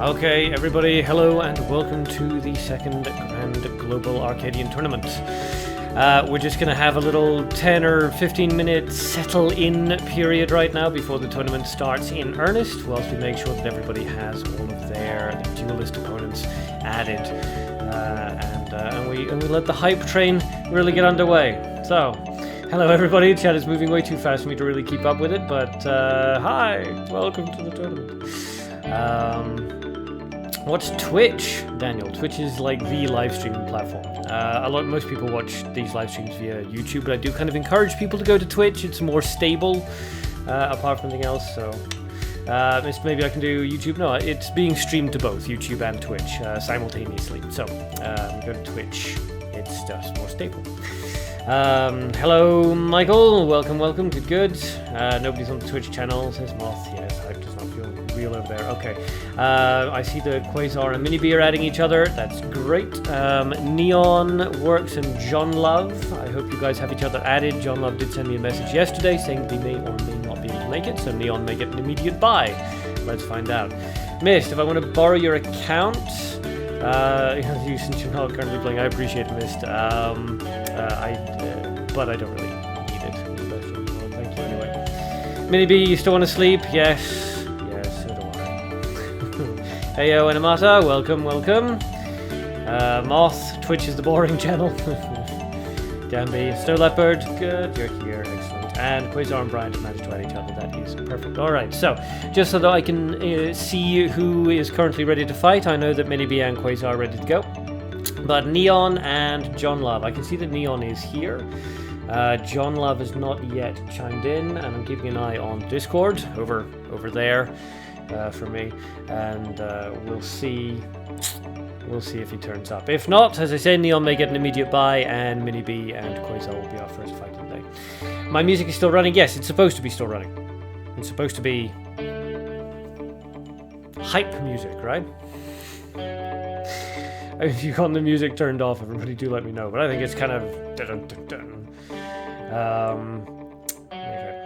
Okay, everybody, hello and welcome to the second Grand Global Arcadean Tournament. We're just going to have a little 10 or 15 minute settle-in period right now before the tournament starts in earnest, whilst we make sure that everybody has all of their duelist opponents added. And we let the hype train really get underway. So, hello everybody, chat is moving way too fast for me to really keep up with it, but hi, welcome to the tournament. What's Twitch, Daniel? Twitch is like the live streaming platform. Most people watch these live streams via YouTube, but I do kind of encourage people to go to Twitch. It's more stable, apart from anything else. So maybe I can do YouTube. No, it's being streamed to both YouTube and Twitch simultaneously. So go to Twitch. It's just more stable. Hello, Michael. Welcome. Good. Nobody's on the Twitch channel, says Moth. Yes, hype does not feel real over there. Okay. I see the Quasar and Mini-B are adding each other. That's great. Neon Works and John Love. I hope you guys have each other added. John Love did send me a message yesterday saying they may or may not be able to make it, so Neon may get an immediate buy. Let's find out. Mist, if I want to borrow your account, you since you're not currently playing, I appreciate it, Mist. But I don't really need it. Thank you anyway. Mini-B, you still want to sleep? Yes, so do I. Heyo, Enamata, welcome. Moth, Twitch is the boring channel. Gamby, Snow Leopard, good, you're here, excellent. And Quasar and Brian have managed to add each other, that is perfect. Alright, so, just so that I can see who is currently ready to fight, I know that Mini-B and Quasar are ready to go. But Neon and John Love, I can see that Neon is here. John Love has not yet chimed in, and I'm keeping an eye on Discord over there for me, and we'll see if he turns up. If not, as I say, Neon may get an immediate buy, and Mini-B and Quasar will be our first fight of the day. My music is still running. Yes, it's supposed to be still running. It's supposed to be hype music, right? If you got the music turned off, everybody do let me know. But I think it's kind of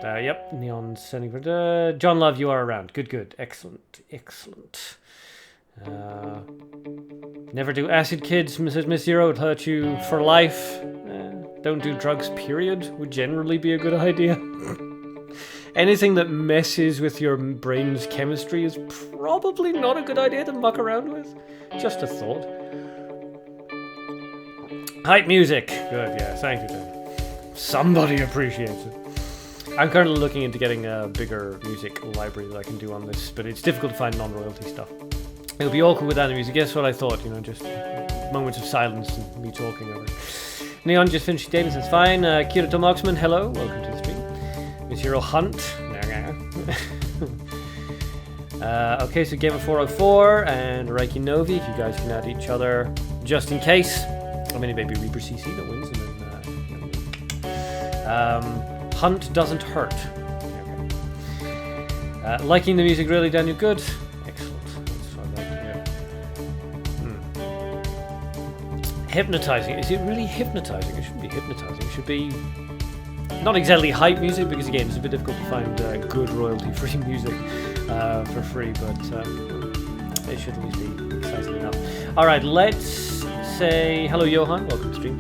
okay. Yep, Neon sending for John Love. You are around. Good. Excellent. Never do acid, kids, Mrs. Miss Zero. It'll hurt you for life. Don't do drugs. Period. Would generally be a good idea. Anything that messes with your brain's chemistry is probably not a good idea to muck around with. Just a thought. Hype music. Good, yeah, thank you, Dan. Somebody appreciates it. I'm currently looking into getting a bigger music library that I can do on this, but it's difficult to find non-royalty stuff. It'll be awkward without the music. Guess what I thought, just moments of silence and me talking over it. Neon just finished dating, that's fine. Kira Tomoxman, hello, welcome to the stream. Miss Hero Hunt. Okay, so Game of 404 and Riky Novi, if you guys can add each other just in case. I mean, maybe Reaper CC that wins, and then Hunt doesn't hurt. Okay. Liking the music really, Daniel? Good. Excellent. That's what I'd like to hear. Hypnotizing. Is it really hypnotizing? It shouldn't be hypnotizing. It should be not exactly hype music, because again, it's a bit difficult to find good royalty-free music for free, but it should at least be exciting enough. Alright, let's say hello Johan, welcome to stream.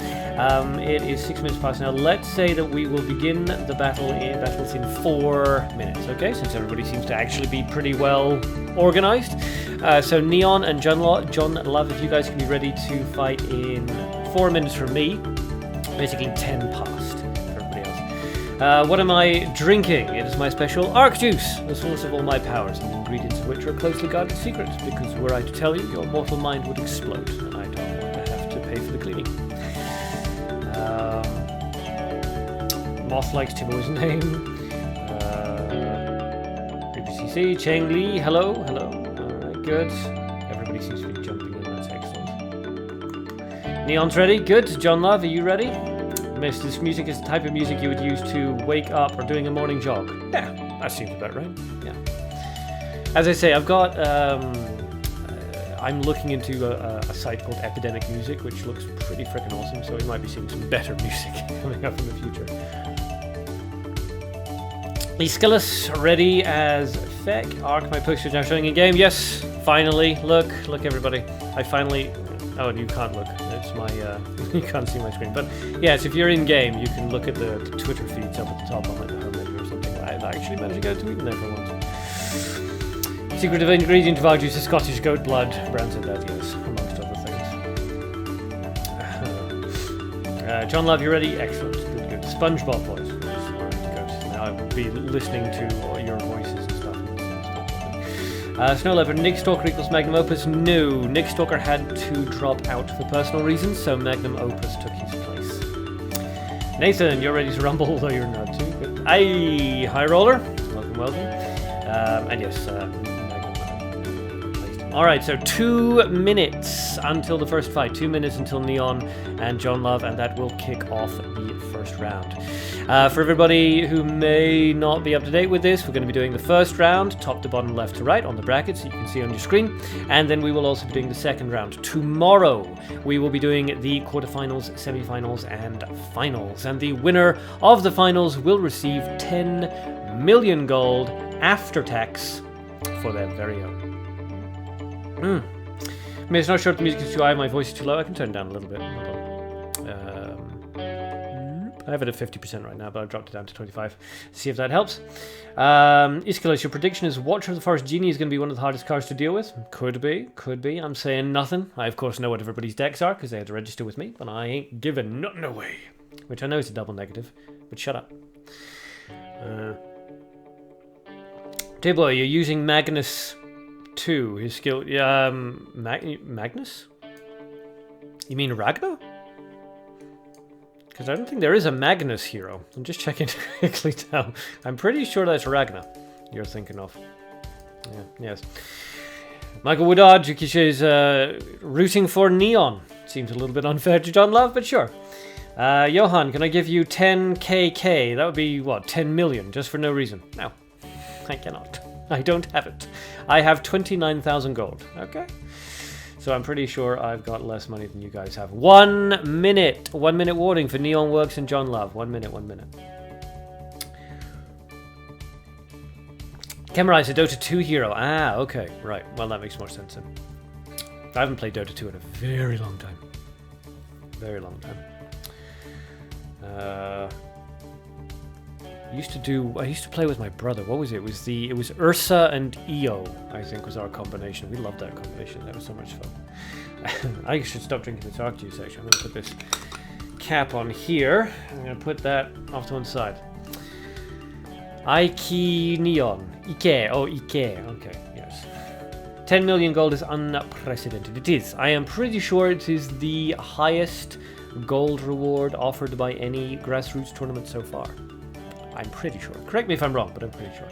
It is 6 minutes past now. Let's say that we will begin the battles in 4 minutes, okay? Since everybody seems to actually be pretty well organized. So Neon and John Love, if you guys can be ready to fight in 4 minutes from me, basically 10 past for everybody else. What am I drinking? It is my special Arc Juice, the source of all my powers, and the ingredients of which are closely guarded secrets, because were I to tell you, your mortal mind would explode, and I don't want to have to pay for the cleaning. Moth likes Timo's name. BBCC, Cheng Li, hello. Alright, good. Everybody seems to be jumping in, that's excellent. Neon's ready, good. John Love, are you ready? Miss, this music is the type of music you would use to wake up or doing a morning jog. Yeah, that seems about right. Yeah. As I say, I've got I'm looking into a site called Epidemic Music, which looks pretty freaking awesome, so we might be seeing some better music coming up in the future. Aeschylus, ready as feck. Arc, my poster now showing in game. Yes, Finally, look everybody. I finally... Oh, you can't look. It's my... you can't see my screen. But yes, if you're in game, you can look at the Twitter feeds up at the top on like the home menu or something. I actually managed to get a tweet in there for once. Secret ingredient of our juice is Scottish goat blood. Brown said that, yes, amongst other things. John Love, you ready? Excellent. Good. SpongeBob voice. Alright, good. Now I will be listening to your voices and stuff. Snow Leopard, Nick Stalker equals Magnum Opus. No, Nick Stalker had to drop out for personal reasons, so Magnum Opus took his place. Nathan, you're ready to rumble, although you're not too good. Aye, High Roller. Welcome. And yes, Alright, so 2 minutes until the first fight. 2 minutes until Neon and John Love, and that will kick off the first round. For everybody who may not be up to date with this, we're going to be doing the first round, top to bottom, left to right, on the brackets that you can see on your screen. And then we will also be doing the second round. Tomorrow, we will be doing the quarterfinals, semifinals, and finals. And the winner of the finals will receive 10 million gold after tax for their very own. I mean, it's not sure if the music is too high, my voice is too low. I can turn it down a little bit. I have it at 50% right now, but I've dropped it down to 25. See if that helps. Aeschylus, your prediction is Watcher of the Forest Genie is going to be one of the hardest cards to deal with. Could be. I'm saying nothing. I, of course, know what everybody's decks are, because they had to register with me, but I ain't giving nothing away. Which I know is a double negative, but shut up. T-Boy, you're using Magnus... 2, his skill, Magnus? You mean Ragnar? Because I don't think there is a Magnus hero. I'm just checking quickly now. I'm pretty sure that's Ragnar you're thinking of. Yeah, yes. Michael Woodard, Jukeshia is rooting for Neon. Seems a little bit unfair to John Love, but sure. Johan, can I give you 10kk? That would be, what, 10 million, just for no reason? No, I cannot. I don't have it. I have 29,000 gold. Okay. So I'm pretty sure I've got less money than you guys have. 1 minute. 1 minute warning for Neon Works and John Love. 1 minute. Kemmerai is a Dota 2 hero. Ah, okay. Right. Well, that makes more sense then. I haven't played Dota 2 in a very long time. I used to play with my brother. What was it? It was Ursa and Io, I think, was our combination. We loved that combination. That was so much fun. I should stop drinking the dark juice, actually. I'm going to put this cap on here. I'm going to put that off to one side. Aiki Neon. Ike. Oh, Ike. Okay, yes. 10 million gold is unprecedented. It is. I am pretty sure it is the highest gold reward offered by any grassroots tournament so far. I'm pretty sure. Correct me if I'm wrong, but I'm pretty sure.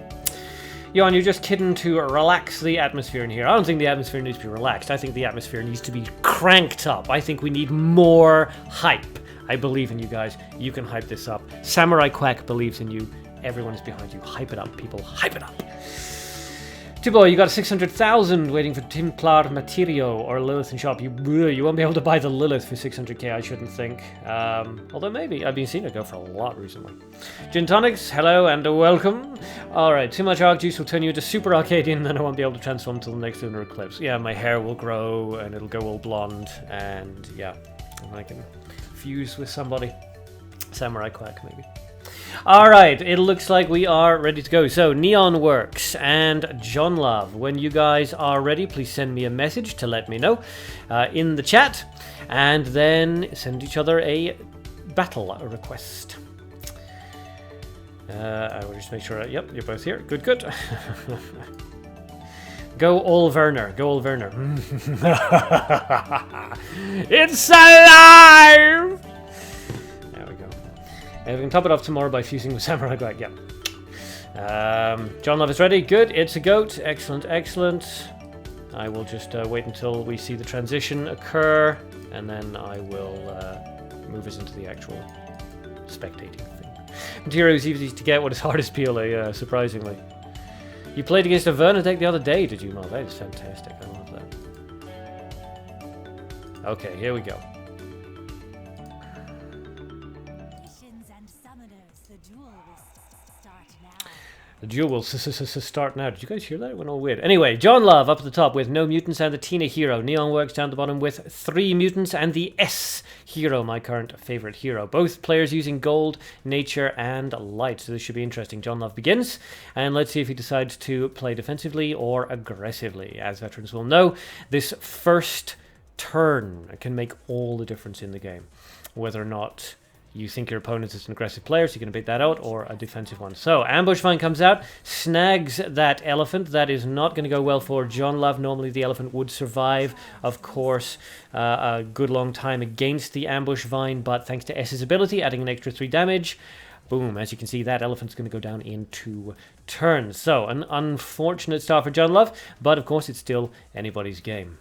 Johan, you're just kidding to relax the atmosphere in here. I don't think the atmosphere needs to be relaxed. I think the atmosphere needs to be cranked up. I think we need more hype. I believe in you guys. You can hype this up. Samurai Quack believes in you. Everyone is behind you. Hype it up, people. Hype it up. Tibo, you got 600,000 waiting for Templar Materio or Lilith in shop. You won't be able to buy the Lilith for 600k, I shouldn't think. Although maybe. I've been seeing it go for a lot recently. Gin Tonics, hello and welcome. Alright, too much Arc Juice will turn you into Super Arcadian, then I won't be able to transform until the next lunar eclipse. Yeah, my hair will grow and it'll go all blonde, and yeah, and I can fuse with somebody. Samurai Quack, maybe. Alright, it looks like we are ready to go. So, Neon Works and John Love, when you guys are ready, please send me a message to let me know in the chat, and then send each other a battle request. I will just make sure, yep, you're both here. Good. Go all Werner. It's alive! We can top it off tomorrow by fusing with Samurai Quack, yeah. John Love is ready. Good, it's a goat. Excellent. I will just wait until we see the transition occur, and then I will move us into the actual spectating thing. Material is easy to get. What is hard is PLA, surprisingly. You played against a Verna deck the other day, did you, Mo? That is fantastic. I love that. Okay, here we go. The duel will start now. Did you guys hear that? It went all weird. Anyway, John Love up at the top with no mutants and the Tina hero. Neon Works down the bottom with 3 mutants and the S hero, my current favorite hero. Both players using gold, nature, and light. So this should be interesting. John Love begins, and let's see if he decides to play defensively or aggressively. As veterans will know, this first turn can make all the difference in the game. Whether or not you think your opponent is an aggressive player, so you're going to bait that out, or a defensive one. So, Ambush Vine comes out, snags that elephant. That is not going to go well for John Love. Normally the elephant would survive, of course, a good long time against the Ambush Vine, but thanks to S's ability, adding an extra 3 damage, boom, as you can see, that elephant's going to go down in 2 turns. So, an unfortunate start for John Love, but of course it's still anybody's game.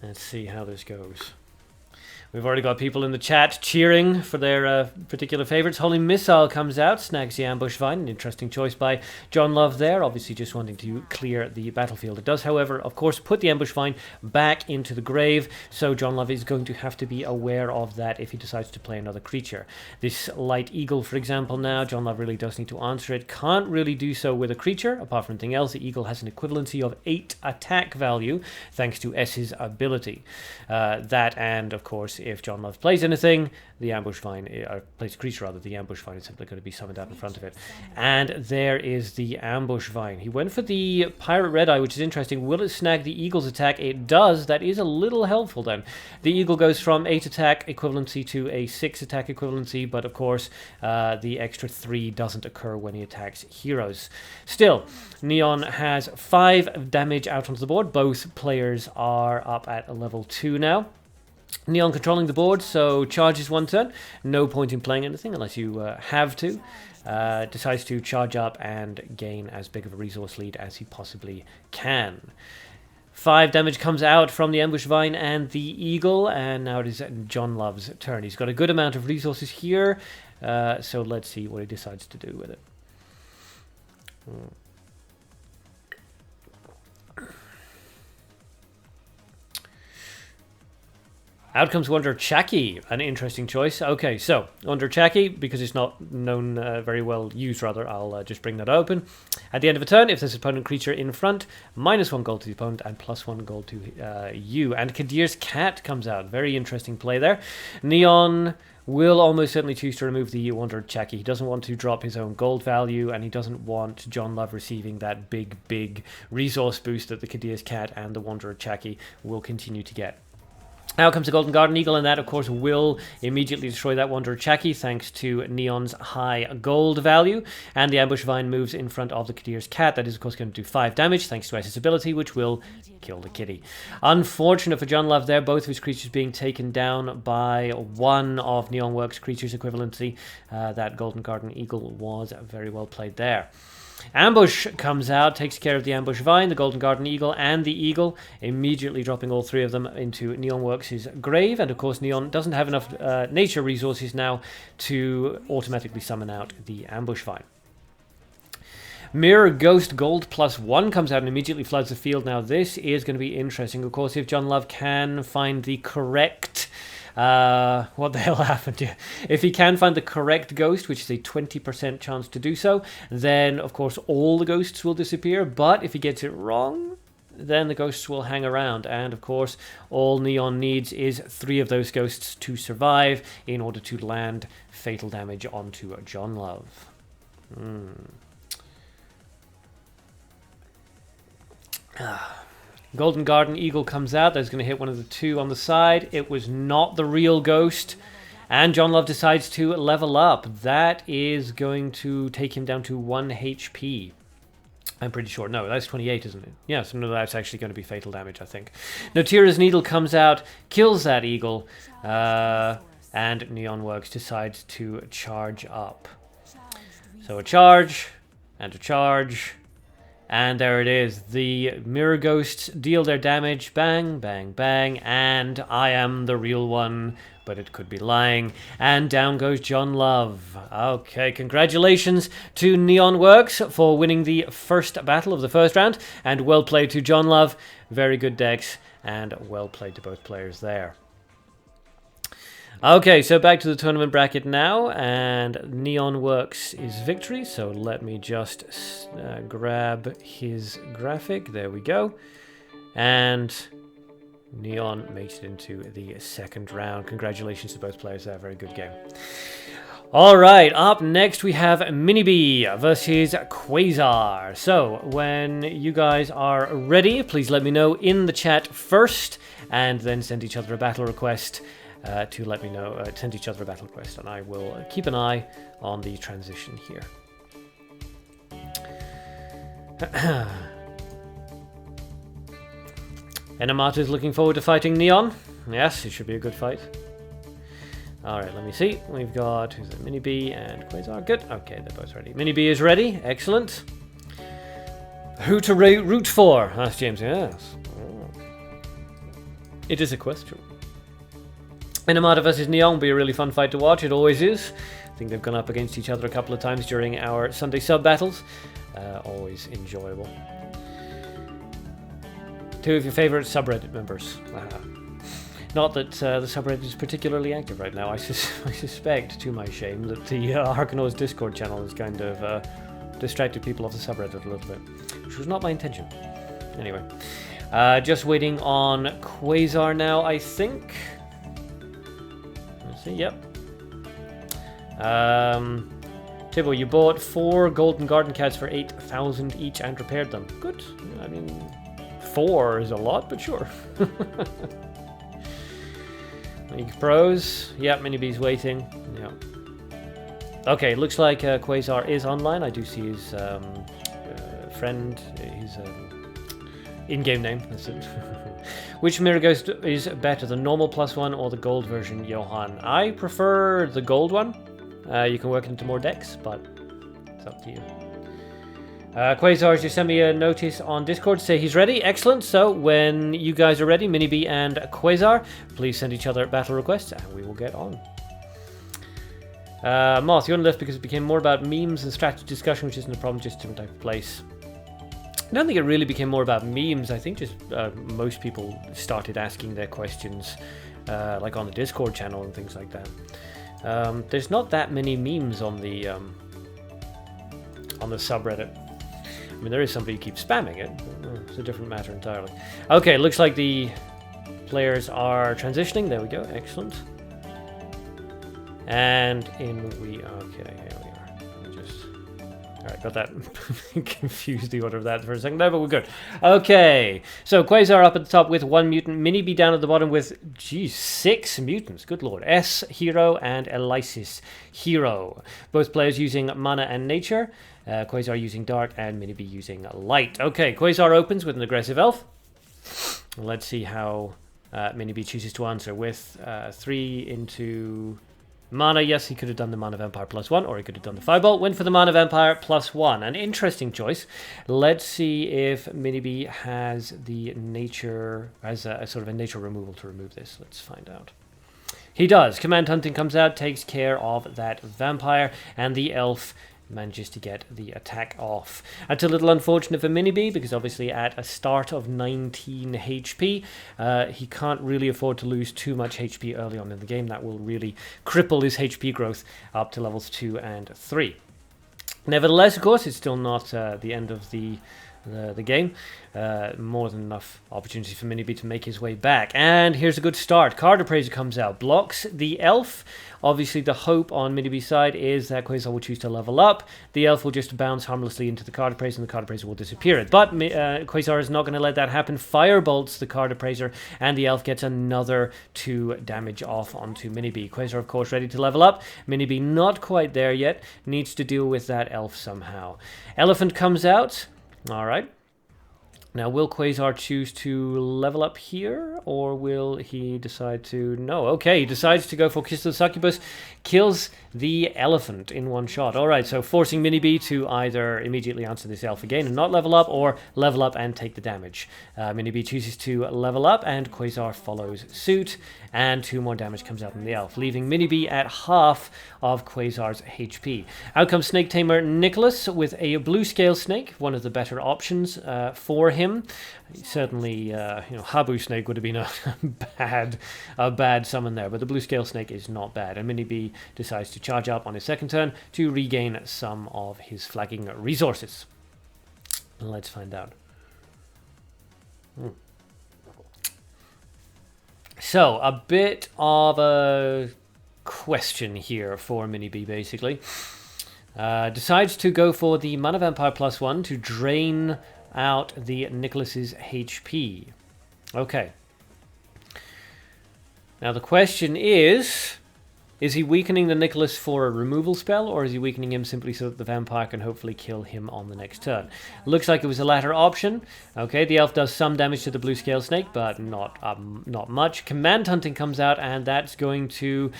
Let's see how this goes. We've already got people in the chat cheering for their particular favourites. Holy Missile comes out, snags the Ambush Vine. An interesting choice by John Love there, obviously just wanting to clear the battlefield. It does, however, of course, put the Ambush Vine back into the grave, so John Love is going to have to be aware of that if he decides to play another creature. This Light Eagle, for example, now, John Love really does need to answer it. Can't really do so with a creature, apart from anything else. The Eagle has an equivalency of 8 attack value, thanks to S's ability. That and, of course, if John Love plays anything, the Ambush Vine, or plays a creature rather, the Ambush Vine is simply going to be summoned out in front of it. And there is the Ambush Vine. He went for the Pirate Red Eye, which is interesting. Will it snag the Eagle's attack? It does. That is a little helpful then. The Eagle goes from 8 attack equivalency to a 6 attack equivalency, but of course the extra 3 doesn't occur when he attacks heroes. Still, Neon has 5 damage out onto the board. Both players are up at a level 2 now. Neon controlling the board, so charges 1 turn. No point in playing anything unless you have to. Decides to charge up and gain as big of a resource lead as he possibly can. 5 damage comes out from the Ambush Vine and the Eagle, and now it is John Love's turn. He's got a good amount of resources here, so let's see what he decides to do with it. Out comes Wonder Chaki, an interesting choice. Okay, so Wonder Chaki, because it's not known very well used, rather, I'll just bring that open. At the end of a turn, if there's an opponent creature in front, -1 gold to the opponent and +1 gold to you. And Kadir's Cat comes out. Very interesting play there. Neon will almost certainly choose to remove the Wonder Chaki. He doesn't want to drop his own gold value, and he doesn't want John Love receiving that big resource boost that the Kadir's Cat and the Wonder Chaki will continue to get. Out comes the Golden Garden Eagle, and that, of course, will immediately destroy that Wanderer Chaki thanks to Neon's high gold value. And the Ambush Vine moves in front of the Kadir's Cat. That is, of course, going to do 5 damage thanks to S's ability, which will kill the kitty. Unfortunate for John Love there, both of his creatures being taken down by one of Neon Works' creatures' equivalency. That Golden Garden Eagle was very well played there. Ambush comes out, takes care of the Ambush Vine, the Golden Garden Eagle, and the Eagle, immediately dropping all 3 of them into Neon Works' grave. And of course, Neon doesn't have enough nature resources now to automatically summon out the Ambush Vine. Mirror Ghost Gold +1 comes out and immediately floods the field. Now, this is going to be interesting. Of course, if John Love can find the correct... what the hell happened here? If he can find the correct ghost, which is a 20% chance to do so, then of course all the ghosts will disappear. But if he gets it wrong, then the ghosts will hang around. And of course, all Neon needs is 3 of those ghosts to survive in order to land fatal damage onto John Love. Golden Garden Eagle comes out. That's going to hit one of the 2 on the side. It was not the real ghost. And John Love decides to level up. That is going to take him down to 1 HP. I'm pretty sure. No, that's 28, isn't it? Yeah, so no, that's actually going to be fatal damage, I think. Notira's Needle comes out, kills that Eagle. And Neon Works decides to charge up. So a charge, and a charge... And there it is. The Mirror Ghosts deal their damage. Bang, bang, bang. And I am the real one, but it could be lying. And down goes John Love. Okay, congratulations to Neon Works for winning the first battle of the first round. And well played to John Love. Very good decks, and well played to both players there. Okay, so back to the tournament bracket now, and Neon Works is victory, so let me just grab his graphic. There we go. And Neon makes it into the second round. Congratulations to both players there, very good game. Alright, up next we have Minibi versus Quasar. So, when you guys are ready, please let me know in the chat first, and then send each other a battle request to let me know, send each other a battle request, and I will keep an eye on the transition here. Enamata is looking forward to fighting Neon. Yes, it should be a good fight. Alright, let me see. We've got, who's it, Minibi and Quasar. Good. Okay, they're both ready. Minibi is ready. Excellent. Who to root for? Asked James. Yes. Oh. It is a question. Enamata versus Neon will be a really fun fight to watch. It always is. I think they've gone up against each other a couple of times during our Sunday sub battles. Always enjoyable. Two of your favorite subreddit members. Not that the subreddit is particularly active right now. I suspect, to my shame, that the Arcanos Discord channel has kind of distracted people off the subreddit a little bit, which was not my intention. Anyway, just waiting on Quasar now, I think. Let's see, yep. Tibble, you bought 4 golden garden cats for 8,000 each and repaired them. Good. I mean, 4 is a lot, but sure. League Pros. Yep, Minibi's waiting. Yep. Okay, looks like Quasar is online. I do see his friend, his in-game name. That's it. Which mirror ghost is better, the normal +1 or the gold version, Johan? I prefer the gold one. You can work into more decks, but it's up to you. Quasar just sent me a notice on Discord to say he's ready. Excellent. So when you guys are ready, Minibi and Quasar, please send each other battle requests and we will get on. Moth, you only left because it became more about memes and strategy discussion, which isn't a problem, just a different type of place. I don't think it really became more about memes. I think just most people started asking their questions like on the Discord channel and things like that. There's not that many memes on the subreddit. I mean, there is somebody who keeps spamming it, but it's a different matter entirely. Okay, looks like the players are transitioning. There we go, excellent. And in we, okay, here we are. Let me just, alright, got that confused the order of that for a second there, but we're good. Okay, so Quasar up at the top with 1 mutant, Minibi down at the bottom with, geez, 6 mutants, good lord. S, Hero, and Elysis, Hero. Both players using Mana and Nature. Quasar using Dark and Minibi using Light. Okay, Quasar opens with an aggressive elf. Let's see how Minibi chooses to answer with 3 into Mana. Yes, he could have done the Mana Vampire +1, or he could have done the Firebolt. Went for the Mana Vampire +1. An interesting choice. Let's see if Minibi has the nature, as a sort of a nature removal to remove this. Let's find out. He does. Command Hunting comes out, takes care of that Vampire, and the Elf manages to get the attack off. That's a little unfortunate for Minibi, because obviously at a start of 19 HP, he can't really afford to lose too much HP early on in the game. That will really cripple his HP growth up to levels 2 and 3. Nevertheless, of course, it's still not the end of the game. More than enough opportunity for Minibi to make his way back. And here's a good start. Card Appraiser comes out, blocks the Elf. Obviously, the hope on Minibi's side is that Quasar will choose to level up. The Elf will just bounce harmlessly into the Card Appraiser, and the Card Appraiser will disappear. But Quasar is not going to let that happen. Firebolts the Card Appraiser, and the Elf gets another 2 damage off onto Minibi. Quasar, of course, ready to level up. Minibi not quite there yet. Needs to deal with that Elf somehow. Elephant comes out. All right. Now, will Quasar choose to level up here, or will he decide to... No, okay, he decides to go for Kiss of the Succubus, kills the elephant in one shot. Alright, so forcing Minibi to either immediately answer this elf again and not level up, or level up and take the damage. Minibi chooses to level up, and Quasar follows suit, and 2 more damage comes out on the elf, leaving Minibi at half of Quasar's HP. Out comes Snake Tamer Nicholas with a blue scale snake, one of the better options for him. him. Certainly, Habu Snake would have been a bad summon there, but the Blue Scale Snake is not bad. And Mini B decides to charge up on his second turn to regain some of his flagging resources. Let's find out. So, a bit of a question here for Mini B, basically. Decides to go for the Mana Vampire +1 to drain out the Nicholas's HP. Okay. Now the question is he weakening the Nicholas for a removal spell, or is he weakening him simply so that the vampire can hopefully kill him on the next turn? Looks like it was the latter option. Okay, the elf does some damage to the Blue Scale Snake, but not much. Command Hunting comes out, and that's going to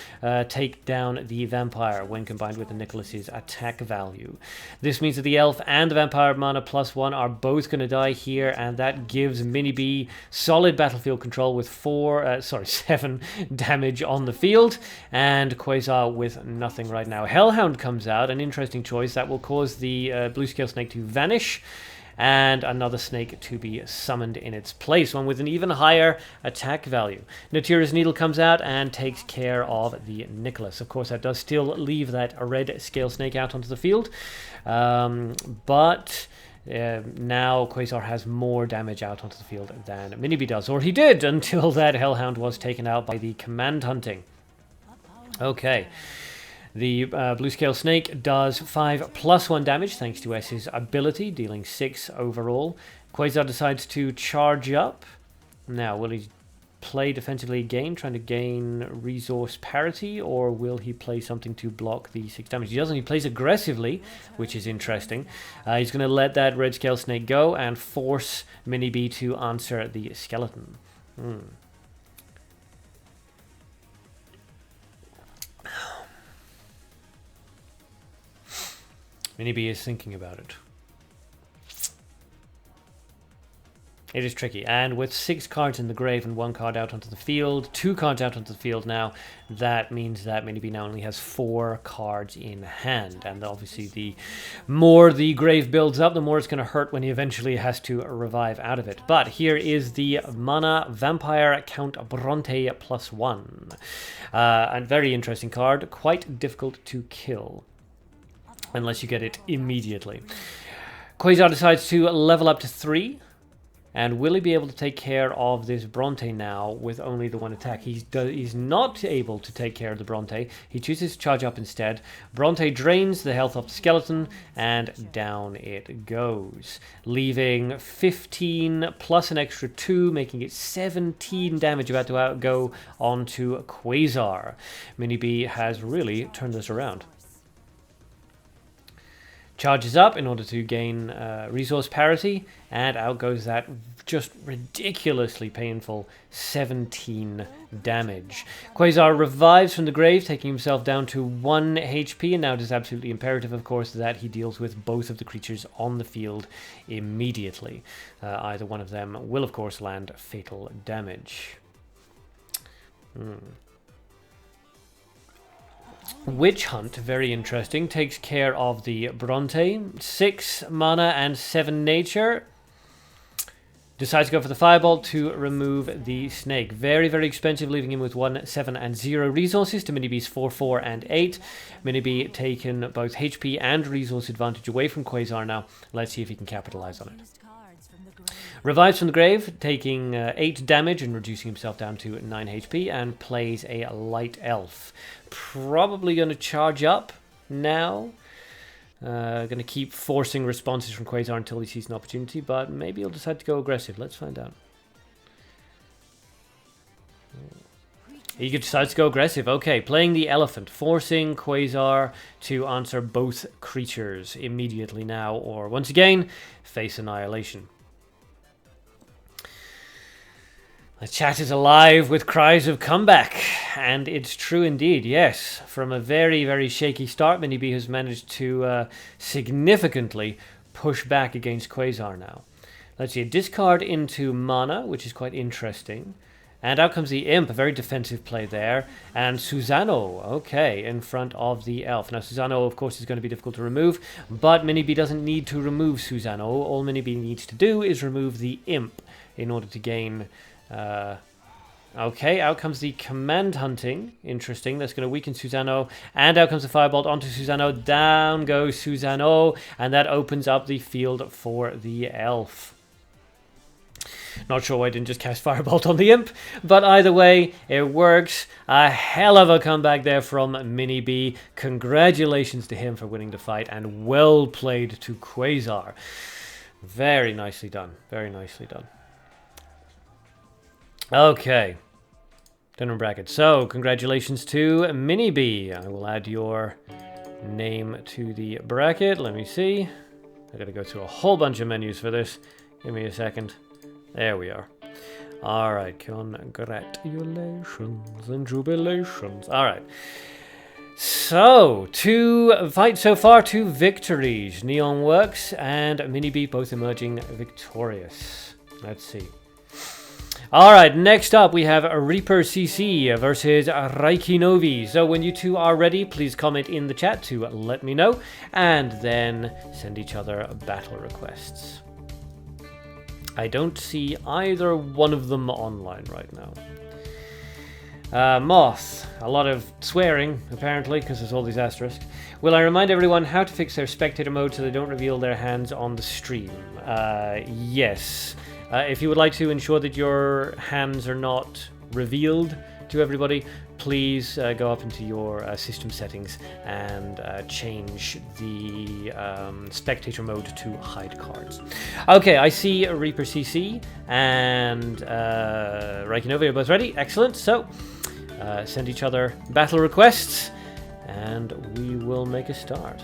take down the vampire when combined with the Nicholas's attack value. This means that the elf and the vampire mana +1 are both going to die here, and that gives Mini B solid battlefield control with 7 damage on the field, and Quasar with nothing right now. Hellhound comes out, an interesting choice that will cause the Blue Scale Snake to vanish, and another snake to be summoned in its place, one with an even higher attack value. Natura's Needle comes out and takes care of the Nicholas. Of course, that does still leave that red scale snake out onto the field, but now Quasar has more damage out onto the field than Mini B does, or he did until that Hellhound was taken out by the Command Hunting. Okay, the Blue Scale Snake does 5 +1 damage thanks to S's ability, dealing 6 overall. Quasar decides to charge up. Now, will he play defensively again, trying to gain resource parity, or will he play something to block the 6 damage? He doesn't. He plays aggressively, which is interesting. He's going to let that Red Scale Snake go and force Mini B to answer the skeleton. Mini B is thinking about it. It is tricky, and with 6 cards in the grave and 1 card out onto the field, 2 cards out onto the field now, that means that Mini B now only has 4 cards in hand, and obviously the more the grave builds up, the more it's going to hurt when he eventually has to revive out of it. But here is the Mana Vampire Count Bronte +1. A very interesting card, quite difficult to kill, unless you get it immediately. Quasar decides to level up to 3. And will he be able to take care of this Bronte now with only the 1 attack? He's not able to take care of the Bronte. He chooses to charge up instead. Bronte drains the health of the skeleton, and down it goes, leaving 15 plus an extra 2, making it 17 damage about to go onto Quasar. Mini B has really turned this around. Charges up in order to gain resource parity, and out goes that just ridiculously painful 17 damage. Quasar revives from the grave, taking himself down to 1 HP, and now it is absolutely imperative, of course, that he deals with both of the creatures on the field immediately. Either one of them will, of course, land fatal damage. Witch Hunt, very interesting, takes care of the Bronte. 6 mana and 7 nature. Decides to go for the Firebolt to remove the snake. Very, very expensive, leaving him with 1, 7, and 0 resources to Mini B's 4, 4, and 8. Mini B taken both HP and resource advantage away from Quasar now. Let's see if he can capitalize on it. Revives from the grave, taking 8 damage and reducing himself down to 9 HP, and plays a Light Elf. Probably going to charge up now. Going to keep forcing responses from Quasar until he sees an opportunity, but maybe he'll decide to go aggressive. Let's find out. He decides to go aggressive. Okay, playing the Elephant, forcing Quasar to answer both creatures immediately now, or once again, face annihilation. The chat is alive with cries of comeback, and it's true indeed, yes. From a very, very shaky start, Mini B has managed to significantly push back against Quasar now. Let's see, discard into mana, which is quite interesting. And out comes the Imp, a very defensive play there. And Susano, okay, in front of the Elf. Now, Susano, of course, is going to be difficult to remove, but Mini-B doesn't need to remove Susano. All Mini-B needs to do is remove the Imp in order to gain... okay, out comes the Command Hunting. Interesting, that's going to weaken Susano. And out comes the Firebolt onto Susano. Down goes Susano, and that opens up the field for the Elf. Not sure why I didn't just cast Firebolt on the Imp, but either way, it works. A hell of a comeback there from Mini-B. Congratulations to him for winning the fight, and well played to Quasar. Very nicely done. Very nicely done. Okay. Dinner bracket. So, congratulations to Mini-B. I will add your name to the bracket. Let me see. I gotta go through a whole bunch of menus for this. Give me a second. There we are. Alright, congratulations and jubilations. Alright. So, 2 fights so far, 2 victories. Neon Works and Mini-B both emerging victorious. Let's see. Alright, next up we have Reaper CC versus Riky Novi. So when you two are ready, please comment in the chat to let me know, and then send each other battle requests. I don't see either one of them online right now. Moth, a lot of swearing apparently because there's all these asterisks. Will I remind everyone how to fix their spectator mode so they don't reveal their hands on the stream? Yes. If you would like to ensure that your hands are not revealed to everybody, please go up into your system settings and change the spectator mode to hide cards. Okay, I see Reaper CC and Riky Novi are both ready. Excellent. So send each other battle requests and we will make a start.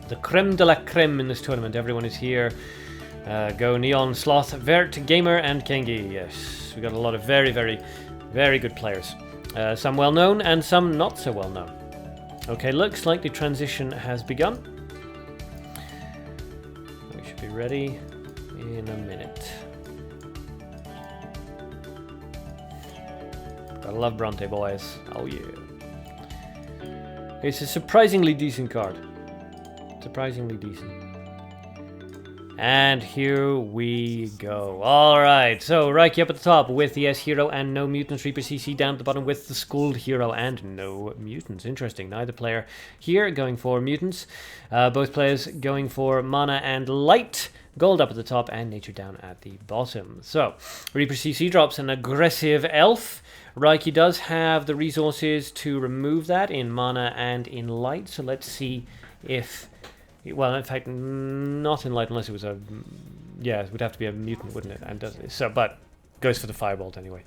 The creme de la creme in this tournament. Everyone is here. Go Neon, Sloth, Vert, Gamer, and Khengi. Yes, we got a lot of very, very, very good players. Some well-known and some not so well-known. Okay, looks like the transition has begun. We should be ready in a minute. Gotta love Bronte, boys. Oh, yeah. It's a surprisingly decent card. Surprisingly decent. And here we go. Alright, so Riky up at the top with the S hero and no mutants. Reaper CC down at the bottom with the Schooled hero and no mutants. Interesting. Neither player here going for mutants. Both players going for mana and light. Gold up at the top and nature down at the bottom. So, Reaper CC drops an aggressive elf. Riky does have the resources to remove that in mana and in light. So let's see if... Well, in fact, not in light unless it was a... Yeah, it would have to be a mutant, wouldn't it? And does so, but goes for the Firebolt anyway.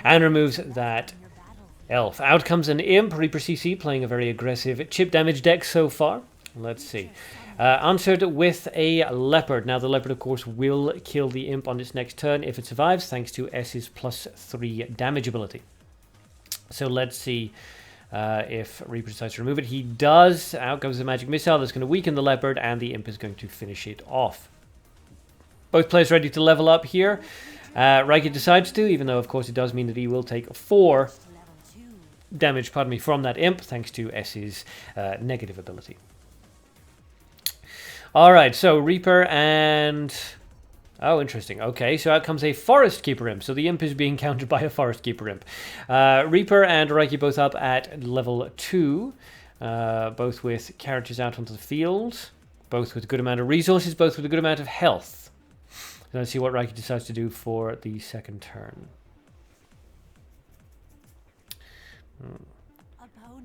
And removes that elf. Out comes an Imp. Reaper CC playing a very aggressive chip damage deck so far. Let's see. Answered with a Leopard. Now, the Leopard, of course, will kill the Imp on its next turn if it survives, thanks to S's +3 damage ability. So let's see... if Reaper decides to remove it. He does. Out goes the magic missile that's going to weaken the Leopard, and the Imp is going to finish it off. Both players ready to level up here. Riky decides to, even though of course it does mean that he will take 4 damage, pardon me, from that Imp, thanks to S's negative ability. Alright, so Reaper and... Oh, interesting. Okay, so out comes a Forest Keeper Imp. So the Imp is being countered by a Forest Keeper Imp. Reaper and Riky both up at level 2. Both with characters out onto the field. Both with a good amount of resources. Both with a good amount of health. Let's see what Riky decides to do for the second turn.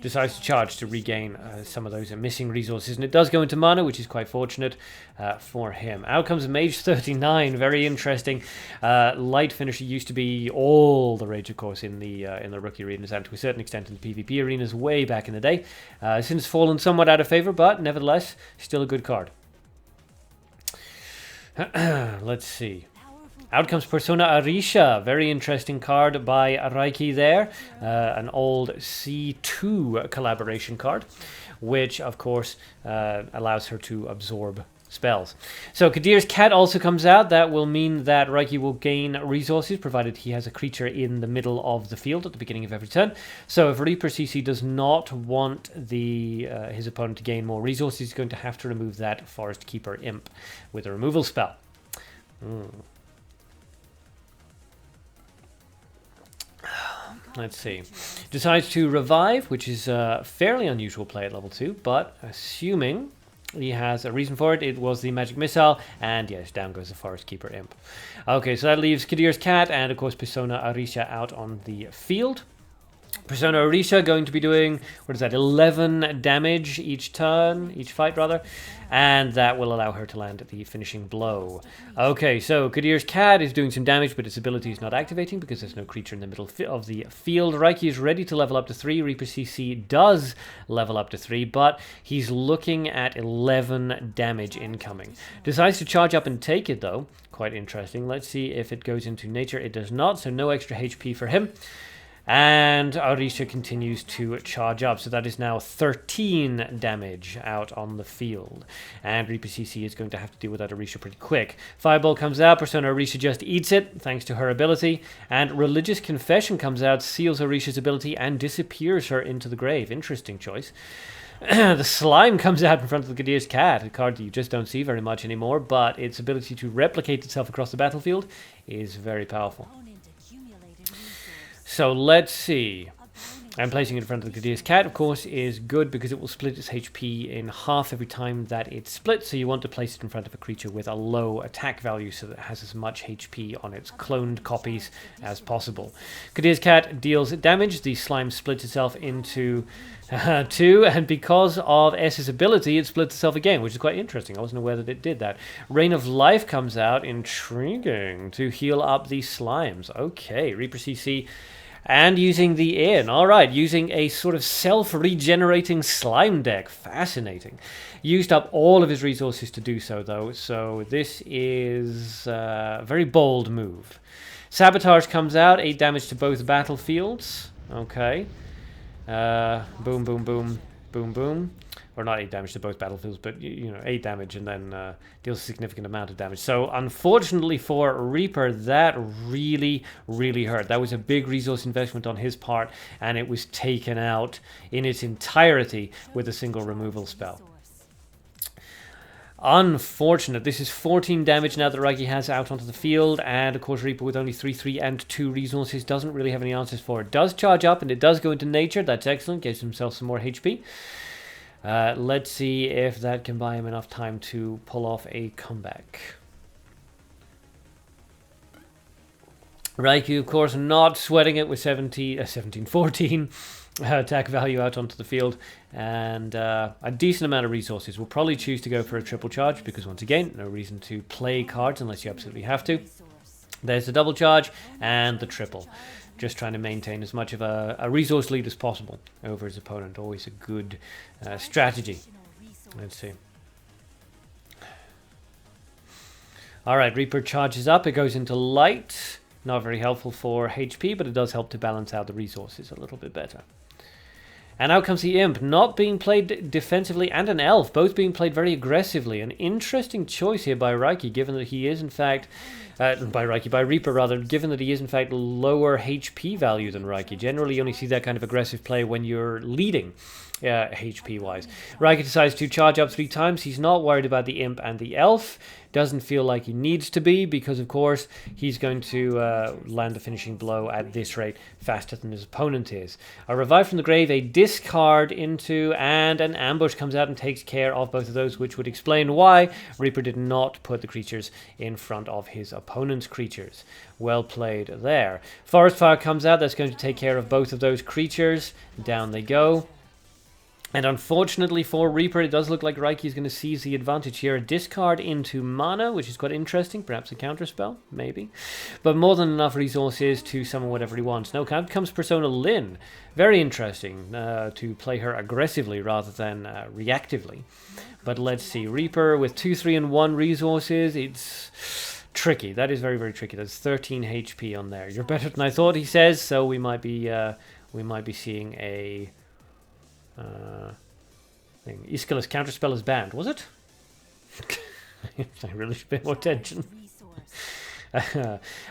Decides to charge to regain some of those missing resources, and it does go into mana, which is quite fortunate for him. Out comes Mage 39, very interesting. Light finisher used to be all the rage, of course, in the rookie arenas, and to a certain extent in the PvP arenas way back in the day. Since fallen somewhat out of favor, but nevertheless, still a good card. Let's see. Out comes Persona Arisha, very interesting card by Riky there, an old C2 collaboration card. which of course allows her to absorb spells. So Kadir's cat also comes out. That will mean that Riky will gain resources provided he has a creature in the middle of the field at the beginning of every turn. So if Reaper CC does not want his opponent to gain more resources, he's going to have to remove that Forest Keeper Imp with a removal spell. Let's see. Decides to revive, which is a fairly unusual play at level 2, but assuming he has a reason for it, it was the magic missile, and yes, down goes the Forest Keeper Imp. Okay, so that leaves Kadir's cat and of course Persona Arisha out on the field. Persona Arisha going to be doing, 11 damage each turn, each fight rather, and that will allow her to land the finishing blow. Okay, so Kadir's cat is doing some damage, but its ability is not activating because there's no creature in the middle of the field. Riky is ready to level up to 3. Reaper CC does level up to 3, but he's looking at 11 damage incoming. Decides to charge up and take it though. Quite interesting. Let's see if it goes into nature. It does not, so no extra HP for him. And Arisha continues to charge up, so that is now 13 damage out on the field. And Reaper CC is going to have to deal with that Arisha pretty quick. Fireball comes out, Persona Arisha just eats it, thanks to her ability. And Religious Confession comes out, seals Arisha's ability, and disappears her into the grave. Interesting choice. The slime comes out in front of the Kadir's cat, a card that you just don't see very much anymore, but its ability to replicate itself across the battlefield is very powerful. So let's see. And placing it in front of the Kadir's cat, of course, is good because it will split its HP in half every time that it splits. So you want to place it in front of a creature with a low attack value so that it has as much HP on its cloned copies as possible. Kadir's cat deals damage. The slime splits itself into 2, and because of S's ability, it splits itself again, which is quite interesting. I wasn't aware that it did that. Rain of Life comes out. Intriguing. To heal up these slimes. Okay, Reaper CC. And using the in. Alright, using a sort of self-regenerating slime deck. Fascinating. Used up all of his resources to do so, though. So this is a very bold move. Sabotage comes out. 8 damage to both battlefields. Okay. Boom, boom, boom. Boom, boom. Or not 8 damage to both battlefields, but, 8 damage and then deals a significant amount of damage. So, unfortunately for Reaper, that really, really hurt. That was a big resource investment on his part, and it was taken out in its entirety with a single removal spell. Unfortunate. This is 14 damage now that Riky has out onto the field, and of course Reaper with only 3 and 2 resources doesn't really have any answers for it. Does charge up, and it does go into nature. That's excellent. Gives himself some more HP. Let's see if that can buy him enough time to pull off a comeback. Riky, of course, not sweating it with 14 attack value out onto the field, and a decent amount of resources. We'll probably choose to go for a triple charge because, once again, no reason to play cards unless you absolutely have to. There's the double charge and the triple. Just trying to maintain as much of a resource lead as possible over his opponent. Always a good strategy. Let's see. Alright, Reaper charges up. It goes into light. Not very helpful for HP, but it does help to balance out the resources a little bit better. And out comes the Imp, not being played defensively, and an Elf, both being played very aggressively. An interesting choice here by Riky, given that he is in fact... by Reaper rather, given that he is in fact lower HP value than Riky. Generally you only see that kind of aggressive play when you're leading, HP wise. Riky decides to charge up 3 times. He's not worried about the Imp and the Elf. Doesn't feel like he needs to be, because of course he's going to land the finishing blow at this rate faster than his opponent is. A revive from the grave, a discard into, and an ambush comes out and takes care of both of those, which would explain why Reaper did not put the creatures in front of his opponent's creatures. Well played there. Forest Fire comes out. That's going to take care of both of those creatures. Down they go. And unfortunately for Reaper, it does look like Riky is going to seize the advantage here. A discard into mana, which is quite interesting. Perhaps a counterspell, maybe. But more than enough resources to summon whatever he wants. Now out comes Persona Lyn. Very interesting to play her aggressively rather than reactively. But let's see. Reaper with 2, 3, and 1 resources. It's tricky. That is very, very tricky. That's 13 HP on there. You're better than I thought, he says. So we might be seeing a... thing. Aeschylus counterspell is banned, was it? I really should pay more attention.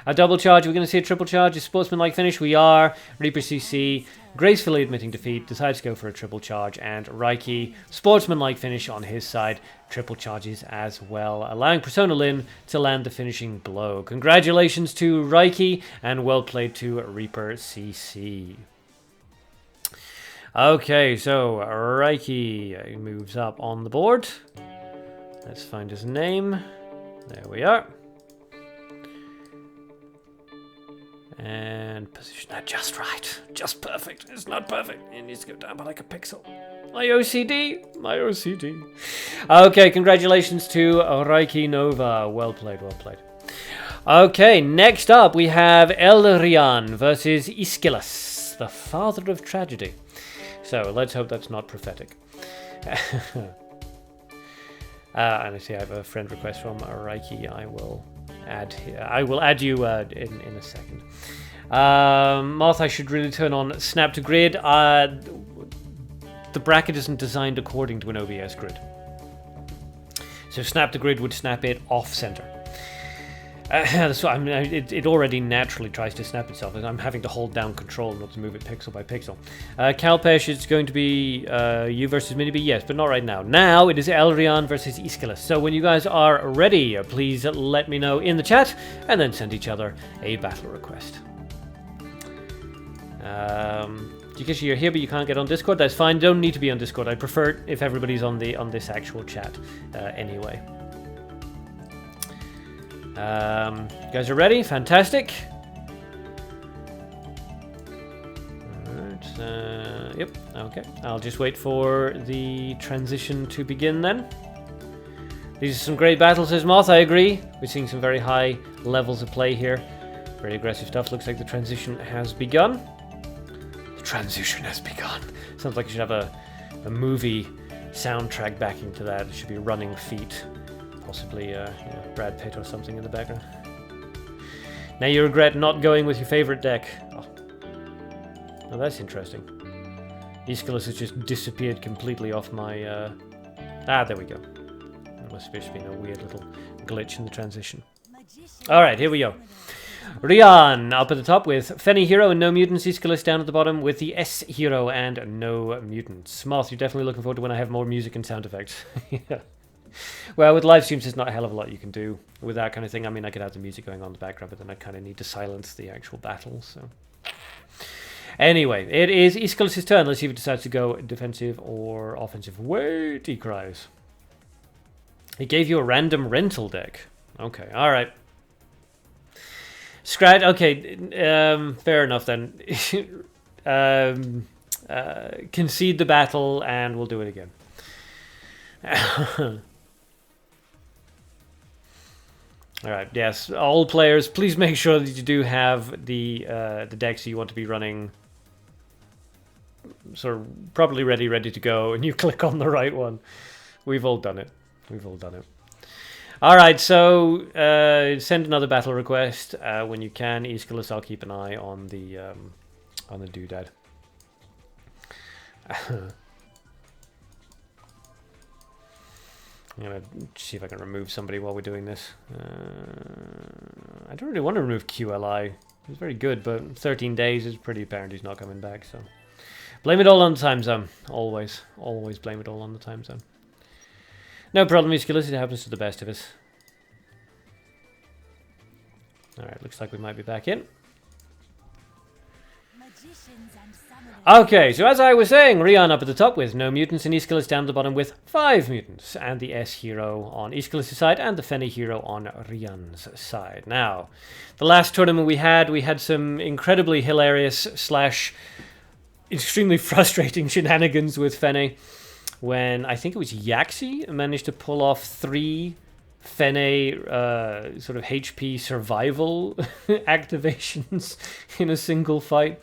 A double charge, we're going to see a triple charge, a sportsman-like finish, we are. Reaper CC, gracefully admitting defeat, decides to go for a triple charge, and Riky, sportsman-like finish on his side, triple charges as well, allowing Persona Lyn to land the finishing blow. Congratulations to Riky, and well played to Reaper CC. Okay, so Riky moves up on the board. Let's find his name. There we are. And position that just right. Just perfect. It's not perfect. It needs to go down by like a pixel. My OCD. My OCD. Okay, congratulations to Riky Nova. Well played, well played. Okay, next up we have Elleryon versus Aeschylus, the father of tragedy. So let's hope that's not prophetic. And I see I have a friend request from Riky. I will add you in a second. Moth, I should really turn on snap to grid. The bracket isn't designed according to an OBS grid, so snap to grid would snap it off center. So I mean, it already naturally tries to snap itself, and I'm having to hold down control not to move it pixel by pixel. Kalpesh, it's going to be you versus Miniby, yes, but not right now. Now it is Elleryon versus Aeschylus. So when you guys are ready, please let me know in the chat, and then send each other a battle request. Jukeshia, you're here, but you can't get on Discord. That's fine. Don't need to be on Discord. I prefer it if everybody's on this actual chat anyway. You guys are ready? Fantastic. Alright, yep, okay. I'll just wait for the transition to begin then. These are some great battles, says Moth, I agree. We're seeing some very high levels of play here. Very aggressive stuff. Looks like the transition has begun. The transition has begun. Sounds like you should have a movie soundtrack backing to that. It should be Running Feet. Possibly Brad Pitt or something in the background. Now you regret not going with your favorite deck. Oh, that's interesting. Aeschylus has just disappeared completely off my... there we go. There must have just been a weird little glitch in the transition. Alright, here we go. Rian up at the top with Fenny Hero and no mutants. Aeschylus down at the bottom with the S Hero and no mutants. Moth, you're definitely looking forward to when I have more music and sound effects. Yeah. Well, with live streams, there's not a hell of a lot you can do with that kind of thing. I mean, I could have the music going on in the background, but then I kind of need to silence the actual battle, so... Anyway, it is Aeschylus' turn. Let's see if he decides to go defensive or offensive. Wait, he cries. He gave you a random rental deck. Okay, alright. Scratch, okay, fair enough then. Concede the battle, and we'll do it again. Alright, yes, all players, please make sure that you do have the decks you want to be running sort of properly ready to go, and you click on the right one. We've all done it. We've all done it. Alright, so send another battle request when you can. Aeschylus, I'll keep an eye on the doodad. I'm going to see if I can remove somebody while we're doing this. I don't really want to remove QLI. He's very good, but 13 days is pretty apparent he's not coming back, so... Blame it all on the time zone. Always. Always blame it all on the time zone. No problem, Aeschylus. It happens to the best of us. Alright, looks like we might be back in. Okay, so as I was saying, Rian up at the top with no mutants and Aeschylus down at the bottom with 5 mutants. And the S Hero on Aeschylus' side and the Fenny Hero on Rian's side. Now, the last tournament we had some incredibly hilarious / extremely frustrating shenanigans with Fenny. When I think it was Yuxi managed to pull off 3 Fenny sort of HP survival activations in a single fight.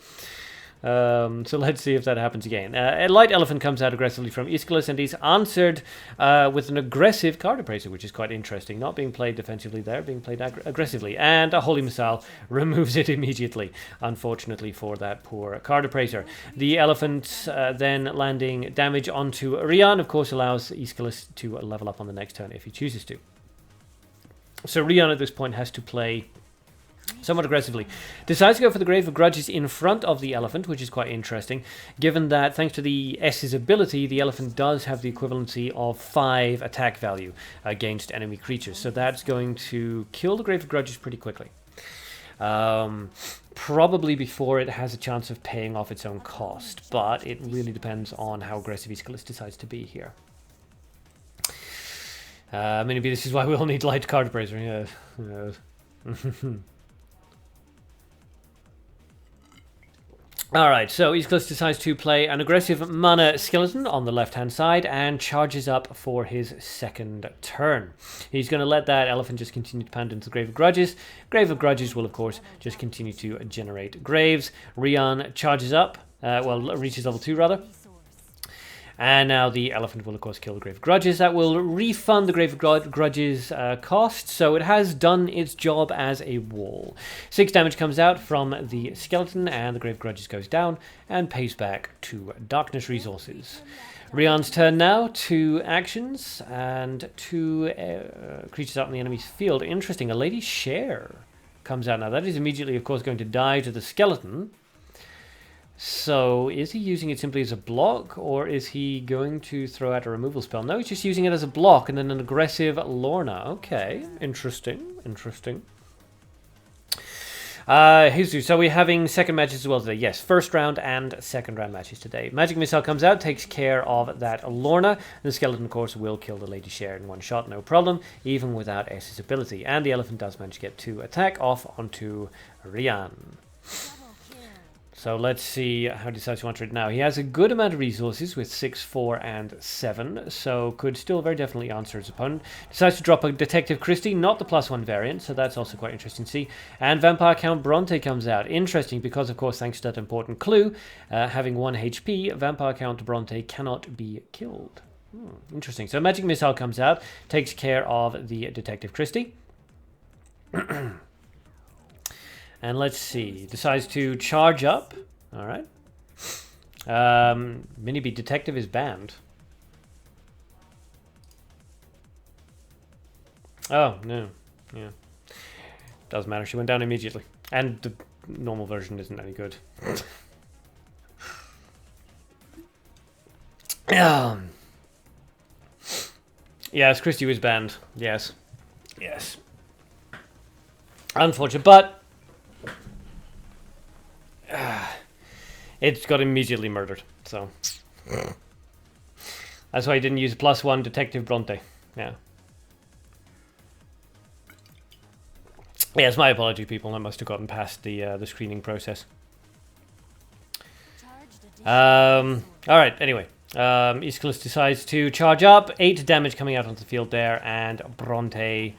So let's see if that happens again. A light elephant comes out aggressively from Aeschylus, and he's answered with an aggressive card appraiser, which is quite interesting. Not being played defensively there, being played aggressively. And a holy missile removes it immediately, unfortunately for that poor card appraiser. The elephant then landing damage onto Rian, of course, allows Aeschylus to level up on the next turn if he chooses to. So Rian at this point has to play somewhat aggressively. Decides to go for the Grave of Grudges in front of the elephant, which is quite interesting, given that thanks to the S's ability, the elephant does have the equivalency of 5 attack value against enemy creatures. So that's going to kill the Grave of Grudges pretty quickly. Probably before it has a chance of paying off its own cost, but it really depends on how aggressive Aeschylus decides to be here. Maybe this is why we all need light card appraiser. Yeah. Alright, so Aeschylus decides to play an aggressive mana skeleton on the left-hand side and charges up for his second turn. He's going to let that elephant just continue to pound into the Grave of Grudges. Grave of Grudges will, of course, just continue to generate graves. Rian charges up, reaches level 2, rather. And now the elephant will, of course, kill the Grave of Grudges. That will refund the Grave of Grudges cost, so it has done its job as a wall. 6 damage comes out from the skeleton, and the Grave of Grudges goes down and pays back 2 darkness resources. Rian's turn now, 2 actions, and 2 creatures out in the enemy's field. Interesting, a Lady Share comes out now. That is immediately, of course, going to die to the skeleton. So, is he using it simply as a block, or is he going to throw out a removal spell? No, he's just using it as a block, and then an aggressive Lorna. Okay, interesting. Hizu, so we're having second matches as well today. Yes, first round and second round matches today. Magic Missile comes out, takes care of that Lorna. The skeleton, of course, will kill the Lady Share in one shot, no problem, even without S's ability. And the elephant does manage to get 2 attack off onto Rian. So let's see how he decides to enter it now. He has a good amount of resources with 6, 4, and 7, so could still very definitely answer his opponent. Decides to drop a Detective Christie, not the +1 variant, so that's also quite interesting to see. And Vampire Count Bronte comes out. Interesting because, of course, thanks to that important clue, having 1 HP, Vampire Count Bronte cannot be killed. Interesting. So Magic Missile comes out, takes care of the Detective Christie. And let's see, decides to charge up. All right. Mini-B Detective is banned. Oh, no. Yeah. Doesn't matter, she went down immediately. And the normal version isn't any good. Yes, Christie was banned. Yes. Unfortunate, but it got immediately murdered, so that's why I didn't use +1 Detective Bronte. Yeah. Yes, my apology, people. I must have gotten past the screening process. All right. Anyway, Aeschylus decides to charge up. 8 damage coming out onto the field there, and Bronte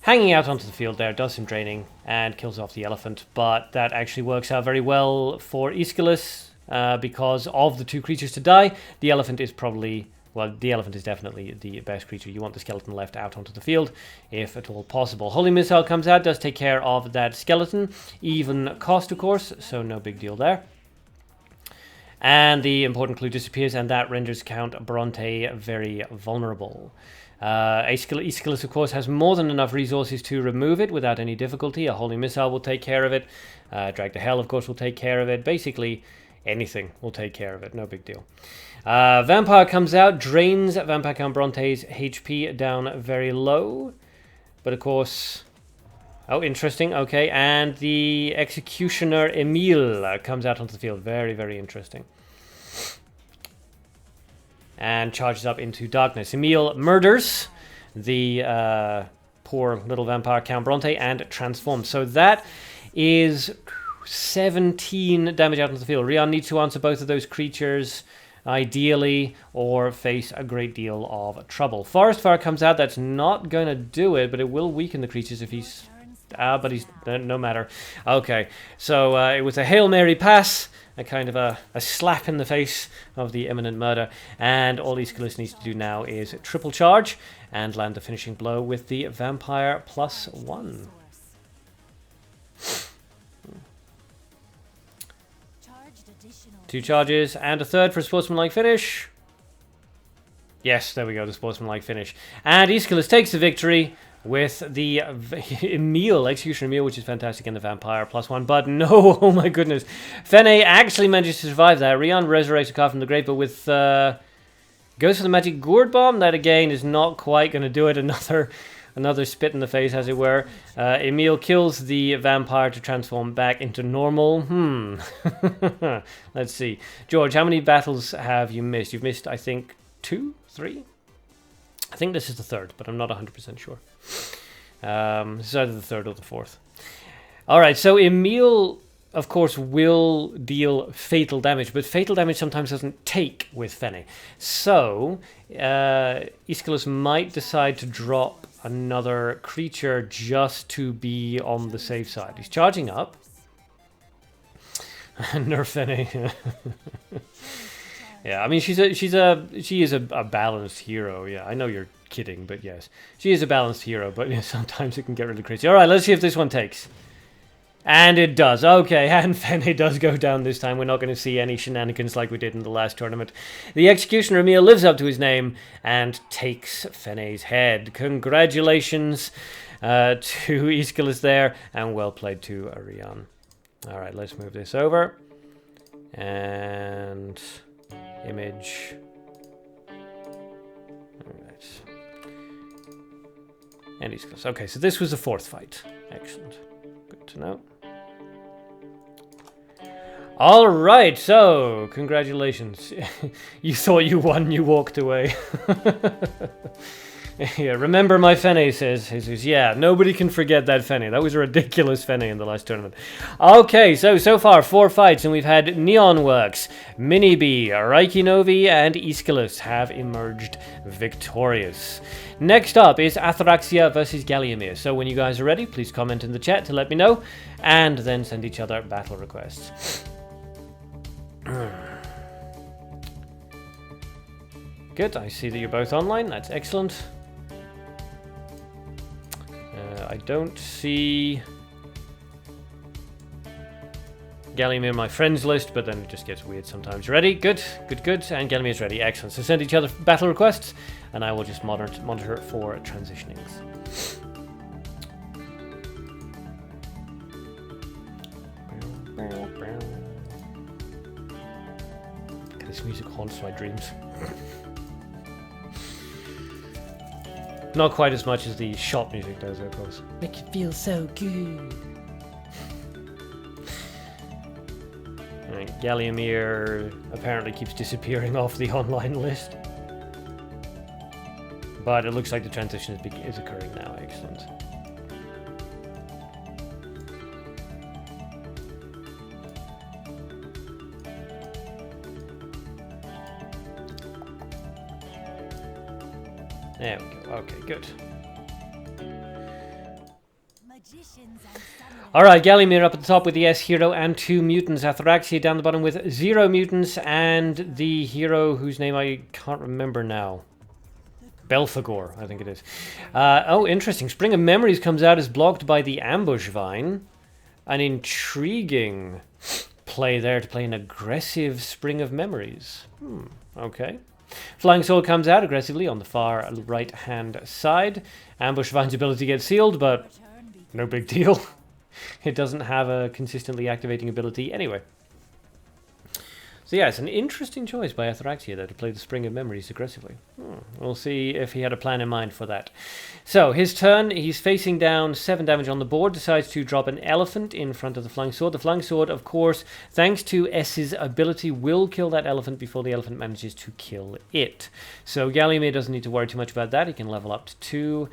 hanging out onto the field there, does some draining, and kills off the elephant. But that actually works out very well for Aeschylus, because of the 2 creatures to die, the elephant is probably, well, the elephant is definitely the best creature. You want the skeleton left out onto the field, if at all possible. Holy Missile comes out, does take care of that skeleton. Even cost, of course, so no big deal there. And the important clue disappears, and that renders Count Bronte very vulnerable. Aeschylus, of course, has more than enough resources to remove it without any difficulty. A Holy Missile will take care of it. Drag to Hell, of course, will take care of it. Basically, anything will take care of it. No big deal. Vampire comes out, drains Vampire Count Bronte's HP down very low. But, of course... Oh, interesting. Okay, and the Executioner Emile comes out onto the field. Very, very interesting. And charges up into darkness. Emile murders the poor little vampire Count Bronte and transforms. So that is 17 damage out into the field. Rian needs to answer both of those creatures, ideally, or face a great deal of trouble. Forest Fire comes out. That's not going to do it, but it will weaken the creatures if he's but he's no matter. Okay, so it was a Hail Mary pass, a kind of a slap in the face of the imminent murder, and all Aeschylus needs to do now is triple charge and land the finishing blow with the Vampire +1. 2 charges and a third for a sportsmanlike finish. Yes, there we go, the sportsmanlike finish. And Aeschylus takes the victory with the Emil, Execution Emil, which is fantastic, in the Vampire +1. But no, oh my goodness. Fene actually manages to survive that. Rion resurrects a card from the grave, but with... goes for the magic gourd bomb. That again is not quite going to do it. Another spit in the face, as it were. Emil kills the vampire to transform back into normal. Let's see. George, how many battles have you missed? You've missed, I think, 2? 3? I think this is the 3rd, but I'm not 100% sure. This is either the 3rd or the 4th. Alright, so Emil, of course, will deal fatal damage, but fatal damage sometimes doesn't take with Fene. So, Aeschylus might decide to drop another creature just to be on the safe side. He's charging up. Nerf Fene. Yeah, I mean, she is a balanced hero. Yeah, I know you're kidding, but yes. She is a balanced hero, but yeah, sometimes it can get really crazy. Alright, let's see if this one takes. And it does. Okay, and Fene does go down this time. We're not going to see any shenanigans like we did in the last tournament. The Executioner Emil lives up to his name and takes Fene's head. Congratulations to Aeschylus there, and well played to Ariane. Alright, let's move this over. And... image. Alright. And Aeschylus. Okay, so this was the 4th fight. Excellent. Good to know. Alright, so, congratulations. You thought you won, you walked away. Yeah, remember my Fene, says Jesus. Yeah, nobody can forget that Fene. That was a ridiculous Fene in the last tournament. Okay, so far 4 fights, and we've had Neon Works, Mini B, Riky Novi, and Aeschylus have emerged victorious. Next up is Atheraxia versus Galliamir. So when you guys are ready, please comment in the chat to let me know, and then send each other battle requests. Good, I see that you're both online. That's excellent. I don't see Galliamir in my friends list, but then it just gets weird sometimes. Ready? Good. And Galliamir's ready. Excellent. So send each other battle requests, and I will just monitor it for transitionings. This music haunts my dreams. Not quite as much as the shop music does, of course. Make you feel so good. Galliamir apparently keeps disappearing off the online list. But it looks like the transition is occurring now. Excellent. There we go. Okay, good. Alright, Galliamir up at the top with the S hero and 2 mutants. Atheraxia down the bottom with 0 mutants, and the hero whose name I can't remember now. Belphegor, I think it is. Oh, interesting. Spring of Memories comes out as blocked by the Ambush Vine. An intriguing play there to play an aggressive Spring of Memories. Okay. Flying Sword comes out aggressively on the far right-hand side. Ambush Vine's ability gets sealed, but no big deal. It doesn't have a consistently activating ability anyway. So yeah, it's an interesting choice by Atheraxia there to play the Spring of Memories aggressively. We'll see if he had a plan in mind for that. So, his turn, he's facing down 7 damage on the board, decides to drop an elephant in front of the Flying Sword. The Flying Sword, of course, thanks to S's ability, will kill that elephant before the elephant manages to kill it. So, Galliamir doesn't need to worry too much about that. He can level up to 2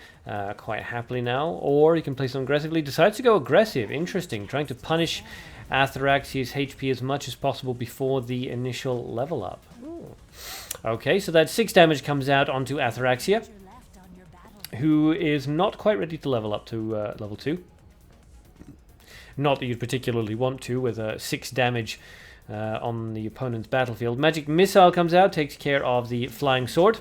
quite happily now, or he can play some aggressively. Decides to go aggressive. Interesting. Trying to punish Atheraxia's HP as much as possible before the initial level up. Okay, so that 6 damage comes out onto Atheraxia, who is not quite ready to level up to level 2. Not that you'd particularly want to, with 6 damage on the opponent's battlefield. Magic Missile comes out, takes care of the Flying Sword.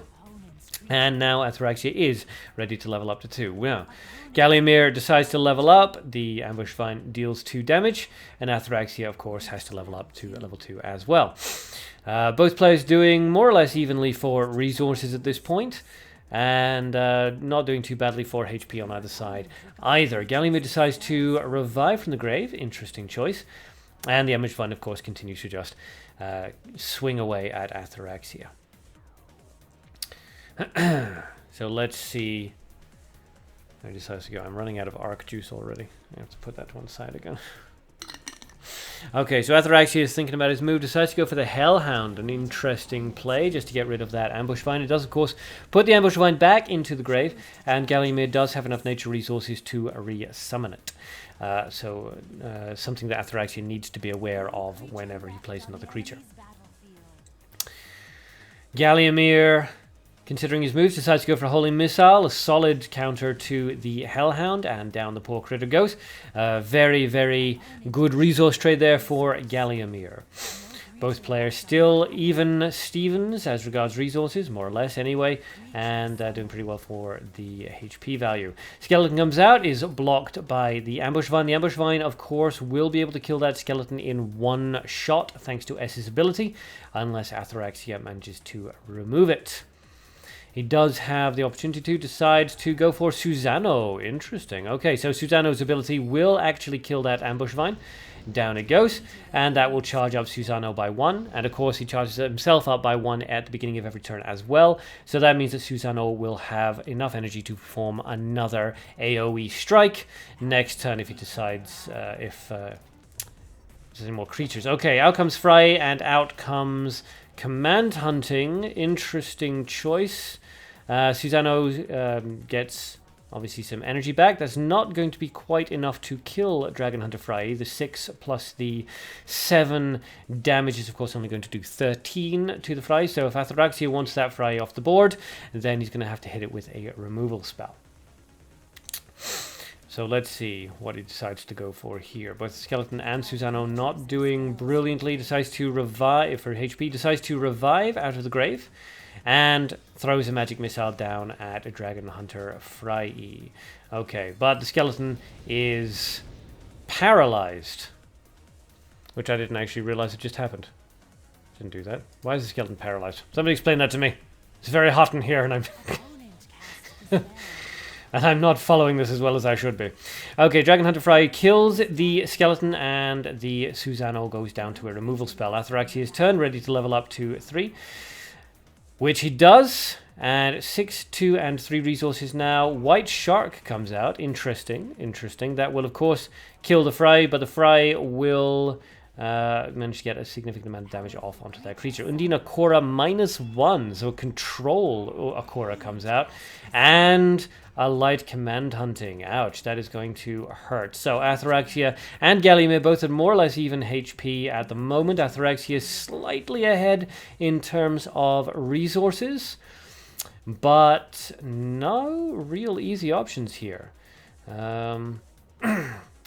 And now Atheraxia is ready to level up to 2. Well, Galliamir decides to level up. The Ambush Vine deals 2 damage. And Atheraxia, of course, has to level up to level 2 as well. Both players doing more or less evenly for resources at this point. And not doing too badly for HP on either side either. Galliamir decides to revive from the grave. Interesting choice. And the Ambush Vine, of course, continues to just swing away at Atheraxia. So let's see. I decided to go. I'm running out of arc juice already. I have to put that to one side again. Okay, so Atheraxia is thinking about his move. Decides to go for the Hellhound. An interesting play just to get rid of that Ambush Vine. It does, of course, put the Ambush Vine back into the grave. And Galliamir does have enough nature resources to re-summon it. Something that Atheraxia needs to be aware of whenever he plays another creature. Galliamir, considering his moves, decides to go for a Holy Missile, a solid counter to the Hellhound, and down the poor critter goes. Very, very good resource trade there for Galliamir. Both players still even Stevens as regards resources, more or less anyway, and doing pretty well for the HP value. Skeleton comes out, is blocked by the Ambush Vine. The Ambush Vine, of course, will be able to kill that skeleton in one shot, thanks to S's ability, unless Atheraxia manages to remove it. He does have the opportunity to decide to go for Susano. Interesting. Okay, so Susano's ability will actually kill that Ambush Vine. Down it goes, and that will charge up Susano by 1, and of course he charges himself up by 1 at the beginning of every turn as well, so that means that Susano will have enough energy to perform another AoE strike next turn if he decides if there's any more creatures. Okay, out comes Frey, and out comes Command Hunting. Interesting choice. Susano gets obviously some energy back. That's not going to be quite enough to kill Dragon Hunter Frey. The 6 plus the 7 damage is of course only going to do 13 to the Frey. So if Atheraxia wants that Frey off the board, then he's going to have to hit it with a removal spell. So let's see what he decides to go for here. Both Skeleton and Susano not doing brilliantly. Decides to revive for HP. Decides to revive out of the grave. And throws a magic missile down at a Dragon Hunter Frey. Okay, but the skeleton is paralyzed. Which I didn't actually realize it just happened. Didn't do that. Why is the skeleton paralyzed? Somebody explain that to me. It's very hot in here and I'm... and I'm not following this as well as I should be. Okay, Dragon Hunter Frey kills the skeleton and the Susano goes down to a removal spell. Atheraxia's turn, ready to level up to 3. Which he does, and 6, 2, and 3 resources now. White Shark comes out. Interesting, interesting. That will, of course, kill the Frey, but the Frey will manage to get a significant amount of damage off onto that creature. Undine Akora -1, so Control Akora comes out. And a light Command Hunting. Ouch, that is going to hurt. So Atheraxia and Galliamir both at more or less even HP at the moment. Atheraxia is slightly ahead in terms of resources, but no real easy options here.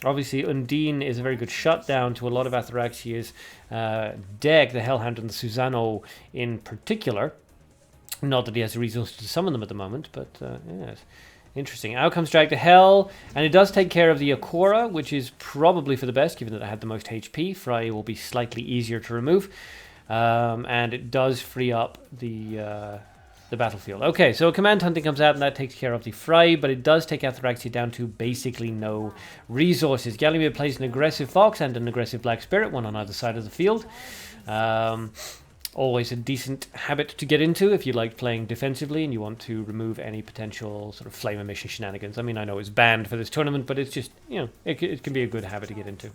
Obviously, Undine is a very good shutdown to a lot of Atheraxia's deck, the Hellhound and the Susano in particular. Not that he has the resources to summon them at the moment, but yes. Interesting. Out comes Drag to Hell, and it does take care of the Akora, which is probably for the best, given that I had the most HP. Frey will be slightly easier to remove, and it does free up the battlefield. Okay, so Command Hunting comes out, and that takes care of the Frey, but it does take Atheraxia down to basically no resources. Galliamir plays an aggressive Fox and an aggressive Black Spirit, one on either side of the field. Always a decent habit to get into if you like playing defensively and you want to remove any potential sort of flame emission shenanigans. I mean, I know it's banned for this tournament, but it's just, you know, it can be a good habit to get into.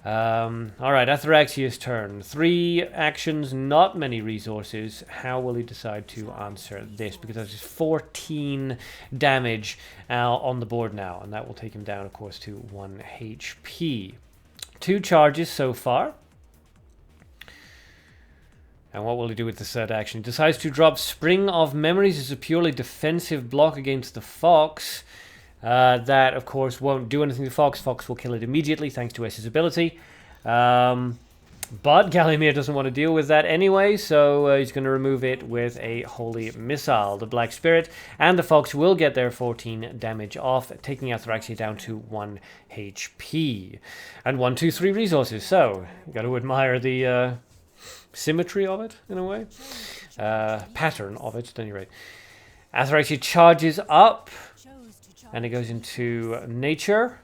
Alright, Atheraxia's turn. 3 actions, not many resources. How will he decide to answer this? Because that's just 14 damage on the board now, and that will take him down, of course, to 1 HP. 2 charges so far. And what will he do with the third action? He decides to drop Spring of Memories as a purely defensive block against the Fox. That, of course, won't do anything to Fox. Fox will kill it immediately thanks to S's ability. But Galliamir doesn't want to deal with that anyway, so he's going to remove it with a Holy Missile. The Black Spirit and the Fox will get their 14 damage off, taking Atheraxia down to 1 HP. And 1, 2, 3 resources, so you've got to admire the symmetry of it, in a way. Pattern of it, at any rate. Atheraxia charges up, and it goes into nature.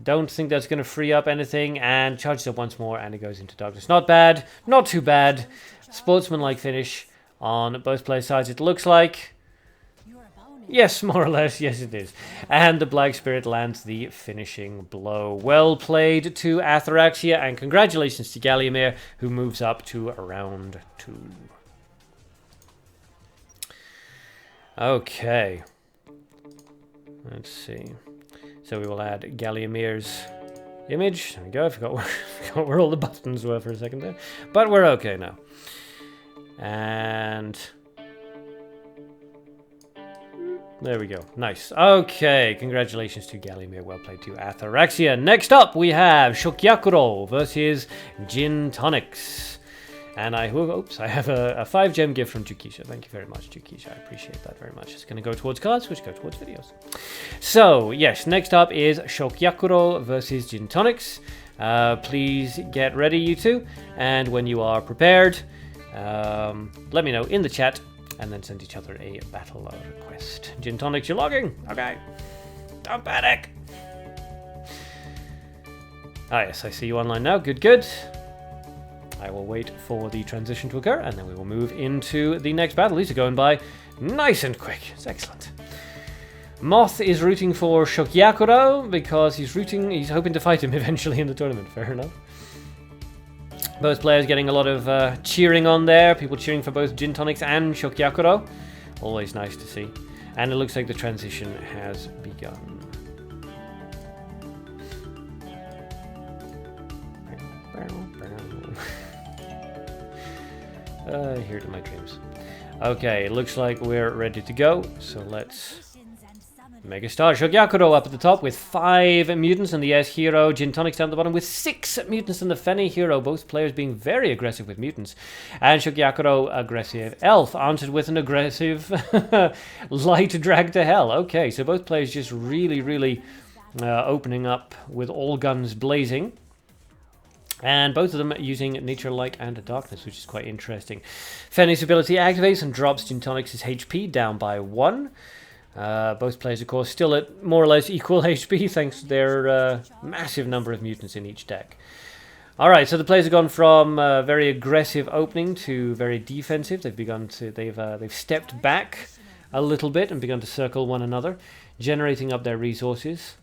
Don't think that's going to free up anything, and charges up once more, and it goes into darkness. Not bad, not too bad. Sportsman-like finish on both player sides, it looks like. Yes, more or less, yes it is. And the Black Spirit lands the finishing blow. Well played to Atheraxia, and congratulations to Galliamir, who moves up to round 2. Okay. Let's see. So we will add Galliamir's image. There we go. I forgot where all the buttons were for a second there. But we're okay now. And there we go. Nice. Okay. Congratulations to Galliamir. Well played to Atheraxia. Next up, we have Shokyakuro versus Gin Tonics. And I have a 5-gem gift from Jukeshia. Thank you very much, Jukeshia. I appreciate that very much. It's going to go towards cards, which go towards videos. So, yes, next up is Shokyakuro versus Gin Tonics. Please get ready, you two. And when you are prepared, let me know in the chat, and then send each other a battle request. Gin Tonics, you're logging? Okay. Don't panic. Ah, yes, I see you online now. Good, good. I will wait for the transition to occur, and then we will move into the next battle. These are going by nice and quick. It's excellent. Moth is rooting for Shokyakuro because he's hoping to fight him eventually in the tournament. Fair enough. Both players getting a lot of cheering on there. People cheering for both Gin Tonics and Shokyakuro. Always nice to see. And it looks like the transition has begun. Here to my dreams. Okay, it looks like we're ready to go. So let's make a start. Shokyakuro up at the top with 5 mutants and the S hero. Gin Tonics down the bottom with 6 mutants and the Fenny hero. Both players being very aggressive with mutants. And Shokyakuro, aggressive elf, answered with an aggressive light drag to hell. Okay, so both players just really opening up with all guns blazing. And both of them using Nature, Light, and Darkness, which is quite interesting. Fenny's ability activates and drops Gin Tonics' HP down by 1. Both players, of course, still at more or less equal HP, thanks to their massive number of mutants in each deck. Alright, so the players have gone from very aggressive opening to very defensive. They've stepped back a little bit and begun to circle one another, generating up their resources,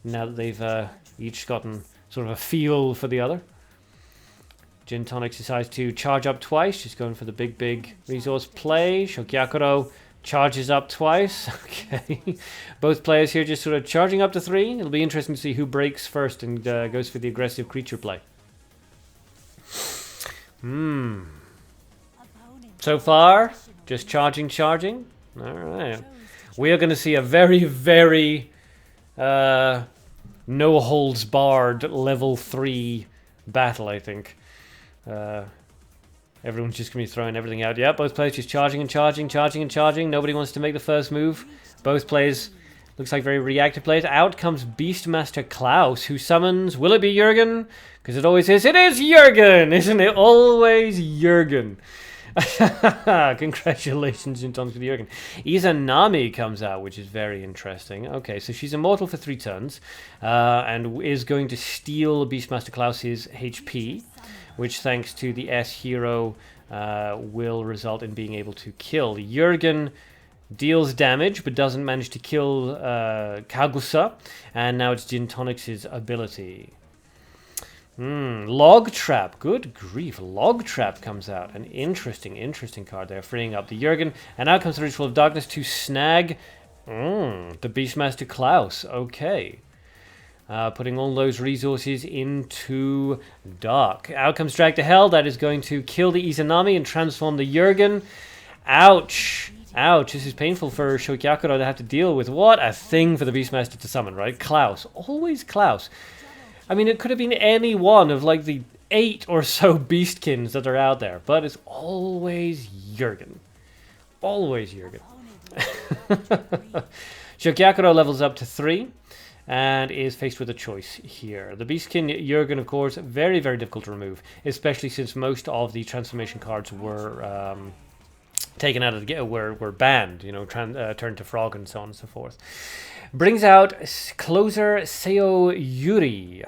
now that they've each gotten sort of a feel for the other. Gin Tonics decides to charge up twice, just going for the big resource play. Shokyakuro charges up twice. Okay. Both players here just sort of charging up to 3. It'll be interesting to see who breaks first and goes for the aggressive creature play. So far, just charging. Alright. We are going to see a very no holds barred level 3 battle, I think. Everyone's just going to be throwing everything out. Yeah, both players just charging. Nobody wants to make the first move. Both players, looks like very reactive players. Out comes Beastmaster Klaus, who summons, will it be Jurgen? Because it always is. It is Jurgen, isn't it? Always Jurgen. Congratulations, in terms of Jurgen. Izanami comes out, which is very interesting. Okay, so she's immortal for 3 turns, and is going to steal Beastmaster Klaus's HP, which, thanks to the S hero, will result in being able to kill. Jurgen deals damage, but doesn't manage to kill Kagusa, and now it's Gin Tonics' ability. Log Trap. Good grief. Log Trap comes out. An interesting card there, freeing up the Jurgen. And out comes the Ritual of Darkness to snag the Beastmaster Klaus. Okay. Putting all those resources into dark. Out comes Drag to Hell. That is going to kill the Izanami and transform the Jurgen. Ouch! Ouch, this is painful for Yakera to have to deal with. What a thing for the Beastmaster to summon, right? Klaus. Always Klaus. I mean, it could have been any one of, like, the 8 or so Beastkins that are out there. But it's always Jurgen. Always Jurgen. Yakera levels up to 3. And is faced with a choice here. The Beastkin Jurgen, of course, very, very difficult to remove. Especially since most of the transformation cards were... taken out of the game, were banned, you know, turned to frog and so on and so forth. Brings out closer Seo Yuri.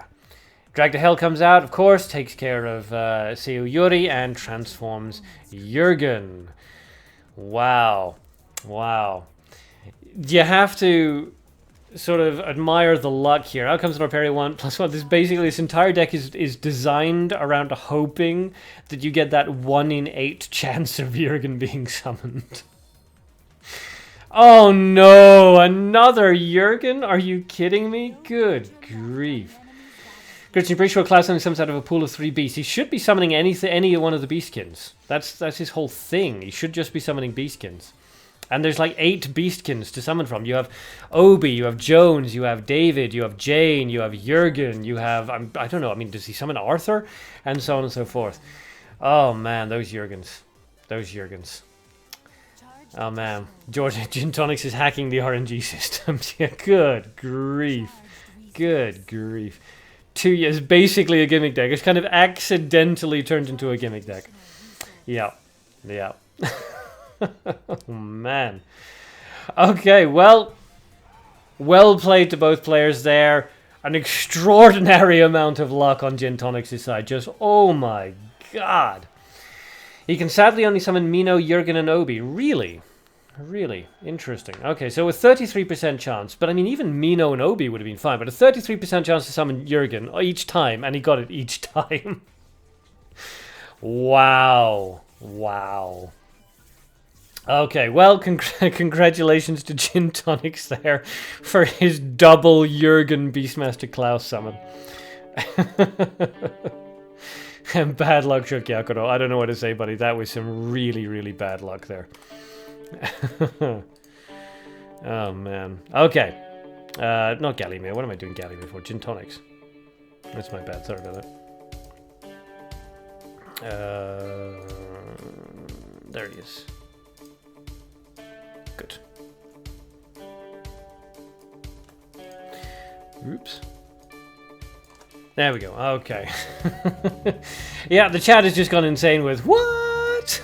Drag to Hell comes out, of course, takes care of Seo Yuri and transforms Jurgen. Wow. Wow. You have to sort of admire the luck here. Outcomes of Arcadean 1 +1. This entire deck is designed around hoping that you get that 1 in 8 chance of Jurgen being summoned. Oh no, another Jurgen? Are you kidding me? Good grief. Christian, pretty sure Klaus summons out of a pool of 3 beasts. He should be summoning any one of the Beastkins. That's his whole thing. He should just be summoning Beastkins. And there's like 8 Beastkins to summon from. You have Obi, you have Jones, you have David, you have Jane, you have Jurgen, you have... I don't know, I mean, does he summon Arthur? And so on and so forth. Oh man, those Jurgens. Those Jurgens. Oh man. George Gin Tonics is hacking the RNG systems. Yeah, good grief. Good grief. 2 years, basically a gimmick deck. It's kind of accidentally turned into a gimmick deck. Yeah. Yeah. Oh, man. Okay, well played to both players there. An extraordinary amount of luck on Gin Tonics' side. Just, oh my god. He can sadly only summon Mino, Jurgen, and Obi. Really? Really? Interesting. Okay, so a 33% chance. But I mean, even Mino and Obi would have been fine. But a 33% chance to summon Jurgen each time. And he got it each time. Wow. Wow. Okay, well, congratulations to Gin Tonics there for his double Jurgen Beastmaster Klaus summon. And bad luck, Yakera. I don't know what to say, buddy. That was some really, really bad luck there. Oh, man. Okay. Not Galliamir. What am I doing Galliamir for? Gin Tonics. That's my bad. Sorry about that. There he is. Good. Oops. There we go. Okay. Yeah, the chat has just gone insane with, what?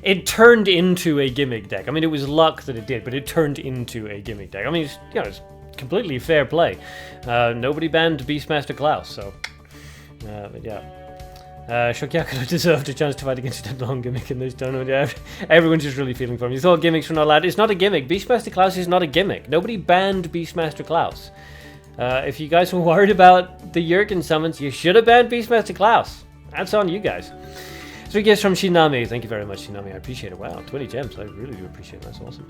It turned into a gimmick deck. I mean, it was luck that it did, but it turned into a gimmick deck. I mean, it's, you know, it's completely fair play. Nobody banned Beastmaster Klaus, so... but yeah. Yakera deserved a chance to fight against a non-gimmick in this tournament. Yeah, everyone's just really feeling for him. You thought gimmicks were not allowed. It's not a gimmick. Beastmaster Klaus is not a gimmick. Nobody banned Beastmaster Klaus. If you guys were worried about the Jurgen summons, you should have banned Beastmaster Klaus. That's on you guys. 3 gifts from Shinami. Thank you very much, Shinami. I appreciate it. Wow, 20 gems. I really do appreciate it. That's awesome.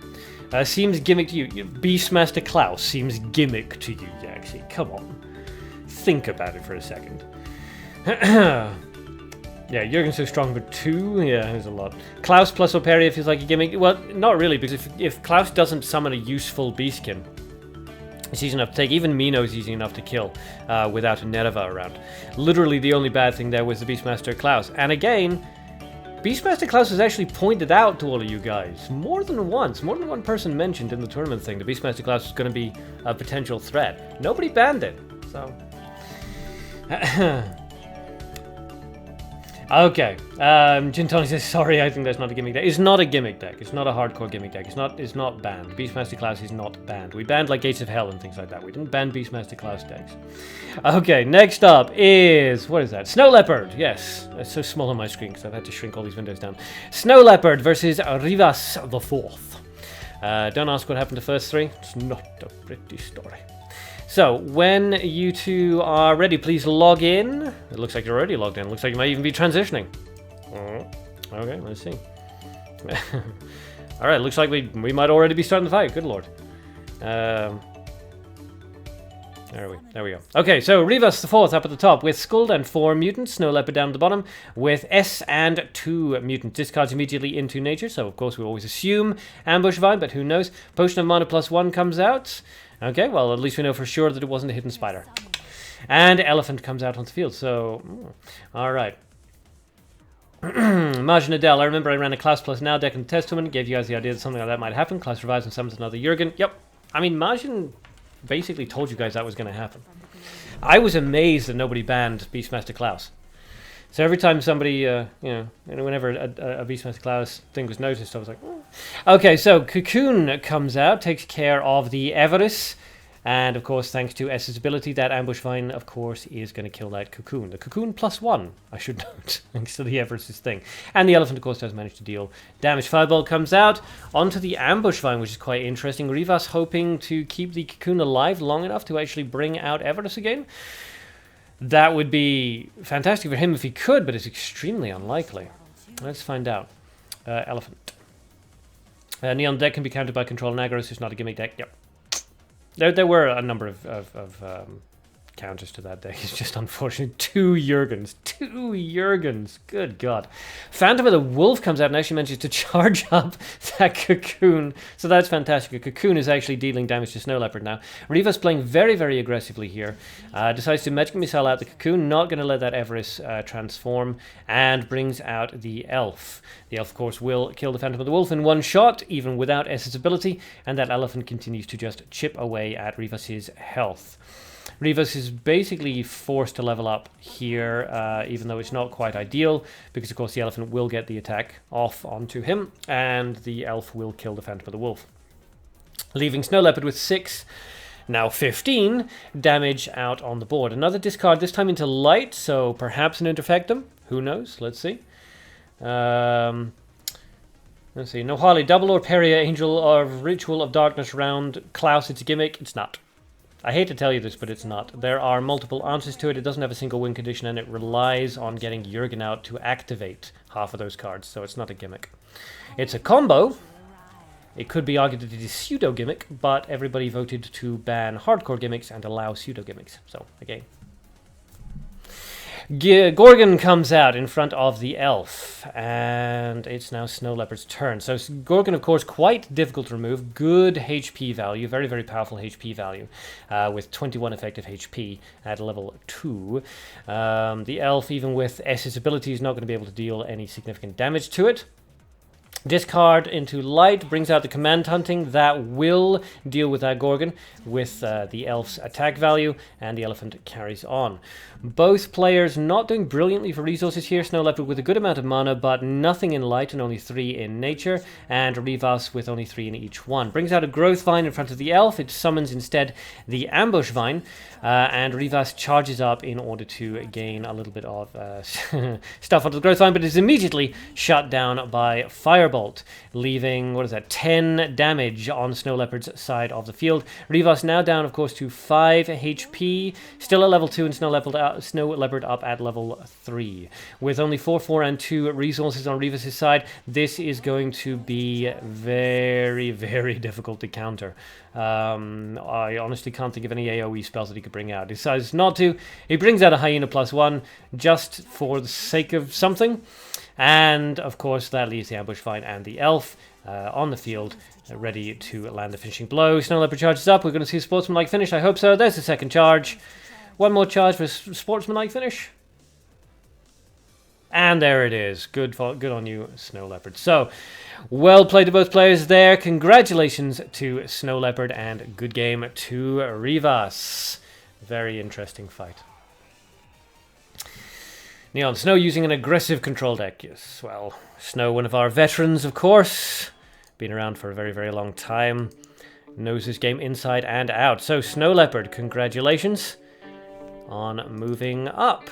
Seems gimmick to you. Beastmaster Klaus seems gimmick to you, Yaxi. Come on. Think about it for a second. Yeah, Jurgen's so strong, but 2? Yeah, there's a lot. Klaus plus Operia feels like a gimmick. Well, not really, because if Klaus doesn't summon a useful Beastkin, it's easy enough to take. Even Mino's easy enough to kill without a Nerva around. Literally, the only bad thing there was the Beastmaster Klaus. And again, Beastmaster Klaus was actually pointed out to all of you guys more than once. More than one person mentioned in the tournament thing the Beastmaster Klaus was going to be a potential threat. Nobody banned it, so... Okay, Gin Tonic says, sorry, I think that's not a gimmick deck. It's not a gimmick deck. It's not a hardcore gimmick deck. It's not banned. Beastmaster Klaus is not banned. We banned like Gates of Hell and things like that. We didn't ban Beastmaster Klaus decks. Okay, next up is, what is that? Snow Leopard, yes. It's so small on my screen because I've had to shrink all these windows down. Snow Leopard versus Rivas the Fourth. Don't ask what happened to first 3. It's not a pretty story. So, when you two are ready, please log in. It looks like you're already logged in. It looks like you might even be transitioning. Okay, let's see. Alright, looks like we might already be starting the fight. Good lord. There we go. Okay, so Rivas the 4th up at the top with Skuld and 4 mutants. Snow Leopard down at the bottom with S and 2 mutants. Discards immediately into nature, so of course we always assume Ambush Vine, but who knows? Potion of Mana +1 comes out. Okay, well at least we know for sure that it wasn't a hidden spider. And Elephant comes out on the field, so... Alright. Mabinogi Duel. I remember I ran a Class Plus Now deck in the test tournament. Gave you guys the idea that something like that might happen. Class revives and summons another Jurgen. Yep. I mean, Majin basically told you guys that was going to happen. I was amazed that nobody banned Beastmaster Klaus. So every time somebody, whenever a Beastmaster Klaus thing was noticed, I was like, oh. Okay, so Cocoon comes out, takes care of the Everus. And, of course, thanks to S's ability, that Ambush Vine, of course, is going to kill that Cocoon. The Cocoon +1, I should note, thanks to the Everest's thing. And the Elephant, of course, does manage to deal damage. Fireball comes out onto the Ambush Vine, which is quite interesting. Rivas hoping to keep the Cocoon alive long enough to actually bring out Everest again. That would be fantastic for him if he could, but it's extremely unlikely. Let's find out. Elephant. Neon deck can be countered by Control and Aggro, so it's not a gimmick deck. Yep. There were a number of counters to that deck. It's just unfortunate. 2 Jurgens. 2 Jurgens. Good God. Phantom of the Wolf comes out and actually manages to charge up that Cocoon. So that's fantastic. A Cocoon is actually dealing damage to Snow Leopard now. Rivas playing very, very aggressively here. Decides to Magic Missile out the Cocoon. Not going to let that Everest transform. And brings out the Elf. The Elf, of course, will kill the Phantom of the Wolf in one shot, even without S's ability. And that Elephant continues to just chip away at Rivas' health. Rivas is basically forced to level up here, even though it's not quite ideal, because of course the Elephant will get the attack off onto him, and the Elf will kill the Phantom of the Wolf. Leaving Snow Leopard with 6, now 15, damage out on the board. Another discard, this time into Light, so perhaps an Interfectum. Who knows? Let's see. Let's see. No Harley, Double or Peria, Angel of Ritual of Darkness round Klaus. It's a gimmick. It's not. I hate to tell you this, but it's not. There are multiple answers to it. It doesn't have a single win condition, and it relies on getting Jurgen out to activate half of those cards, so it's not a gimmick. It's a combo. It could be argued that it is pseudo-gimmick, but everybody voted to ban hardcore gimmicks and allow pseudo-gimmicks. So, again. Gorgon comes out in front of the Elf, and it's now Snow Leopard's turn. So Gorgon, of course, quite difficult to remove. Good HP value, very, very powerful HP value, with 21 effective HP at level 2. The Elf, even with S's ability, is not going to be able to deal any significant damage to it. Discard into Light, brings out the Command Hunting. That will deal with that Gorgon with the Elf's attack value, and the Elephant carries on. Both players not doing brilliantly for resources here. Snow Leopard with a good amount of mana, but nothing in Light and only 3 in Nature, and Rivas with only 3 in each one. Brings out a Growth Vine in front of the Elf. It summons instead the Ambush Vine, and Rivas charges up in order to gain a little bit of stuff onto the Growth Vine, but is immediately shut down by Firebolt, leaving, 10 damage on Snow Leopard's side of the field. Rivas now down, of course, to 5 HP, still at level 2, and Snow Leopard up at level 3. With only 4, 4, and 2 resources on Rivas' side, this is going to be very, very difficult to counter. I honestly can't think of any AoE spells that he could bring out. He decides not to. He brings out a Hyena +1 just for the sake of something. And, of course, that leaves the Ambush Vine and the Elf on the field, ready to land the finishing blow. Snow Leopard charges up. We're going to see a sportsmanlike finish. I hope so. There's the second charge. One more charge for sportsmanlike finish. And there it is. Good on you, Snow Leopard. So, well played to both players there. Congratulations to Snow Leopard, and good game to Rivas. Very interesting fight. Neon Snow using an aggressive control deck. Yes, well, Snow, one of our veterans, of course. Been around for a very, very long time. Knows this game inside and out. So, Snow Leopard, congratulations on moving up.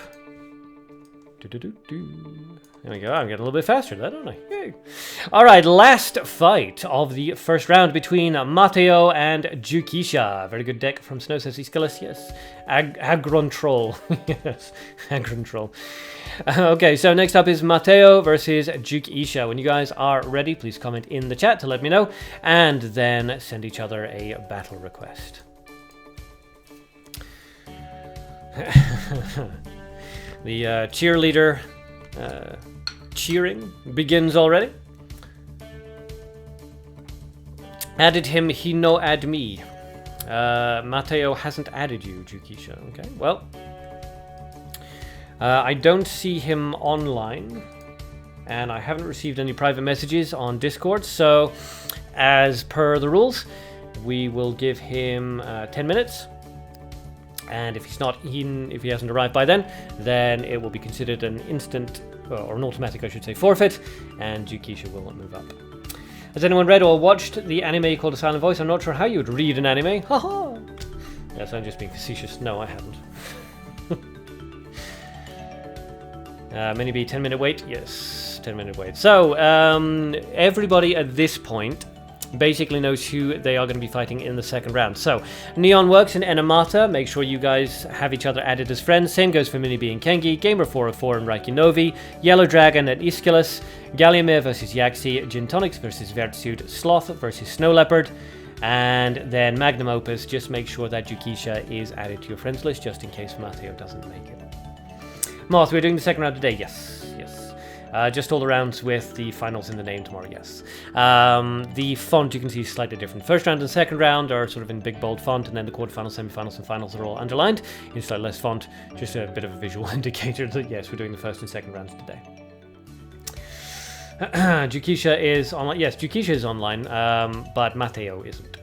There we go. I'm getting a little bit faster than that, don't I? Yay. Alright, last fight of the first round between Matteo and Jukeshia. Very good deck from Snow, says Aeschylus. Yes. Agron Troll. Yes. Agron Troll. Okay, so next up is Matteo versus Jukeshia. When you guys are ready, please comment in the chat to let me know, and then send each other a battle request. The cheerleader cheering begins already. Added him, he no add me. Matteo hasn't added you, Jukeshia. Okay, well. I don't see him online. And I haven't received any private messages on Discord. So, as per the rules, we will give him 10 minutes. And if he's not in, if he hasn't arrived by then it will be considered an instant, or an automatic, I should say, forfeit, and Jukeshia will not move up. Has anyone read or watched the anime called A Silent Voice? I'm not sure how you would read an anime. Haha! Yes, I'm just being facetious. No, I haven't. Mini-B, 10-minute wait? Yes, 10-minute wait. So, everybody at this point basically knows who they are going to be fighting in the second round. So, Neon works in Enamata. Make sure you guys have each other added as friends. Same goes for Mini-B and Khengi. Gamer404 and Riky Novi. Yellow Dragon and Aeschylus. Galliamir versus Yuxi. Tonics versus Vertsued. Sloth versus Snow Leopard. And then Magnum Opus. Just make sure that Jukeshia is added to your friends list just in case Matteo doesn't make it. Moth, we're doing the second round today. Yes. Just all the rounds with the finals in the name tomorrow, yes. The font you can see is slightly different. First round and second round are sort of in big bold font, and then the quarterfinals, semifinals, and finals are all underlined in slightly less font. Just a bit of a visual indicator that, yes, we're doing the first and second rounds today. Jukeshia is online. Yes, Jukeshia is online, but Matteo isn't.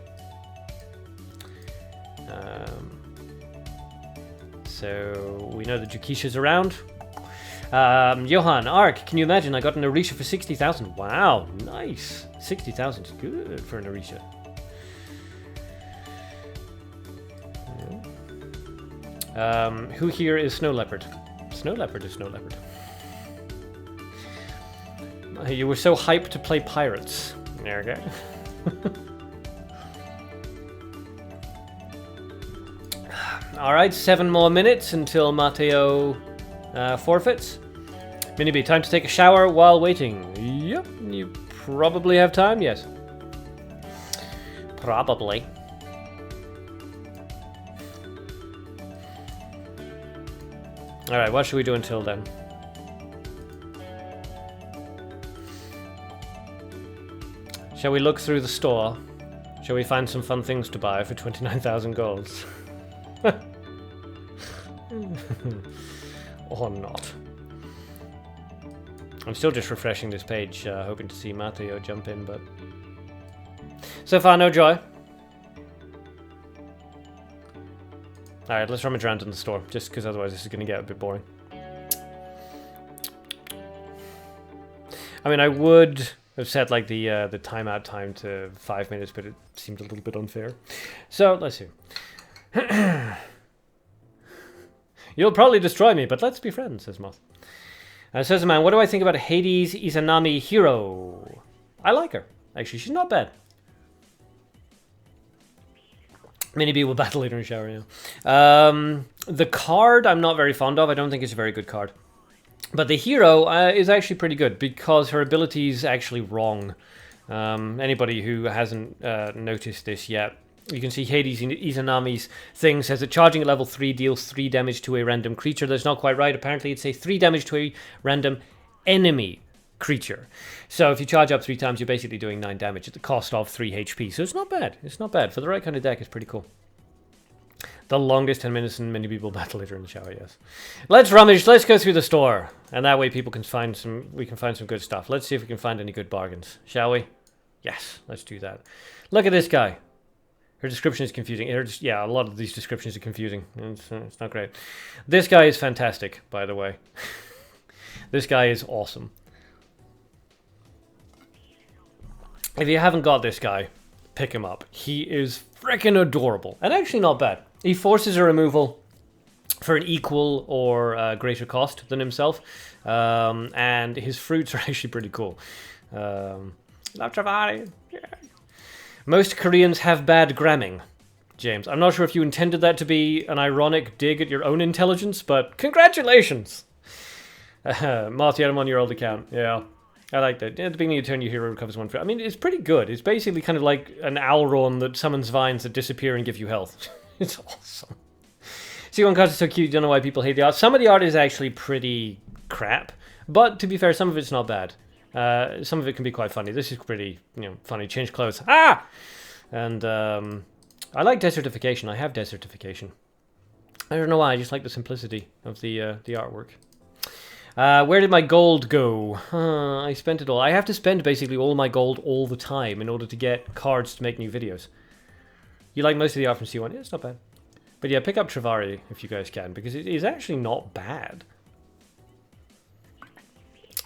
So we know that Jukeshia's around. Johan, Ark, can you imagine? I got an Orisha for 60,000. Wow, nice. 60,000 is good for an Orisha. Who here is Snow Leopard? Snow Leopard is Snow Leopard. You were so hyped to play pirates. There we go. Alright, 7 more minutes until Matteo forfeits. Mini-B, time to take a shower while waiting. Yep, you probably have time, yes. Probably. Alright, what should we do until then? Shall we look through the store? Shall we find some fun things to buy for 29,000 golds? Or not. I'm still just refreshing this page, hoping to see Matteo jump in, but so far no joy. Alright, let's rummage around in the store, just because otherwise this is going to get a bit boring. I mean, I would have set like the timeout time to 5 minutes, but it seemed a little bit unfair. So, let's see. You'll probably destroy me, but let's be friends, says Moth. Says a man, what do I think about Hades Izanami Hero? I like her. Actually, she's not bad. Mini-B will battle later in shower, yeah. The card I'm not very fond of. I don't think it's a very good card. But the hero is actually pretty good because her ability is actually wrong. Anybody who hasn't noticed this yet, you can see Hades Izanami's thing says that charging at level 3 deals 3 damage to a random creature. That's not quite right. Apparently it's a 3 damage to a random enemy creature. So if you charge up 3 times, you're basically doing 9 damage at the cost of 3 HP. So it's not bad. It's not bad. For the right kind of deck, it's pretty cool. The longest 10 minutes and many people battle later in the shower, yes. Let's rummage. Let's go through the store. And that way people can find some, we can find some good stuff. Let's see if we can find any good bargains. Shall we? Yes, let's do that. Look at this guy. Her description is confusing. Yeah, a lot of these descriptions are confusing. It's not great. This guy is fantastic, by the way. This guy is awesome. If you haven't got this guy, pick him up. He is freaking adorable. And actually not bad. He forces a removal for an equal or greater cost than himself. And his fruits are actually pretty cool. Most Koreans have bad gramming, James. I'm not sure if you intended that to be an ironic dig at your own intelligence, but congratulations! Moth, you had him on your old account. Yeah, I like that. At the beginning of your turn, your hero recovers 1 fruit. I mean, it's pretty good. It's basically kind of like an Elleryon that summons vines that disappear and give you health. It's awesome. C1 cards are so cute, you don't know why people hate the art. Some of the art is actually pretty crap, but to be fair, some of it's not bad. Some of it can be quite funny. This is pretty, funny. Change clothes. Ah! And I like desertification. I have desertification. I don't know why. I just like the simplicity of the artwork. Where did my gold go? I spent it all. I have to spend basically all my gold all the time in order to get cards to make new videos. You like most of the art from C1? Yeah, it's not bad. But yeah, pick up Travari if you guys can, because it is actually not bad.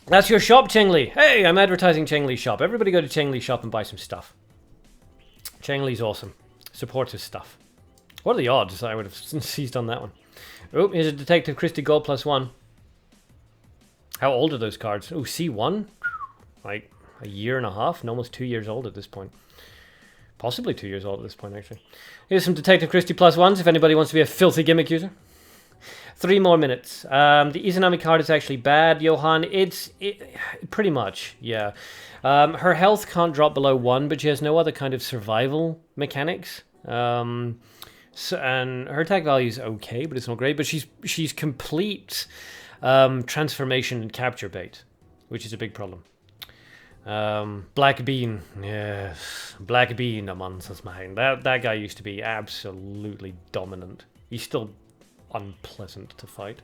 That's your shop, Chengli. Hey, I'm advertising Chengli's shop. Everybody go to Chengli's shop and buy some stuff. Chengli's awesome. Supports his stuff. What are the odds? I would have seized on that one. Oh, here's a Detective Christie Gold +1. How old are those cards? Oh, C1? Like a year and a half? And almost 2 years old at this point. Possibly 2 years old at this point, actually. Here's some Detective Christie +1s if anybody wants to be a filthy gimmick user. 3 more minutes. The Izanami card is actually bad, Johan. It's pretty much, yeah. Her health can't drop below 1, but she has no other kind of survival mechanics. And her attack value is okay, but it's not great. But she's complete transformation and capture bait, which is a big problem. Black Bean, yes, Black Bean among us, man. That guy used to be absolutely dominant. He's still unpleasant to fight.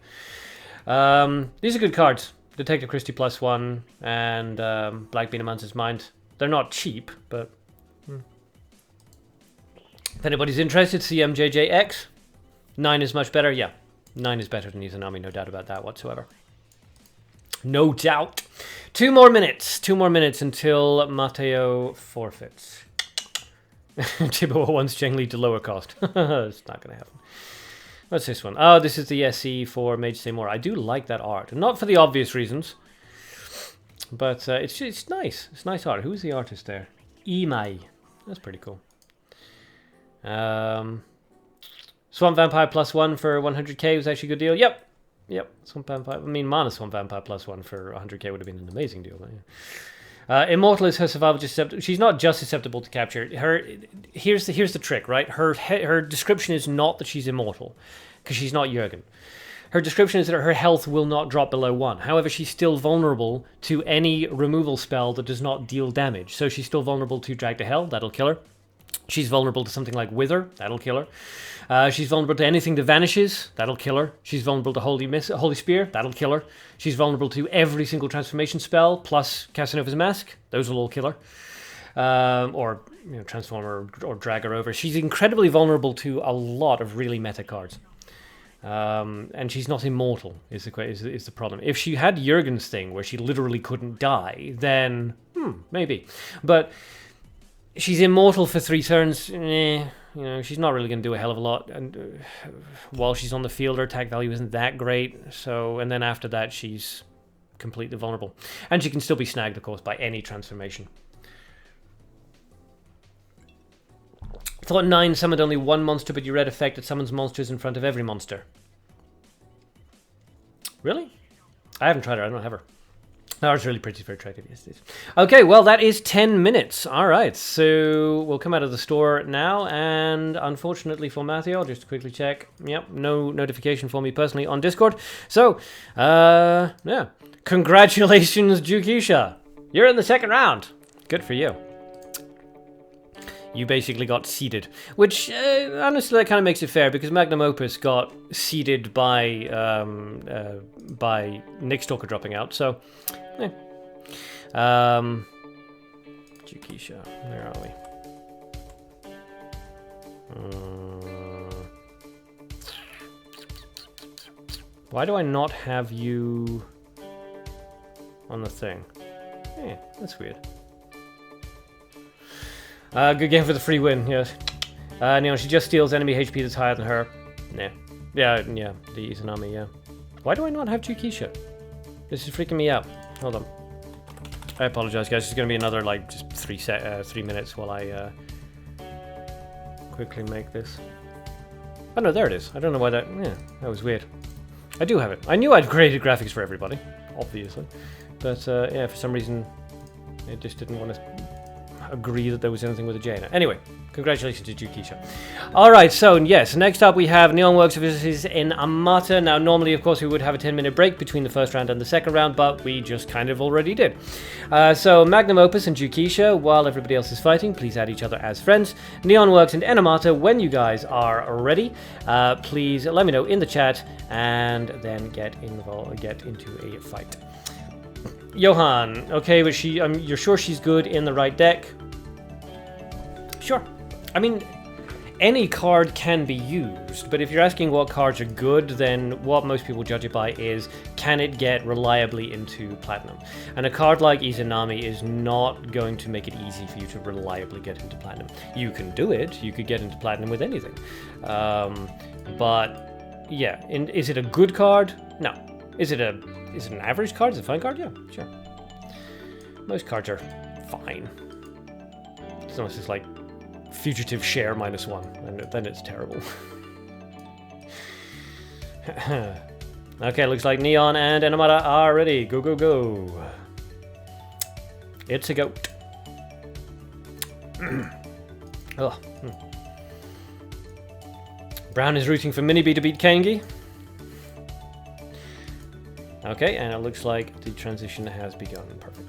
These are good cards. Detective Christie +1 and Black Bean amongst his mind. They're not cheap, but if anybody's interested, CMJJX. 9 is much better. Yeah, 9 is better than Izanami, no doubt about that whatsoever. No doubt. 2 more minutes. 2 more minutes until Matteo forfeits. Tibo wants Chengli to lower cost. It's not going to happen. What's this one? Oh, this is the SE for Mage Seymour. I do like that art. Not for the obvious reasons. But it's nice. It's nice art. Who's the artist there? Imai. That's pretty cool. Swamp Vampire +1 for 100k was actually a good deal. Yep. Swamp Vampire. I mean, Mana Swamp Vampire +1 for 100k would have been an amazing deal. Yeah. Immortal is her survival just susceptible. She's not just susceptible to capture. Here's the trick, right? Her description is not that she's immortal, because she's not Jurgen. Her description is that her health will not drop below 1. However, she's still vulnerable to any removal spell that does not deal damage. So she's still vulnerable to Drag to Hell. That'll kill her. She's vulnerable to something like Wither. That'll kill her. She's vulnerable to anything that vanishes. That'll kill her. She's vulnerable to Holy Spear. That'll kill her. She's vulnerable to every single transformation spell, plus Casanova's Mask. Those will all kill her. Or transform her or drag her over. She's incredibly vulnerable to a lot of really meta cards. And she's not immortal, is the problem. If she had Jurgen's thing, where she literally couldn't die, then, maybe. But she's immortal for 3 turns. She's not really going to do a hell of a lot. And while she's on the field, her attack value isn't that great. So, and then after that, she's completely vulnerable. And she can still be snagged, of course, by any transformation. Thought 9 summoned only 1 monster, but you read effect that summons monsters in front of every monster. Really? I haven't tried her. I don't have her. That was really pretty fair trade. Yes, it is. Okay, well, that is 10 minutes. All right, so we'll come out of the store now, and unfortunately for Matteo, I'll just quickly check. Yep, no notification for me personally on Discord. So, yeah. Congratulations, Jukeshia. You're in the 2nd round. Good for you. You basically got seeded, which honestly that kind of makes it fair because Magnum Opus got seeded by Nick Stalker dropping out. So, Jukeshia, where are we? Why do I not have you on the thing? Yeah, that's weird. Good game for the free win, yes. She just steals enemy HP that's higher than her. Nah. Yeah, the Izanami, yeah. Why do I not have Jukeshia? This is freaking me out. Hold on. I apologize, guys. It's going to be another, just 3 minutes while I quickly make this. Oh, no, there it is. I don't know why that... Yeah, that was weird. I do have it. I knew I'd created graphics for everybody, obviously. But, yeah, for some reason, it just didn't want to agree that there was anything with a Jaina. Anyway, Congratulations to Jukeshia. Alright, so yes, next up we have Neon Works versus in Amata. Now, normally, of course, we would have a 10-minute break between the first round and the second round, but we just kind of already did. So, Magnum, Opus, and Jukeshia, while everybody else is fighting, please add each other as friends. Neon Works and Enamata, when you guys are ready, please let me know in the chat, and then get into a fight. Johan, okay, but you're sure she's good in the right deck? Sure. I mean, any card can be used, but if you're asking what cards are good, then what most people judge it by is, can it get reliably into Platinum? And a card like Izanami is not going to make it easy for you to reliably get into Platinum. You can do it, you could get into Platinum with anything. But, yeah, is it a good card? No. Is it an average card? Is it a fine card? Yeah, sure. Most cards are fine. It's almost just like Fugitive Share -1, and then it's terrible. Okay, looks like Neon and Enamata are ready. Go, go, go. It's a goat. Oh. Brown is rooting for Mini-B to beat Khengi. Okay, and it looks like the transition has begun. Perfect.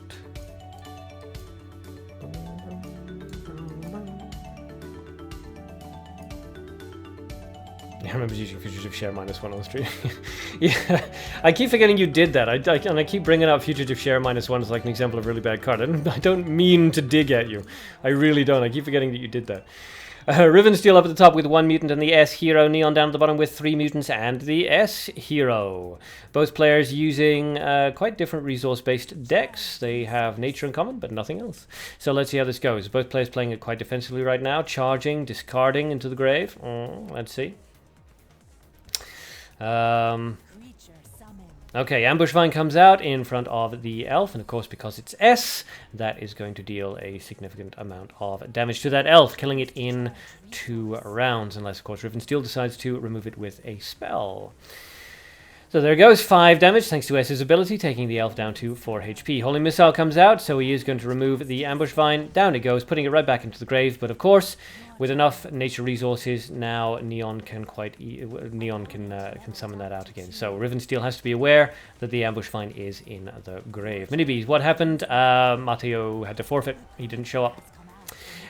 I remember using Fugitive Share -1 on stream. Yeah, I keep forgetting you did that. And I keep bringing up Fugitive Share -1 as like an example of a really bad card. I don't mean to dig at you. I really don't. I keep forgetting that you did that. Riven Steel up at the top with 1 mutant and the S hero. Neon down at the bottom with 3 mutants and the S hero. Both players using quite different resource-based decks. They have nature in common, but nothing else. So let's see how this goes. Both players playing it quite defensively right now. Charging, discarding into the grave. Let's see. Okay, Ambush Vine comes out in front of the elf, and of course because it's S, that is going to deal a significant amount of damage to that elf, killing it in 2 rounds, unless of course Riven Steel decides to remove it with a spell. So there goes 5 damage thanks to S's ability, taking the elf down to 4 HP. Holy Missile comes out, so he is going to remove the Ambush Vine. Down it goes, putting it right back into the grave, but of course, with enough nature resources, now Neon can summon that out again. So Riven Steel has to be aware that the Ambush Vine is in the grave. Mini-Bees, what happened? Matteo had to forfeit. He didn't show up.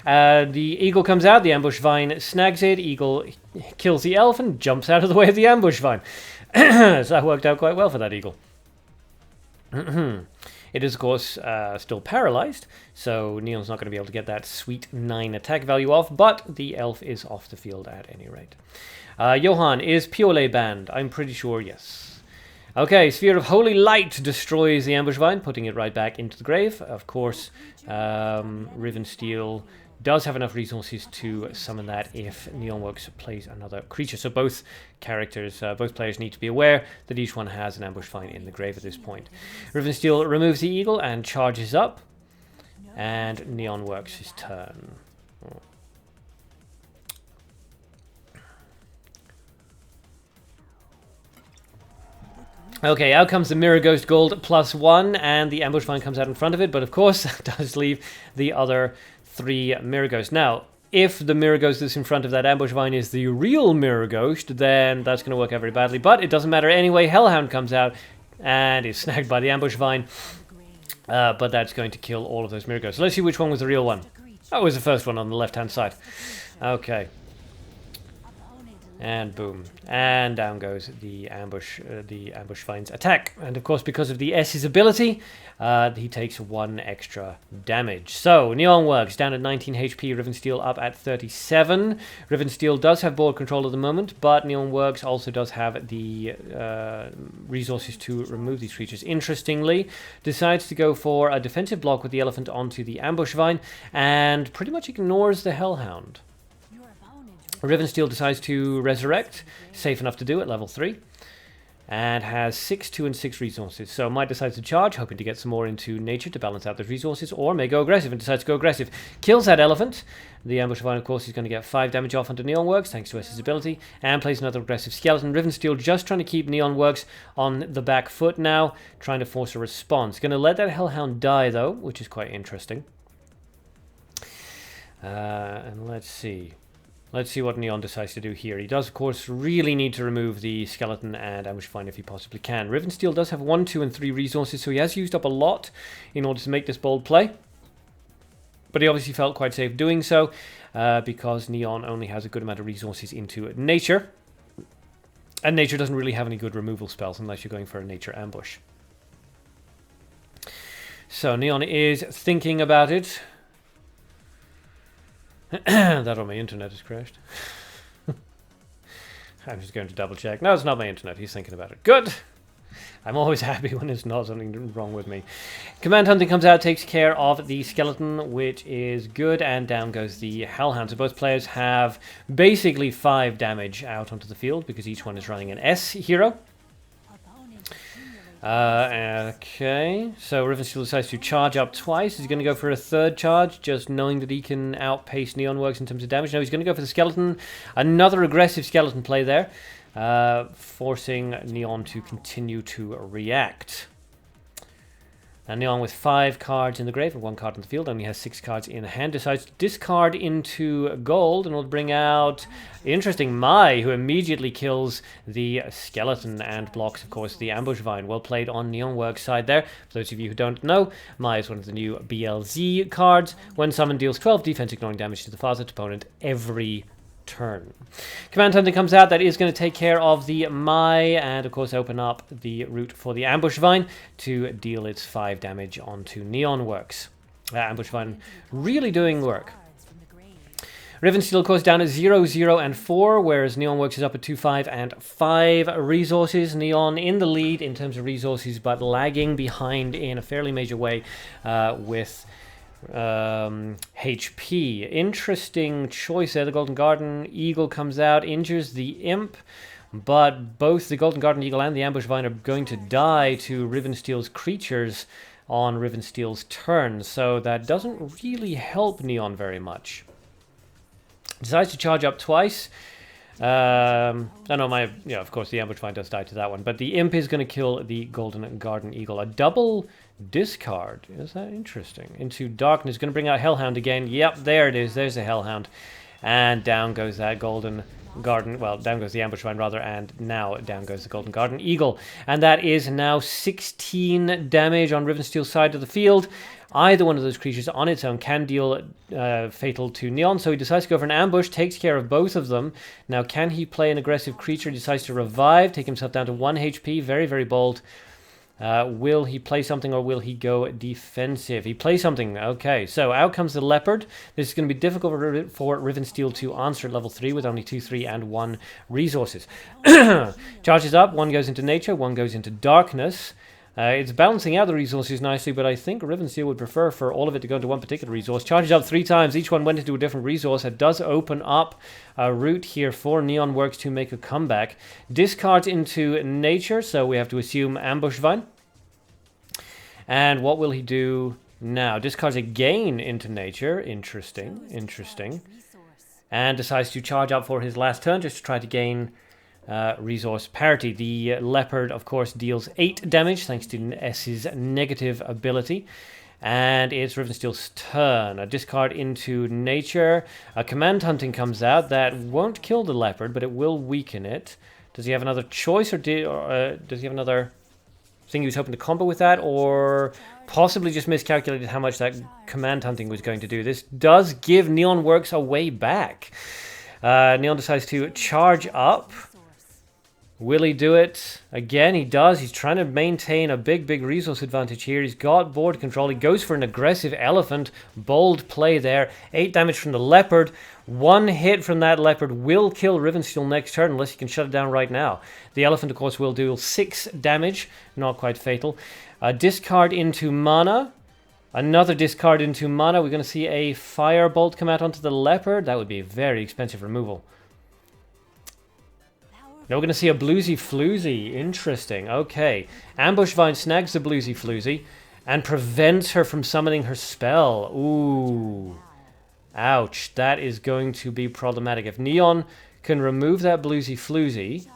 The Eagle comes out, the Ambush Vine snags it, Eagle kills the elf and jumps out of the way of the Ambush Vine. So that worked out quite well for that Eagle. It is, of course, still paralyzed, so Neon's not going to be able to get that sweet 9 attack value off, but the elf is off the field at any rate. Johan, is Piole banned? I'm pretty sure yes. Okay, Sphere of Holy Light destroys the Ambush Vine, putting it right back into the grave. Of course, Riven Steel does have enough resources to summon that if Neonworks plays another creature. So both players need to be aware that each one has an Ambush Vine in the grave at this point. Riven Steel removes the Eagle and charges up, and Neonworks his turn. Okay, out comes the Mirror Ghost Gold +1, and the Ambush Vine comes out in front of it, but of course that does leave the other 3 Mirror Ghosts. Now, if the Mirror Ghost that's in front of that Ambush Vine is the real Mirror Ghost, then that's going to work out very badly, but it doesn't matter anyway. Hellhound comes out and is snagged by the Ambush Vine, but that's going to kill all of those Mirror Ghosts. So let's see which one was the real one. That was the first one on the left-hand side. Okay. And boom, and down goes the ambush Vine's attack. And of course, because of the S's ability, he takes 1 extra damage. So Neon works down at 19 HP, Riven Steel up at 37. Riven Steel does have board control at the moment, but Neon works also does have the resources to remove these creatures. Interestingly, decides to go for a defensive block with the elephant onto the Ambush Vine, and pretty much ignores the Hellhound. Riven Steel decides to resurrect, safe enough to do at level 3, and has 6, 2, and 6 resources. So might decide to charge, hoping to get some more into nature to balance out those resources, or may go aggressive and decides to go aggressive. Kills that elephant. The Ambush Vine, of course, is going to get 5 damage off onto Neon Works, thanks to S's ability, and plays another aggressive skeleton. Riven Steel just trying to keep Neon Works on the back foot now, trying to force a response. Going to let that Hellhound die, though, which is quite interesting. And let's see. Let's see what Neon decides to do here. He does, of course, really need to remove the skeleton and ambush vine if he possibly can. Riven Steel does have 1, 2, and 3 resources, so he has used up a lot in order to make this bold play. But he obviously felt quite safe doing so, because Neon only has a good amount of resources into nature. And nature doesn't really have any good removal spells unless you're going for a nature ambush. So Neon is thinking about it. That or my internet has crashed. I'm just going to double check. No, it's not my internet. He's thinking about it. Good! I'm always happy when there's not something wrong with me. Command Hunting comes out, takes care of the skeleton, which is good, and down goes the Hellhound. So both players have basically 5 damage out onto the field, because each one is running an S hero. Okay, so Riven Steel decides to charge up twice. He's going to go for a 3rd charge, just knowing that he can outpace Neon Works in terms of damage. No, he's going to go for the skeleton. Another aggressive skeleton play there, forcing Neon to continue to react. And Neon, with 5 cards in the grave and 1 card in the field, only has 6 cards in hand, decides to discard into gold and will bring out, interesting, Mai, who immediately kills the skeleton and blocks, of course, the ambush vine. Well played on Neon Works' side there. For those of you who don't know, Mai is one of the new BLZ cards. When summoned, deals 12 defense ignoring damage to the farthest opponent every turn. Command Hunting comes out. That is going to take care of the Mai and of course open up the route for the Ambush Vine to deal its 5 damage onto Neon Works. Ambush Vine really doing work. Riven Steel, of course, down at 0, 0, and 4, whereas Neon Works is up at 2, 5, and 5 resources. Neon in the lead in terms of resources, but lagging behind in a fairly major way with HP. Interesting choice there. The Golden Garden Eagle comes out, injures the Imp, but both the Golden Garden Eagle and the Ambush Vine are going to die to Riven Steel's creatures on Riven Steel's turn, so that doesn't really help Neon very much. Decides to charge up twice. I know of course the Ambush Vine does die to that one, but the Imp is going to kill the Golden Garden Eagle. A double discard. Is that interesting? Into Darkness. Going to bring out Hellhound again. Yep, there it is. There's the Hellhound. And down goes that Golden Garden. Well, down goes the Ambush Vine, rather. And now down goes the Golden Garden Eagle. And that is now 16 damage on Riven Steel's side of the field. Either one of those creatures on its own can deal fatal to Neon, so he decides to go for an ambush, takes care of both of them. Now, can he play an aggressive creature? He decides to revive, take himself down to 1 HP. Very, very bold. Will he play something or will he go defensive? He plays something. Okay, so out comes the Leopard. This is going to be difficult for Riven Steel to answer at level 3 with only 2, 3, and 1 resources. Charges up. 1 goes into nature, 1 goes into darkness. It's balancing out the resources nicely, but I think Riven Steel would prefer for all of it to go into one particular resource. Charges up 3 times. Each one went into a different resource. It does open up a route here for Neon Works to make a comeback. Discards into nature, so we have to assume Ambush Vine. And what will he do now? Discards again into nature. Interesting, interesting. And decides to charge up for his last turn just to try to gain resource parity. The Leopard, of course, deals 8 damage thanks to S's negative ability. And it's Riven Steel's turn. A discard into nature. A Command Hunting comes out. That won't kill the Leopard, but it will weaken it. Does he have another choice, or does he have another thing he was hoping to combo with that, or possibly just miscalculated how much that Command Hunting was going to do? This does give Neon Works a way back. Neon decides to charge up. Will he do it? Again, he does. He's trying to maintain a big resource advantage here. He's got board control. He goes for an aggressive Elephant. Bold play there. 8 damage from the Leopard. 1 hit from that Leopard will kill Riven Steel next turn unless he can shut it down right now. The Elephant, of course, will deal 6 damage. Not quite fatal. Discard into mana. Another discard into mana. We're going to see a Firebolt come out onto the Leopard. That would be a very expensive removal. Now we're going to see a Bluesy Floozy. Interesting. Okay. Ambush Vine snags the Bluesy Floozy and prevents her from summoning her spell. Ooh. Ouch. That is going to be problematic. If Neon can remove that Bluesy Floozy,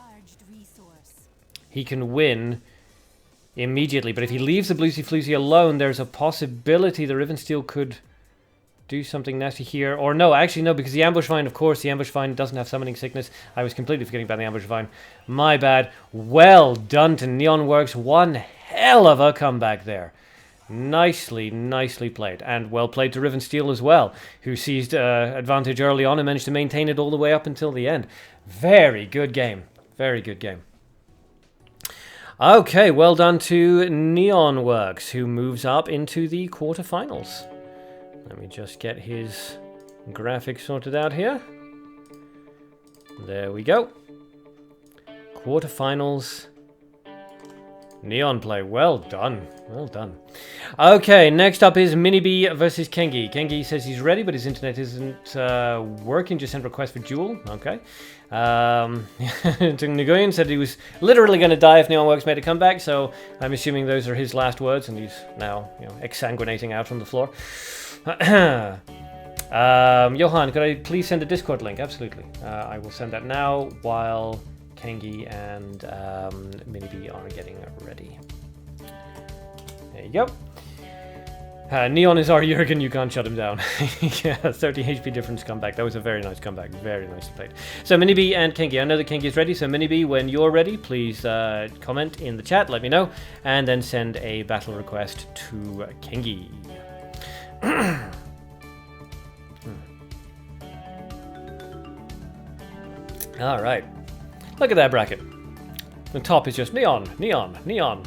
he can win immediately. But if he leaves the Bluesy Floozy alone, there's a possibility the Riven Steel could do something nasty here. Or no, actually no, because the Ambush Vine, of course, the Ambush Vine doesn't have Summoning Sickness. I was completely forgetting about the Ambush Vine. My bad. Well done to Neon Works. One hell of a comeback there. Nicely, nicely played. And well played to Riven Steel as well, who seized advantage early on and managed to maintain it all the way up until the end. Very good game. Very good game. Okay, well done to Neon Works, who moves up into the quarterfinals. Let me just get his graphics sorted out here. There we go. Quarterfinals. Neon play. Well done. Well done. Okay, next up is Minibi versus Khengi. Khengi says he's ready, but his internet isn't working. Just sent request for Duel. Okay. Nguyen said he was literally going to die if Neon Works made a comeback, so I'm assuming those are his last words, and he's now, exsanguinating out on the floor. Johan, could I please send a Discord link? Absolutely. I will send that now while Khengi and Minibi are getting ready. There you go. Neon is our Jurgen, you can't shut him down. Yeah, 30 HP difference comeback. That was a very nice comeback. Very nicely played. So Minibi and Khengi. I know that Khengi is ready, so Minibi, when you're ready, please comment in the chat, let me know, and then send a battle request to Khengi. Alright. Look at that bracket. The top is just neon, neon, neon.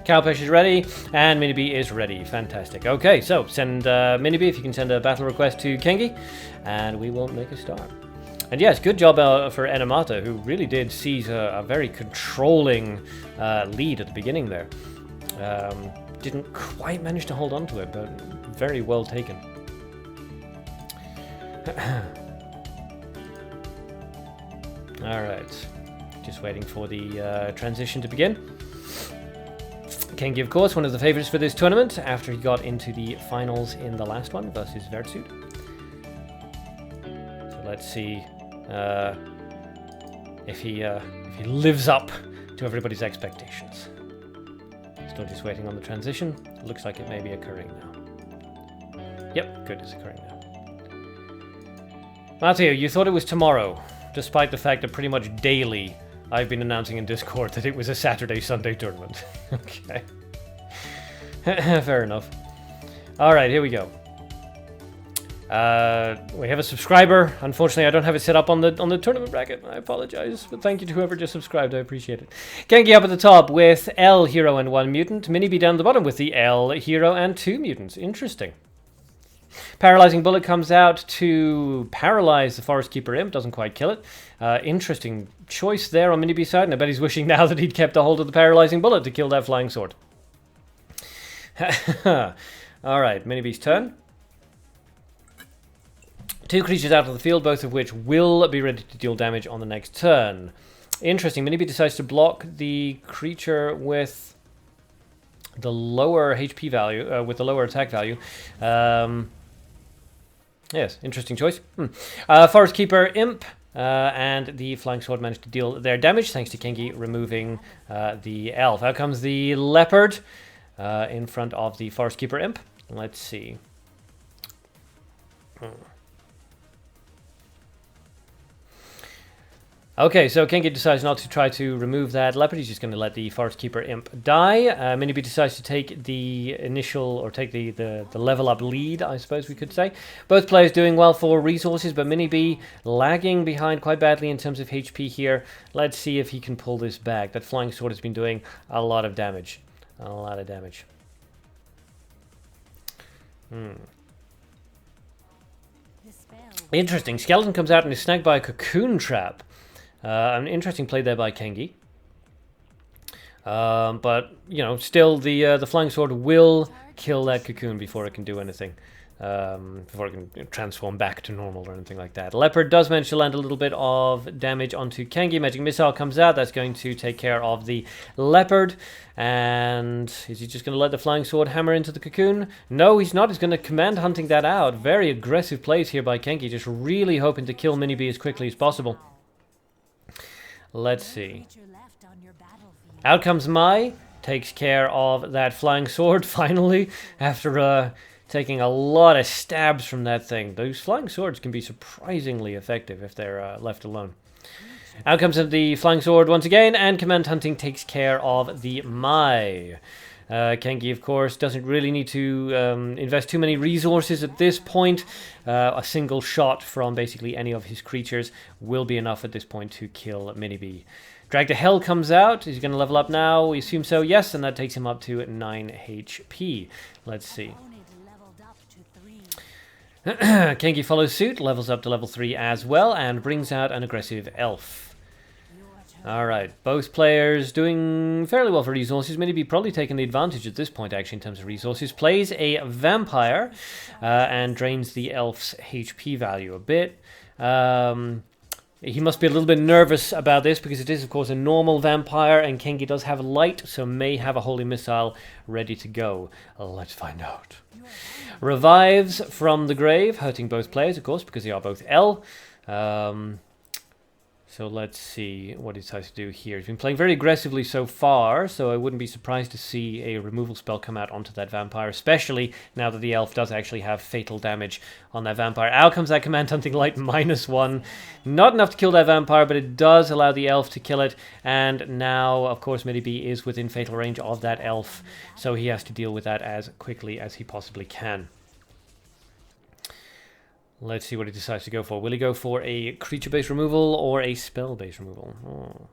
Cowpesh is ready, and Minibi is ready. Fantastic. Okay, so send Minibi, if you can send a battle request to Khengi, and we will make a start. And yes, good job for Enemata, who really did seize a very controlling lead at the beginning there. Didn't quite manage to hold on to it, but very well taken. Alright, just waiting for the transition to begin. Khengi, of course, one of the favourites for this tournament after he got into the finals in the last one versus Vertsued. So let's see if he lives up to everybody's expectations. Still just waiting on the transition. Looks like it may be occurring now. Yep, good, it's occurring now. Matteo, you thought it was tomorrow, despite the fact that pretty much daily I've been announcing in Discord that it was a Saturday-Sunday tournament. Okay. Fair enough. Alright, here we go. We have a subscriber. Unfortunately, I don't have it set up on the tournament bracket. I apologize, but thank you to whoever just subscribed. I appreciate it. Khengi up at the top with L hero and 1 mutant. Minibi down the bottom with the L hero and 2 mutants. Interesting. Paralyzing Bullet comes out to paralyze the Forest Keeper Imp. Doesn't quite kill it. Interesting choice there on Minibi's side, and I bet he's wishing now that he'd kept a hold of the Paralyzing Bullet to kill that Flying Sword. Alright, Minibi's turn. 2 creatures out of the field, both of which will be ready to deal damage on the next turn. Interesting, Minibi decides to block the creature with the lower HP value, with the lower attack value. Yes, interesting choice. Forest Keeper Imp and the Flying Sword managed to deal their damage thanks to Khengi removing the Elf. Out comes the Leopard in front of the Forest Keeper Imp. Let's see. Okay, so Khengi decides not to try to remove that Leopard. He's just going to let the Forest Keeper Imp die. Minibi decides to take the initial, or take the level up lead, I suppose we could say. Both players doing well for resources, but Minibi lagging behind quite badly in terms of HP here. Let's see if he can pull this back. That Flying Sword has been doing a lot of damage. A lot of damage. Interesting. Skeleton comes out and is snagged by a Cocoon Trap. An interesting play there by Khengi. But, still the Flying Sword will kill that cocoon before it can do anything. Before it can transform back to normal or anything like that. Leopard does manage to land a little bit of damage onto Khengi. Magic Missile comes out. That's going to take care of the Leopard. And is he just going to let the Flying Sword hammer into the cocoon? No, he's not. He's going to command hunting that out. Very aggressive plays here by Khengi. Just really hoping to kill Minibi as quickly as possible. Let's see. Out comes Mai. takes care of that flying sword finally, after taking a lot of stabs from that thing. Those flying swords can be surprisingly effective if they're left alone. Out comes the flying sword once again, and command hunting takes care of the Mai. Khengi, of course, doesn't really need to invest too many resources at this point. A single shot from basically any of his creatures will be enough at this point to kill Minibi. Drag to Hell comes out. Is he going to level up now? We assume so, yes, and that takes him up to 9 HP. Let's see. Khengi follows suit, levels up to level 3 as well, and brings out an aggressive elf. Alright, both players doing fairly well for resources. Minibi probably taking the advantage at this point, actually, in terms of resources. Plays a vampire and drains the elf's HP value a bit. He must be a little bit nervous about this because it is, of course, a normal vampire, and Khengi does have light, so may have a holy missile ready to go. Let's find out. Revives from the grave, hurting both players, of course, because they are both L. So let's see what he decides to do here. He's been playing very aggressively so far, so I wouldn't be surprised to see a removal spell come out onto that vampire, especially now that the elf does actually have fatal damage on that vampire. Out comes that command hunting light -1. Not enough to kill that vampire, but it does allow the elf to kill it. And now, of course, Minibi is within fatal range of that elf, so he has to deal with that as quickly as he possibly can. Let's see what he decides to go for. Will he go for a creature-based removal or a spell-based removal?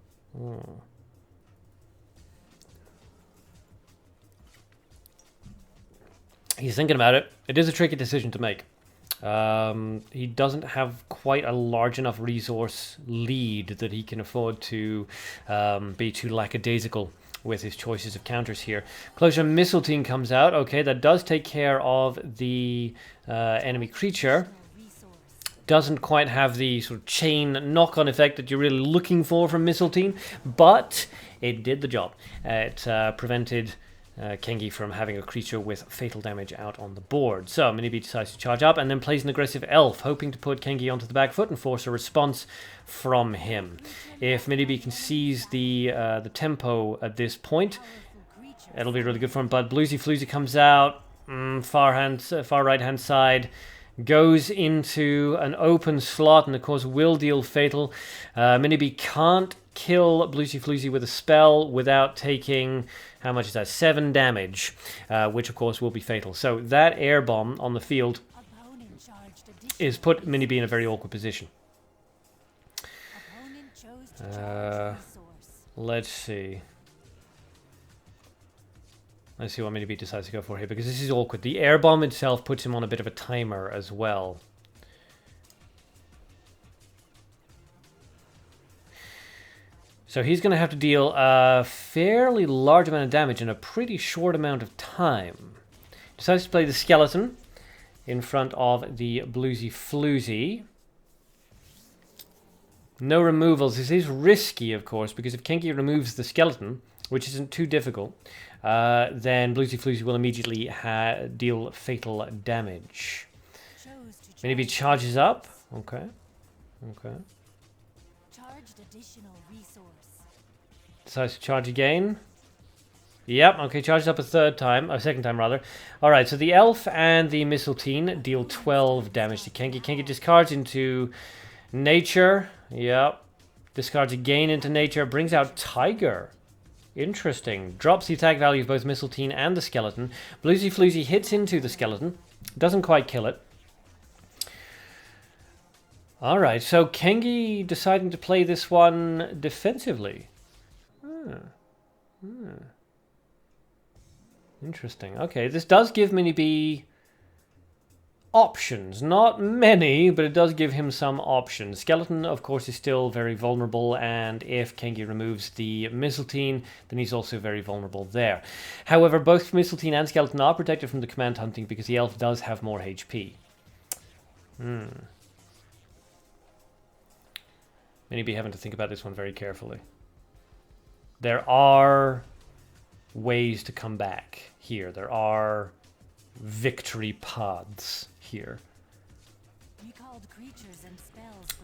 He's thinking about it. It is a tricky decision to make. He doesn't have quite a large enough resource lead that he can afford to be too lackadaisical with his choices of counters here. Closure Missile Team comes out. Okay, that does take care of the enemy creature. Doesn't quite have the sort of chain knock-on effect that you're really looking for from Missile Team, but it did the job. It prevented Khengi from having a creature with fatal damage out on the board. So Minibi decides to charge up and then plays an aggressive elf, hoping to put Khengi onto the back foot and force a response from him. If Minibi can seize the tempo at this point, it'll be really good for him. But Bluesy Floozy comes out, far right-hand side, goes into an open slot and of course will deal fatal. Minibi can't kill Bluesy Floozy with a spell without taking, how much is that, 7 damage, which of course will be fatal. So that air bomb on the field is put Minibi in a very awkward position. Let's see. Let's see what Minibi decides to go for here, because this is awkward. The air bomb itself puts him on a bit of a timer as well. So he's going to have to deal a fairly large amount of damage in a pretty short amount of time. Decides to play the skeleton in front of the Bluesy Floozy. No removals. This is risky, of course, because if Khengi removes the skeleton, which isn't too difficult, then Bluesy Floozy will immediately deal fatal damage. Minibi charges up. Okay. Okay. Decides to charge again. Yep, okay, charges up a second time rather. Alright, so the elf and the missile team deal 12 damage to Khengi. Khengi discards into nature. Yep. Discards again into nature. Brings out Tiger. Interesting. Drops the attack value of both Missile Team and the skeleton. Bluesy Floozy hits into the skeleton. Doesn't quite kill it. Alright, so Khengi deciding to play this one defensively. Interesting. Okay, this does give Minibi options. Not many, but it does give him some options. Skeleton, of course, is still very vulnerable, and if Khengi removes the Mistletoe, then he's also very vulnerable there. However, both Mistletoe and Skeleton are protected from the command hunting because the elf does have more HP. Maybe having to think about this one very carefully. There are ways to come back here. There are victory paths here.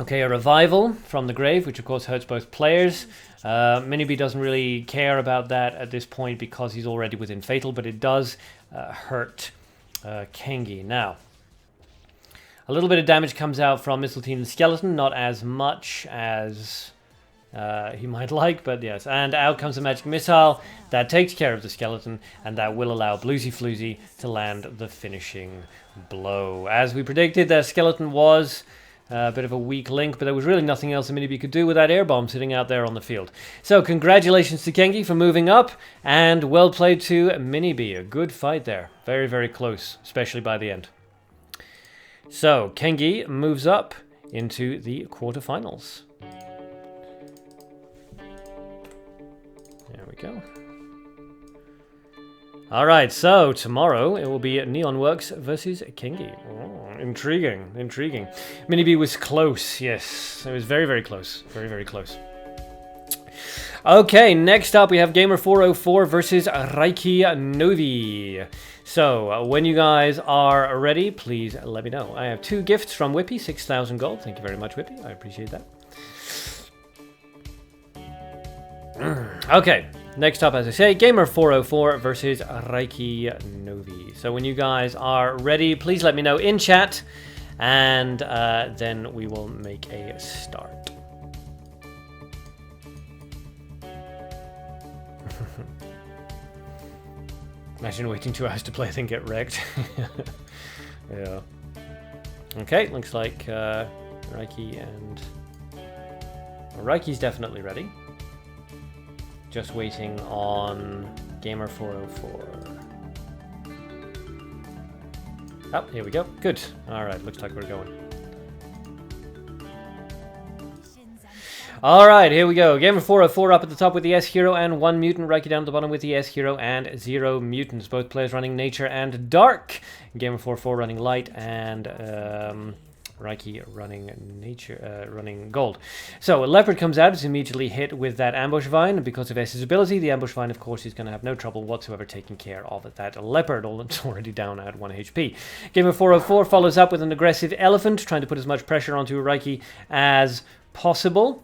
Okay, a revival from the grave, which of course hurts both players. Minibi doesn't really care about that at this point because he's already within fatal, but it does hurt Khengi. Now, a little bit of damage comes out from Mistletoe and Skeleton, not as much as he might like, but yes. And out comes a magic missile that takes care of the skeleton, and that will allow Bluesy Floozy to land the finishing blow. As we predicted, the skeleton was a bit of a weak link, but there was really nothing else the Minibi could do with that air bomb sitting out there on the field. So congratulations to Khengi for moving up, and well played to Minibi. A good fight there. Very, very close, especially by the end. So Khengi moves up into the quarterfinals. There we go. Alright, so tomorrow it will be Neonworks versus Khengi. Oh, intriguing, intriguing. Minibi was close, yes. It was very, very close. Very, very close. Okay, next up we have Gamer404 versus Riky Novi. So, when you guys are ready, please let me know. I have 2 gifts from Whippy, 6,000 gold. Thank you very much, Whippy. I appreciate that. Okay, next up, as I say, Gamer404 versus Riky Novi. So when you guys are ready, please let me know in chat, and then we will make a start. Imagine waiting 2 hours to play and get wrecked. Yeah. Okay, looks like Riky and... Well, Riky's definitely ready. Just waiting on Gamer404. Oh, here we go. Good. Alright, looks like we're going. Alright, here we go. Gamer404 up at the top with the S hero and 1 mutant. Riky down at the bottom with the S hero and 0 mutants. Both players running nature and dark. Gamer404 running light and Riky running nature, running gold. So a leopard comes out, is immediately hit with that ambush vine. Because of S's ability, the ambush vine, of course, is going to have no trouble whatsoever taking care of that leopard. It's already down at 1 HP. Gamer404 follows up with an aggressive elephant, trying to put as much pressure onto Riky as possible.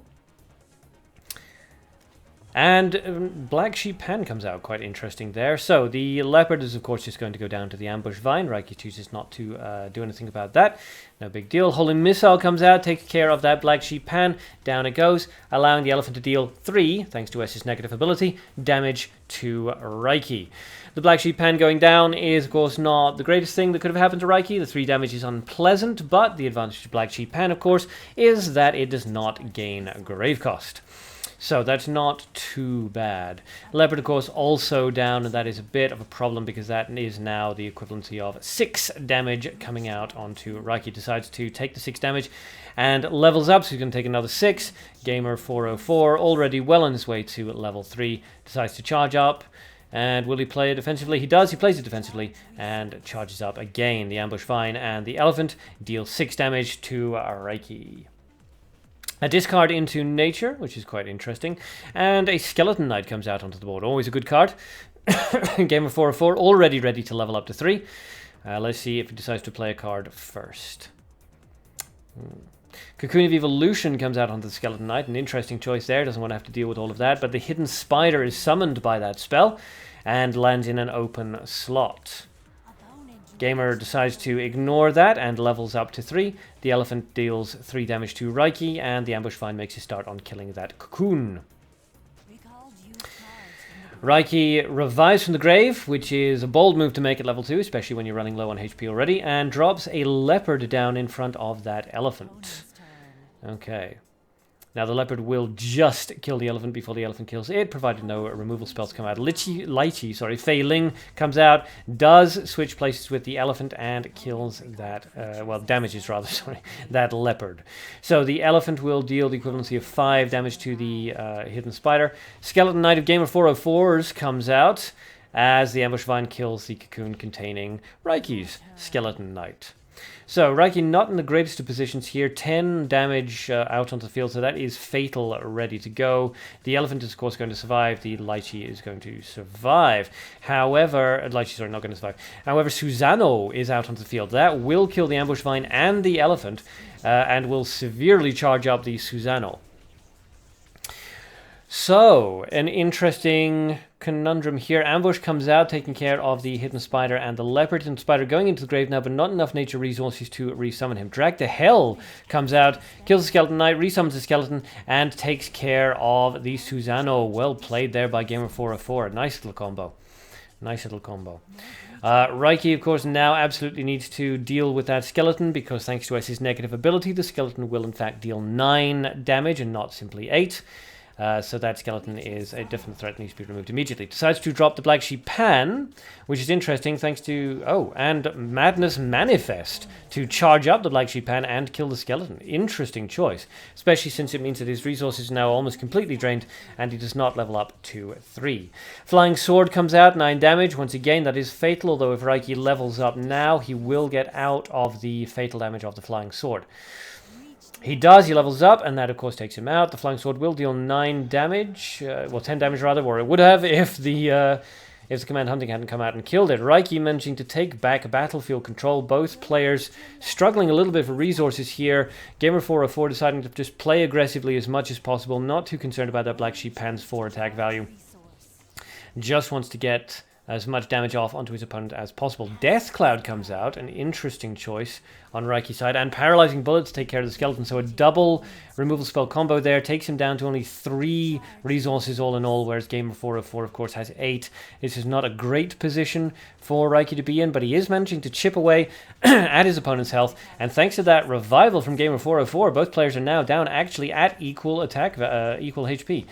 And Black Sheep Pan comes out, quite interesting there. So the leopard is of course just going to go down to the ambush vine. Riky chooses not to do anything about that. No big deal. Holding Missile comes out, takes care of that Black Sheep Pan. Down it goes, allowing the elephant to deal 3, thanks to S's negative ability, damage to Riky. The Black Sheep Pan going down is of course not the greatest thing that could have happened to Riky. The 3 damage is unpleasant, but the advantage of Black Sheep Pan of course is that it does not gain grave cost. So that's not too bad. Leopard, of course, also down, and that is a bit of a problem because that is now the equivalency of 6 damage coming out onto Riky. Decides to take the 6 damage and levels up, so he's going to take another 6. Gamer404, already well on his way to level 3, decides to charge up. And will he play it defensively? He does. He plays it defensively and charges up again. The ambush vine and the elephant deal 6 damage to Riky. A discard into nature, which is quite interesting, and a skeleton knight comes out onto the board. Always a good card. Gamer404 already ready to level up to 3. Let's see if he decides to play a card first. Cocoon of Evolution comes out onto the skeleton knight. An interesting choice there. Doesn't want to have to deal with all of that, but the hidden spider is summoned by that spell and lands in an open slot. Gamer decides to ignore that and levels up to 3. The elephant deals 3 damage to Riky, and the ambush vine makes a start on killing that cocoon. Riky revives from the grave, which is a bold move to make at level 2, especially when you're running low on HP already, and drops a leopard down in front of that elephant. Okay. Now the leopard will just kill the elephant before the elephant kills it, provided no removal spells come out. Fei Ling comes out, does switch places with the elephant and kills that, damages rather, that leopard. So the elephant will deal the equivalency of 5 damage to the hidden spider. Skeleton Knight of Gamer404's comes out as the ambush vine kills the cocoon containing Riky's Skeleton Knight. So, Riky not in the greatest of positions here. 10 damage out onto the field, so that is fatal, ready to go. The elephant is, of course, going to survive. The lychee is going to survive. However, lychee's not going to survive. However, Susano is out onto the field. That will kill the ambush vine and the elephant, and will severely charge up the Susano. So, an interesting conundrum here. Ambush comes out, taking care of the hidden spider and the leopard. Hidden spider going into the grave now, but not enough nature resources to resummon him. Drag to Hell comes out, kills the skeleton knight, resummons the skeleton, and takes care of the Susano. Well played there by Gamer404. Nice little combo. Nice little combo. Riky, of course, now absolutely needs to deal with that skeleton, because thanks to S's negative ability, the skeleton will in fact deal 9 damage and not simply 8. So that skeleton is a definite threat and needs to be removed immediately. Decides to drop the Black Sheep Pan, which is interesting thanks to... Oh, and Madness Manifest to charge up the Black Sheep Pan and kill the skeleton. Interesting choice, especially since it means that his resources are now almost completely drained and he does not level up to 3. Flying Sword comes out, 9 damage. Once again, that is fatal, although if Riky levels up now, he will get out of the fatal damage of the Flying Sword. He does, he levels up, and that of course takes him out. The Flying Sword will deal 9 damage, well 10 damage rather, or it would have if the Command Hunting hadn't come out and killed it. Riky managing to take back battlefield control, both players struggling a little bit for resources here. Gamer404 deciding to just play aggressively as much as possible, not too concerned about that Black Sheep Pan's 4 attack value. Just wants to get as much damage off onto his opponent as possible. Death Cloud comes out, an interesting choice on Riky's side, and Paralyzing Bullet to take care of the skeleton. So a double removal spell combo there takes him down to only 3 resources all in all, whereas Gamer404, of course, has 8. This is not a great position for Riky to be in, but he is managing to chip away at his opponent's health, and thanks to that revival from Gamer404, both players are now down actually at equal attack, equal HP.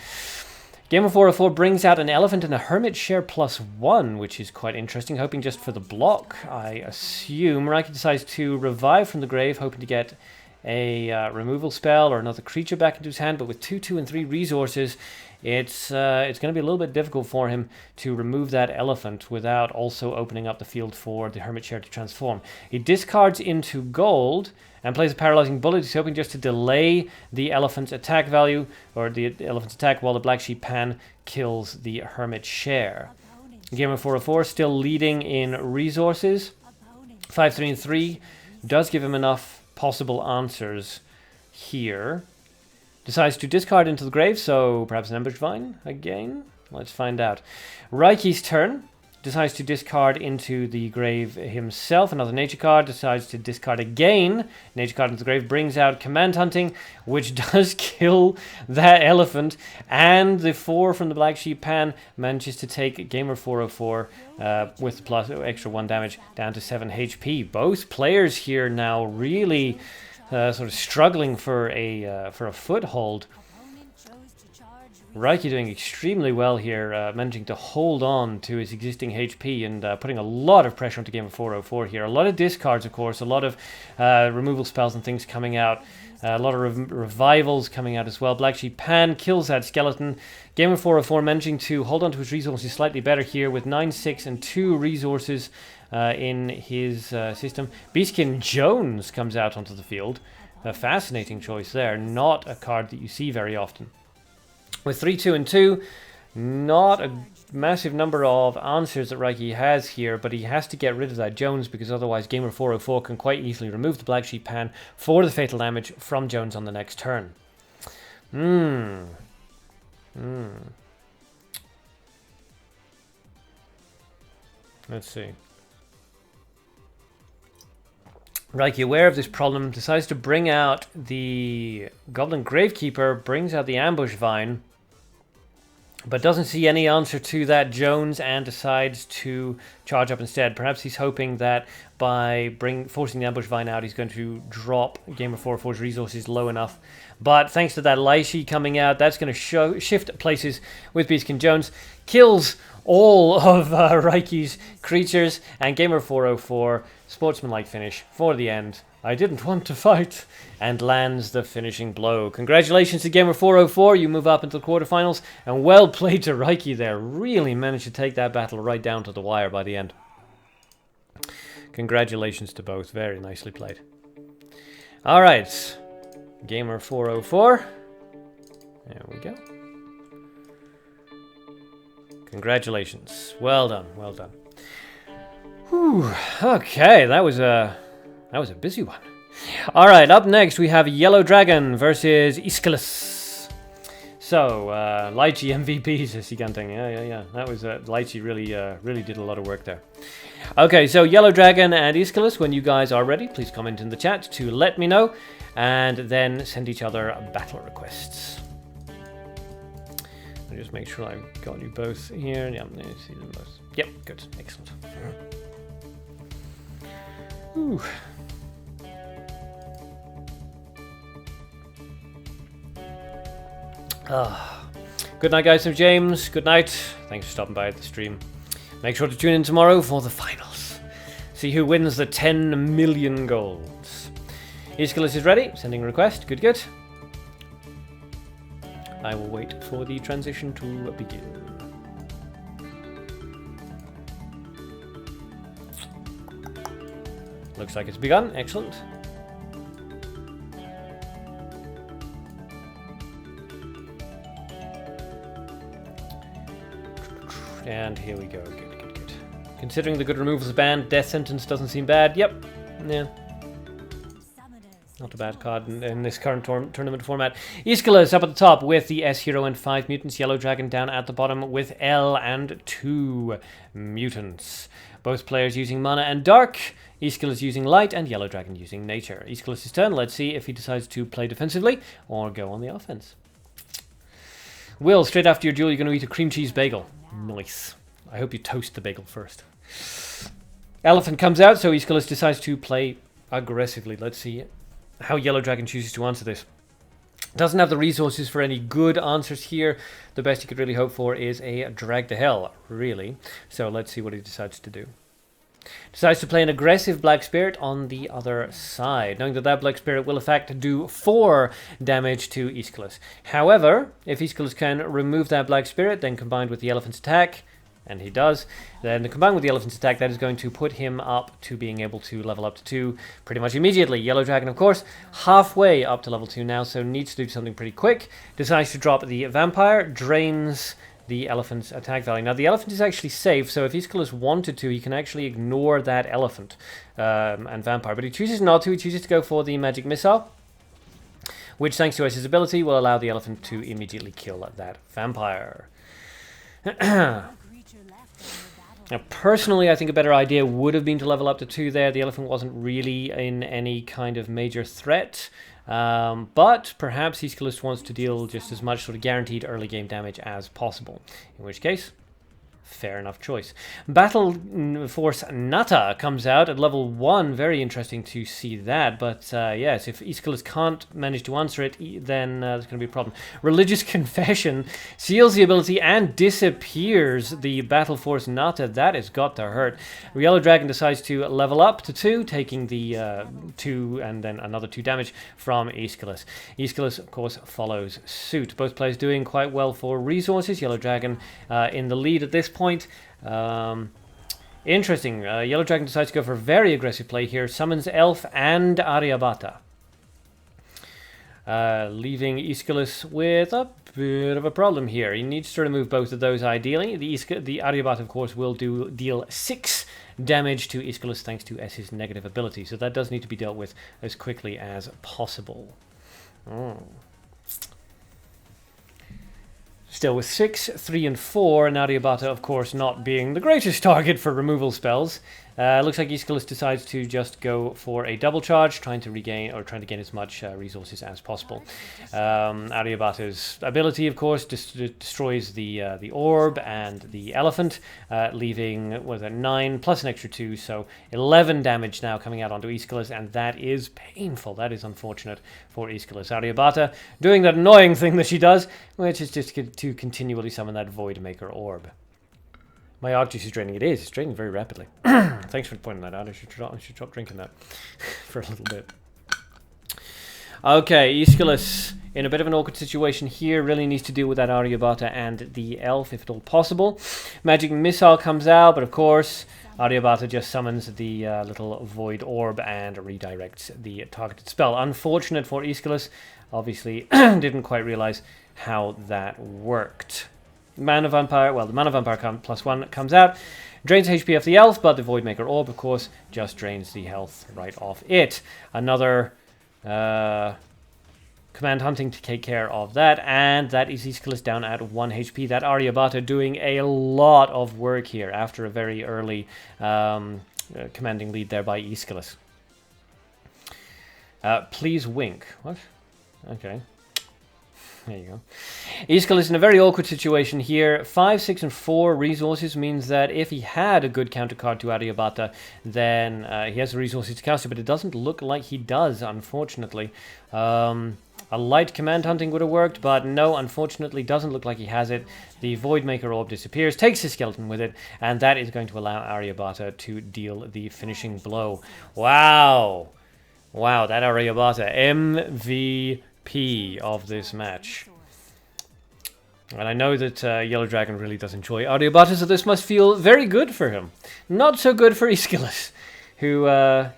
Gamer404 brings out an elephant and a hermit share +1, which is quite interesting, hoping just for the block, I assume. Riky decides to revive from the grave, hoping to get a removal spell or another creature back into his hand, but with 2, 2, and 3 resources, it's going to be a little bit difficult for him to remove that elephant without also opening up the field for the hermit share to transform. He discards into gold and plays a Paralyzing Bullet. He's hoping just to delay the elephant's attack value, or the elephant's attack, while the Black Sheep Pan kills the hermit share. Gamer404 still leading in resources. 5, 3, and 3 does give him enough possible answers here. Decides to discard into the grave, so perhaps an Ambush Vine again? Let's find out. Riky's turn. Decides to discard into the grave himself. Another nature card. Decides to discard again. Nature card into the grave. Brings out Command Hunting, which does kill that elephant. And the 4 from the Black Sheep Pan manages to take Gamer404 with the plus extra 1 damage down to 7 HP. Both players here now really sort of struggling for a foothold. Riky doing extremely well here, managing to hold on to his existing HP and putting a lot of pressure onto Gamer404 here. A lot of discards, of course, a lot of removal spells and things coming out. A lot of revivals coming out as well. Black Sheep Pan kills that skeleton. Gamer404 managing to hold on to his resources slightly better here with 9, 6, and 2 resources in his system. Beastkin Jones comes out onto the field. A fascinating choice there. Not a card that you see very often. With 3, 2, and 2, not a massive number of answers that Riky has here, but he has to get rid of that Jones, because otherwise Gamer404 can quite easily remove the Black Sheep Pan for the fatal damage from Jones on the next turn. Let's see. Riky, aware of this problem, decides to bring out the Goblin Gravekeeper, brings out the Ambush Vine, but doesn't see any answer to that Jones and decides to charge up instead. Perhaps he's hoping that by forcing the Ambush Vine out, he's going to drop Gamer404's resources low enough. But thanks to that Lychee coming out, that's going to shift places with Beastkin Jones. Kills all of Riky's creatures, and Gamer404, sportsmanlike finish for the end. I didn't want to fight, and lands the finishing blow. Congratulations to Gamer404, you move up into the quarterfinals, and well played to Riky there. Really managed to take that battle right down to the wire by the end. Congratulations to both. Very nicely played. Alright. Gamer 404. There we go. Congratulations. Well done. Well done. Whew. Okay, that was a busy one. Alright, up next we have Yellow Dragon versus Aeschylus. So, Lychee MVP, says Giganting. Yeah. That was, Lychee really did a lot of work there. Okay, so Yellow Dragon and Aeschylus, when you guys are ready, please comment in the chat to let me know, and then send each other battle requests. I'll just make sure I've got you both here. Yeah, I see them both. Yep, good, excellent. Ooh. Good night, guys. I'm James. Good night. Thanks for stopping by at the stream. Make sure to tune in tomorrow for the finals. See who wins the 10 million golds. Aeschylus is ready. Sending a request. Good. I will wait for the transition to begin. Looks like it's begun. Excellent. And here we go. Good. Considering the good removals ban, Death Sentence doesn't seem bad. Yep. Yeah. Not a bad card in this current tournament format. Aeschylus up at the top with the S hero and 5 mutants. Yellow Dragon down at the bottom with L and 2 mutants. Both players using mana and dark. Aeschylus using light and Yellow Dragon using nature. Aeschylus' turn. Let's see if he decides to play defensively or go on the offense. Will, straight after your duel, you're going to eat a cream cheese bagel. Nice. I hope you toast the bagel first. Elephant comes out, so Aeschylus decides to play aggressively. Let's see how Yellow Dragon chooses to answer this. Doesn't have the resources for any good answers here. The best he could really hope for is a drag to hell, really. So let's see what he decides to do. Decides to play an aggressive Black Spirit on the other side, knowing that that Black Spirit will in fact do 4 damage to Aeschylus. However, if Aeschylus can remove that Black Spirit, then combined with the Elephant's attack, and he does, then combined with the Elephant's attack, that is going to put him up to being able to level up to 2 pretty much immediately. Yellow Dragon, of course, halfway up to level 2 now, so needs to do something pretty quick. Decides to drop the Vampire, drains the Elephant's attack value. Now, the Elephant is actually safe, so if Aeschylus wanted to, he can actually ignore that Elephant and Vampire. But he chooses not to. He chooses to go for the Magic Missile, which, thanks to his ability, will allow the Elephant to immediately kill that Vampire. Now, personally, I think a better idea would have been to level up to 2 there. The Elephant wasn't really in any kind of major threat. But perhaps Aeschylus wants to deal just as much sort of guaranteed early game damage as possible. In which case, fair enough choice. Battle Force Nata comes out at level 1. Very interesting to see that. But yes, if Aeschylus can't manage to answer it, then there's going to be a problem. Religious Confession seals the ability and disappears the Battle Force Nata. That has got to hurt. Yellow Dragon decides to level up to 2, taking the 2 and then another 2 damage from Aeschylus. Aeschylus, of course, follows suit. Both players doing quite well for resources. Yellow Dragon in the lead at this point. Interesting. Yellow Dragon decides to go for a very aggressive play here. Summons Elf and Aryabhata. Leaving Aeschylus with a bit of a problem here. He needs to remove both of those ideally. The Aryabhata, of course, will deal 6 damage to Aeschylus thanks to S's negative ability. So that does need to be dealt with as quickly as possible. Still with 6, 3, and 4, and Aryabhata, of course, not being the greatest target for removal spells. Looks like Aeschylus decides to just go for a double charge, trying to gain as much resources as possible. Aryabhata's ability, of course, destroys the orb and the elephant, leaving with a 9 plus an extra 2, so 11 damage now coming out onto Aeschylus, and that is painful. That is unfortunate for Aeschylus. Aryabhata doing that annoying thing that she does, which is just to continually summon that Void Maker orb. My Arctis is draining. It's draining very rapidly. Thanks for pointing that out. I should drop drinking that for a little bit. Okay, Aeschylus in a bit of an awkward situation here. Really needs to deal with that Aryabhata and the elf, if at all possible. Magic Missile comes out, but of course, Aryabhata just summons the little void orb and redirects the targeted spell. Unfortunate for Aeschylus. Obviously, didn't quite realize how that worked. Mana Vampire, well, the Mana Vampire +1 comes out. Drains HP off the elf, but the Voidmaker Orb, of course, just drains the health right off it. Another Command Hunting to take care of that, and that is Aeschylus down at 1 HP. That Aryabhata doing a lot of work here after a very early commanding lead there by Aeschylus. Please wink. What? Okay. There you go. Aeschylus in a very awkward situation here. 5, 6, and 4 resources means that if he had a good counter card to Aryabhata, then he has the resources to cast it, but it doesn't look like he does, unfortunately. A light Command Hunting would have worked, but no, unfortunately, doesn't look like he has it. The Voidmaker Orb disappears, takes his skeleton with it, and that is going to allow Aryabhata to deal the finishing blow. Wow! Wow, that Aryabhata, MVP of this match. And I know that Yellow Dragon really does enjoy Aryabhata, so this must feel very good for him. Not so good for Aeschylus, who,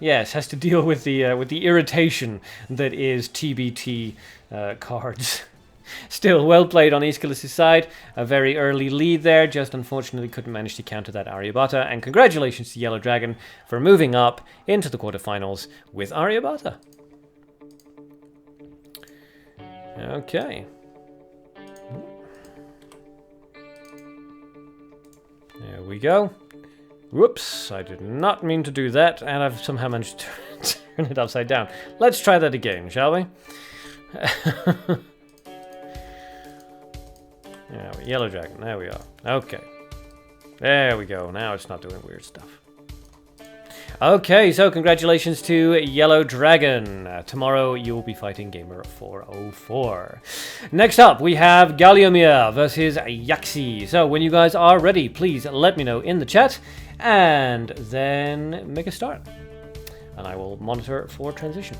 yes, has to deal with the irritation that is TBT cards. Still, well played on Aeschylus' side. A very early lead there, just unfortunately couldn't manage to counter that Aryabhata. And congratulations to Yellow Dragon for moving up into the quarterfinals with Aryabhata. Okay. There we go. Whoops, I did not mean to do that, and I've somehow managed to turn it upside down. Let's try that again, shall we? Yeah, Yellow Dragon, there we are. Okay. There we go, now it's not doing weird stuff. Okay, so congratulations to Yellow Dragon. Tomorrow you will be fighting Gamer 404. Next up, we have Galliamir versus Yuxi. So when you guys are ready, please let me know in the chat, and then make a start. And I will monitor for transition.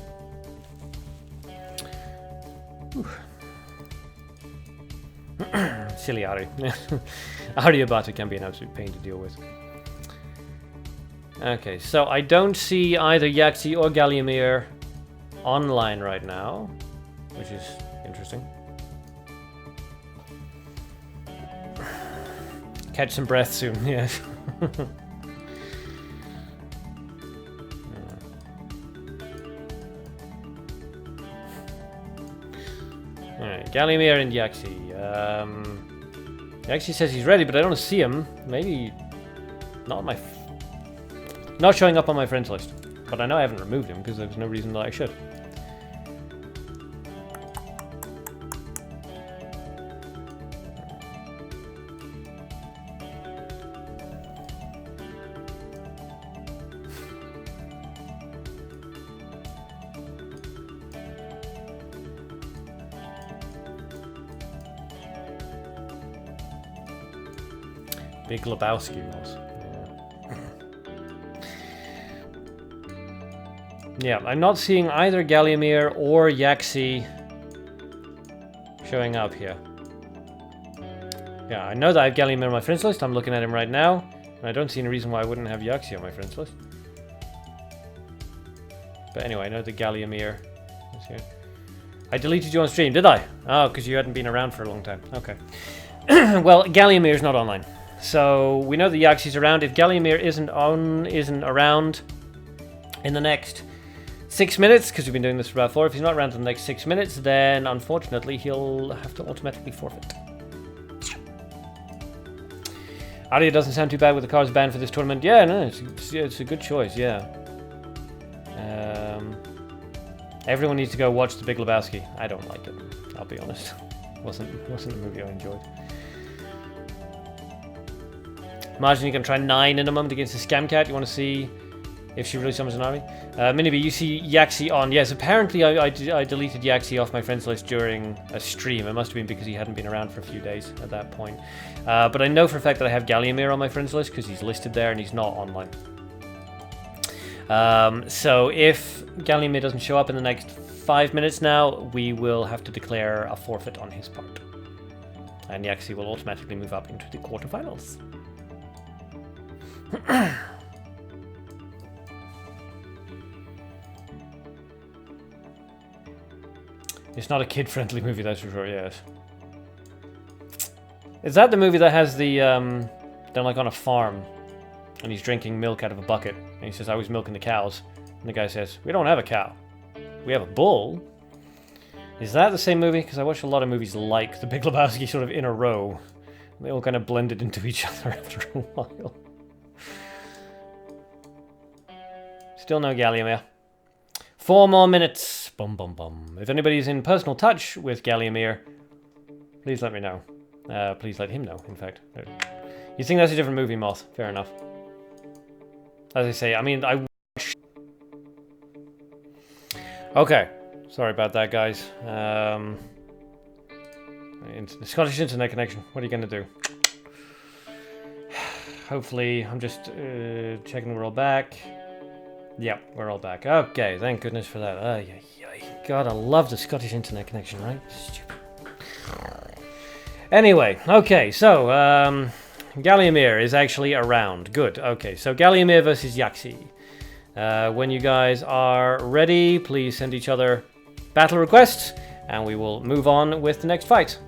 Silly Ari. Aryabhata can be an absolute pain to deal with. Okay, so I don't see either Yuxi or Galliamir online right now, which is interesting. Catch some breath soon, yes. Alright, Galliamir and Yuxi. Yuxi says he's ready, but I don't see him. Maybe not my... Not showing up on my friends list, but I know I haven't removed him because there's no reason that I should. Big Lebowski was. Yeah, I'm not seeing either Galliamir or Yuxi showing up here. Yeah, I know that I have Galliamir on my friends list. I'm looking at him right now. And I don't see any reason why I wouldn't have Yuxi on my friends list. But anyway, I know that Galliamir is here. I deleted you on stream, did I? Oh, because you hadn't been around for a long time. Okay. Well, Galliamir's not online. So we know that Yuxi's around. If Galliamir isn't around in the next 6 minutes, because we've been doing this for about 4. If he's not around in the next 6 minutes, then unfortunately he'll have to automatically forfeit. Arya doesn't sound too bad with the cards banned for this tournament. Yeah, no, it's a good choice, yeah. Everyone needs to go watch The Big Lebowski. I don't like it, I'll be honest. Wasn't a movie I enjoyed. Imagine you can try 9 in a moment against a Scam Cat. You want to see if she really summons an army? Miniby, you see Yuxi on. Yes, apparently I deleted Yuxi off my friends list during a stream. It must have been because he hadn't been around for a few days at that point. But I know for a fact that I have Galliamir on my friends list because he's listed there and he's not online. So if Galliamir doesn't show up in the next 5 minutes now, we will have to declare a forfeit on his part. And Yuxi will automatically move up into the quarterfinals. It's not a kid-friendly movie, that's for sure, yes. Is that the movie that has the, they're like on a farm, and he's drinking milk out of a bucket, and he says, I was milking the cows, and the guy says, we don't have a cow, we have a bull? Is that the same movie? Because I watched a lot of movies like The Big Lebowski sort of in a row. They all kind of blended into each other after a while. Still no Galliamir. 4 more minutes. Bum bum bum. If anybody's in personal touch with Galliamir, please let me know. Please let him know, in fact. You think that's a different movie, Moth? Fair enough. As I say, I mean, okay. Sorry about that, guys. The Scottish internet connection. What are you going to do? Hopefully, I'm just checking we're all back. Yep, we're all back. Okay, thank goodness for that. God, I love the Scottish internet connection, right? Stupid. Anyway, okay, so Galliamir is actually around. Good, okay, so Galliamir versus Yuxi. When you guys are ready, please send each other battle requests, and we will move on with the next fight.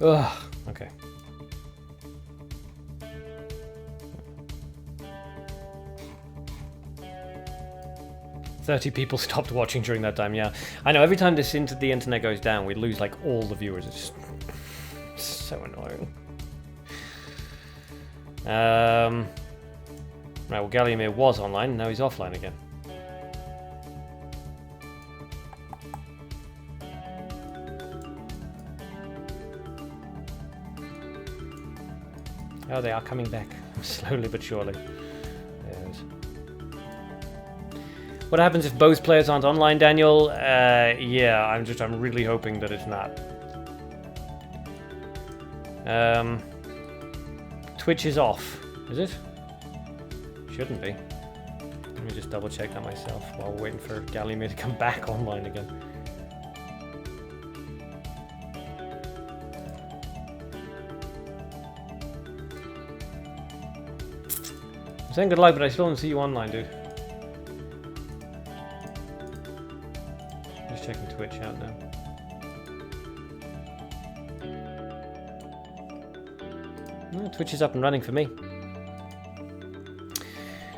Ugh, okay. People stopped watching during that time, yeah. I know, every time the internet goes down, we lose like all the viewers. It's so annoying. Right, well, Galliamir was online, now he's offline again. Oh, they are coming back, slowly but surely. Yes. What happens if both players aren't online, Daniel? Yeah, I'm really hoping that it's not. Twitch is off, is it? Shouldn't be. Let me just double check that myself while we're waiting for Galliamir to come back online again. I'm saying good luck, but I still don't see you online, dude. Just checking Twitch out now. Oh, Twitch is up and running for me.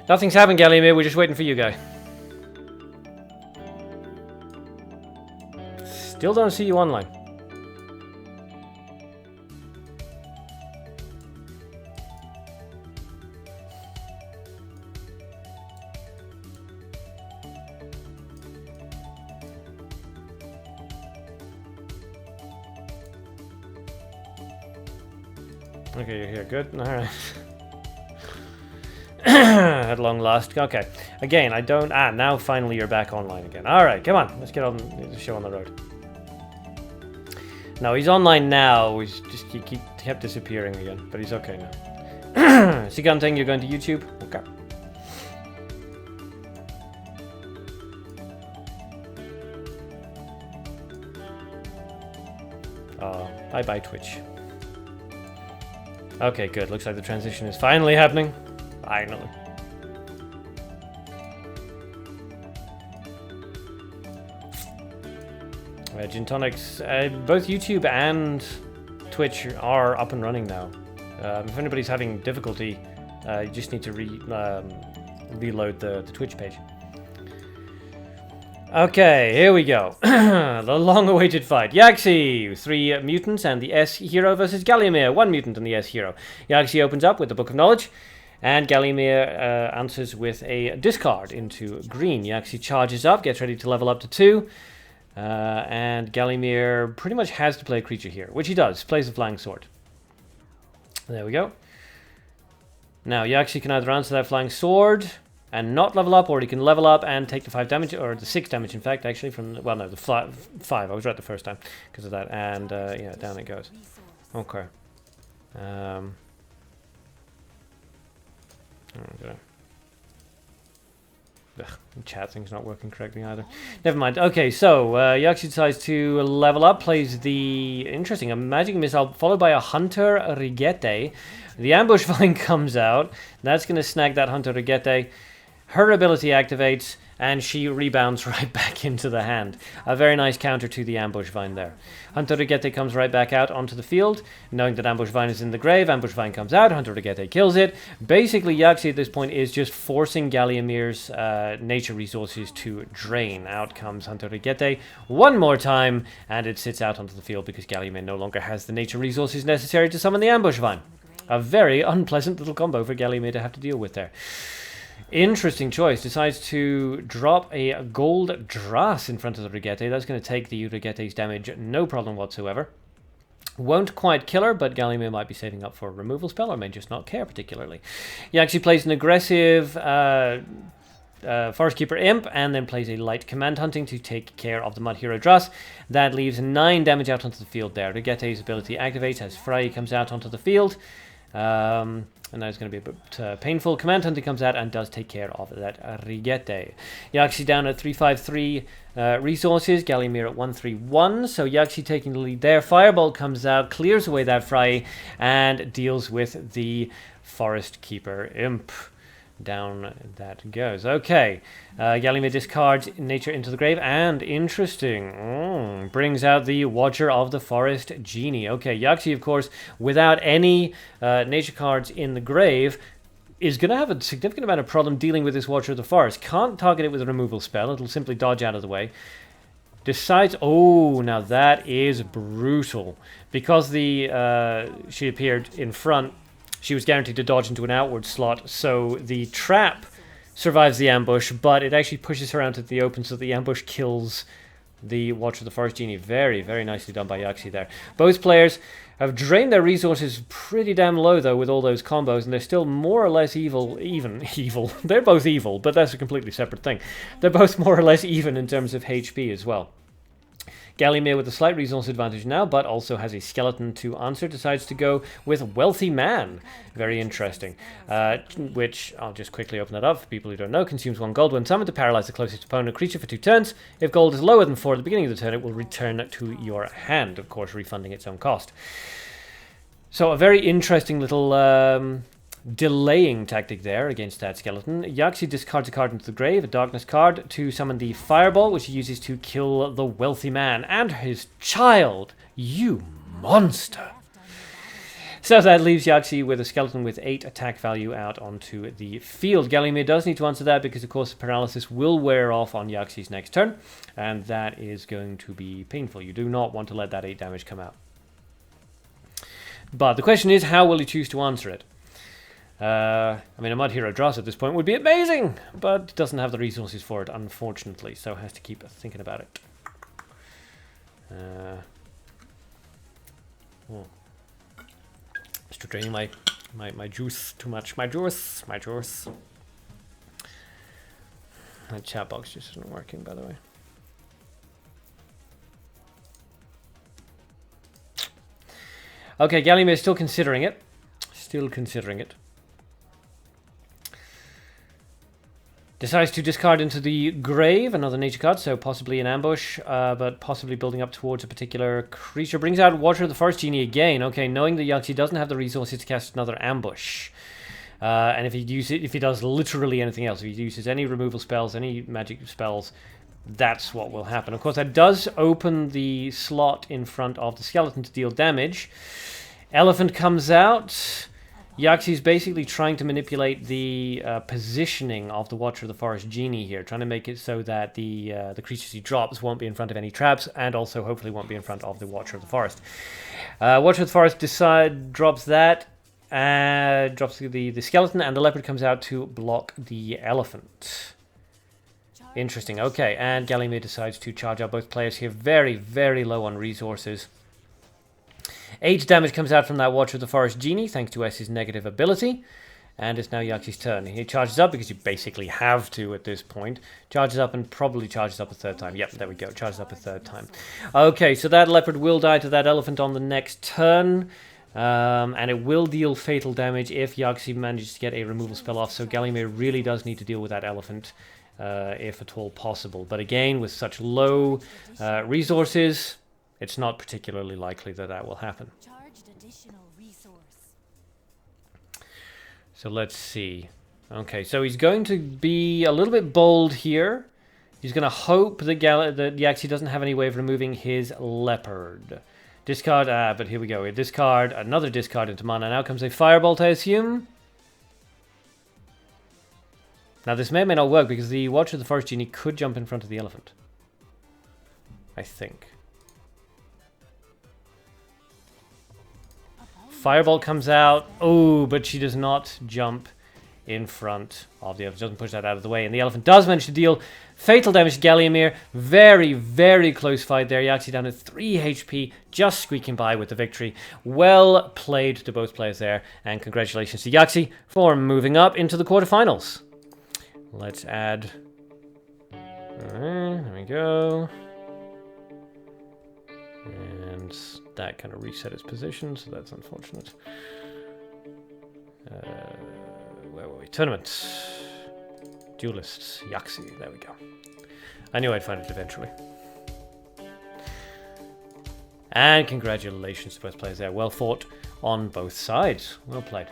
Nothing's happened, Galliamir. We're just waiting for you, guy. Still don't see you online. Okay, you're here. Good. Alright. At long last. Okay. Again, I don't... Ah, now finally you're back online again. Alright, come on. Let's get on the show on the road. No, he's online now. He kept disappearing again. But he's okay now. Siganting, you're going to YouTube? Okay. Bye-bye, Twitch. Okay, good. Looks like the transition is finally happening. Finally. Tonics, both YouTube and Twitch are up and running now. If anybody's having difficulty, you just need to reload the Twitch page. Okay, here we go. The long-awaited fight. Yuxi, 3 mutants and the S hero versus Galliamir, 1 mutant and the S hero. Yuxi opens up with the Book of Knowledge, and Galliamir answers with a discard into green. Yuxi charges up, gets ready to level up to 2, and Galliamir pretty much has to play a creature here, which he does. Plays a Flying Sword. There we go. Now, Yuxi can either answer that Flying Sword and not level up, or he can level up and take the 5 damage, or the 6 damage, in fact, actually, from, well, no, the 5. I was right the first time because of that, and, yeah, down it goes. Okay. Okay. Ugh, the chat thing's not working correctly either. Never mind. Okay, so Yuxi decides to level up, plays the interesting a magic missile followed by a Hunter Rigete. The ambush vine comes out. That's going to snag that Hunter Rigete. Her ability activates, and she rebounds right back into the hand. A very nice counter to the ambush vine there. Hunter Rigete comes right back out onto the field, knowing that ambush vine is in the grave. Ambush vine comes out, Hunter Rigete kills it. Basically, Yuxi at this point is just forcing Galliamir's nature resources to drain. Out comes Hunter Rigete one more time, and it sits out onto the field because Galliamir no longer has the nature resources necessary to summon the ambush vine. A very unpleasant little combo for Galliamir to have to deal with there. Interesting choice. Decides to drop a gold Dras in front of the Rigete. That's going to take the Rigete's damage, no problem whatsoever. Won't quite kill her, but Galliamir might be saving up for a removal spell, or may just not care particularly. He actually plays an aggressive Forest Keeper Imp, and then plays a light Command Hunting to take care of the Mud Hero Dras. That leaves 9 damage out onto the field there. Rigete's ability activates as Frey comes out onto the field. And that's going to be a bit painful. Command Hunter comes out and does take care of that Rigete. Yuxi down at 353 resources. Galliamir at 131. So Yuxi taking the lead there. Firebolt comes out, clears away that Fry, and deals with the Forest Keeper Imp. Down that goes. Okay. Galliamir discards Nature into the grave, and interesting. Brings out the Watcher of the Forest Genie. Okay, Yuxi, of course, without any nature cards in the grave, is going to have a significant amount of problem dealing with this Watcher of the Forest. Can't target it with a removal spell. It'll simply dodge out of the way. Decides... Oh, now that is brutal. Because she appeared in front, she was guaranteed to dodge into an outward slot, so the trap survives the ambush, but it actually pushes her out into the open, so the ambush kills the Watcher of the Forest Genie. Very, very nicely done by Yuxi there. Both players have drained their resources pretty damn low, though, with all those combos, and they're still more or less evil. They're both evil, but that's a completely separate thing. They're both more or less even in terms of HP as well. Galliamir with a slight resource advantage now, but also has a skeleton to answer, decides to go with Wealthy Man. Very interesting. Which, I'll just quickly open that up for people who don't know, consumes 1 gold when summoned to paralyze the closest opponent creature for 2 turns. If gold is lower than 4 at the beginning of the turn, it will return to your hand, of course refunding its own cost. So a very interesting little... delaying tactic there against that skeleton. Yuxi discards a card into the grave, a darkness card, to summon the fireball, which he uses to kill the Wealthy Man and his child. You monster! So that leaves Yuxi with a skeleton with 8 attack value out onto the field. Galliamir does need to answer that because, of course, the paralysis will wear off on Yuxi's next turn, and that is going to be painful. You do not want to let that 8 damage come out. But the question is, how will he choose to answer it? I mean, a Mud Hero Dras at this point would be amazing, but doesn't have the resources for it, unfortunately, so has to keep thinking about it. Just draining my juice too much. My juice. That chat box just isn't working, by the way. Okay, Galliamir is still considering it. Decides to discard into the grave, another nature card, so possibly an ambush, but possibly building up towards a particular creature. Brings out Watcher of the Forest Genie again. Okay, knowing that Yuxi doesn't have the resources to cast another ambush. And if he does literally anything else, if he uses any removal spells, any magic spells, that's what will happen. Of course, that does open the slot in front of the skeleton to deal damage. Elephant comes out. Yuxi's basically trying to manipulate the positioning of the Watcher of the Forest Genie here, trying to make it so that the creatures he drops won't be in front of any traps, and also hopefully won't be in front of the Watcher of the Forest. Watcher of the Forest drops that, drops the skeleton, and the Leopard comes out to block the elephant. Interesting. Okay, and Galliamir decides to charge out both players here. Very, very low on resources. 8 damage comes out from that Watcher of the Forest Genie, thanks to S's negative ability. And it's now Yuxi's turn. He charges up because you basically have to at this point. Charges up and probably charges up a 3rd time. Yep, there we go. Charges up a 3rd time. Okay, so that Leopard will die to that Elephant on the next turn. And it will deal fatal damage if Yuxi manages to get a removal spell off. So Galliamir really does need to deal with that Elephant if at all possible. But again, with such low resources, it's not particularly likely that that will happen. So let's see. Okay, so he's going to be a little bit bold here. He's going to hope that Yuxi doesn't have any way of removing his Leopard. Discard, but here we go. We discard, another discard into mana. Now comes a Firebolt, I assume. Now this may or may not work because the Watcher of the Forest Genie could jump in front of the elephant. I think. Firebolt comes out. Oh, but she does not jump in front of the elephant. Doesn't push that out of the way. And the elephant does manage to deal fatal damage to Galliamir. Very, very close fight there. Yuxi down at 3 HP. Just squeaking by with the victory. Well played to both players there. And congratulations to Yuxi for moving up into the quarterfinals. Let's add... there we go. And that kind of reset its position, so that's unfortunate. Where were we? Tournament. Duelists. Yuxi. There we go. I knew I'd find it eventually. And congratulations to both players there. Well fought on both sides. Well played.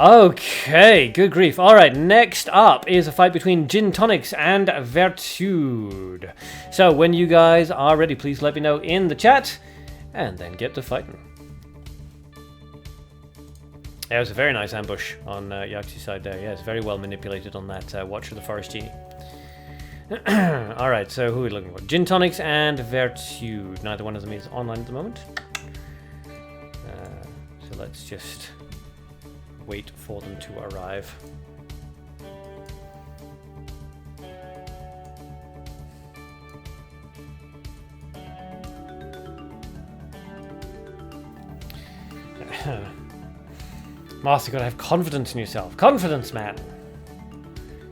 Okay, good grief. Alright, next up is a fight between Tonics and Vertsued. So when you guys are ready, please let me know in the chat, and then get to fighting. It was a very nice ambush on Yuxi's side there. Yeah, it's very well manipulated on that Watcher of the Forest Genie. Alright, so who are we looking for? Tonics and Vertsued. Neither one of them is online at the moment. So let's just wait for them to arrive. Master, gotta have confidence in yourself. Confidence, man!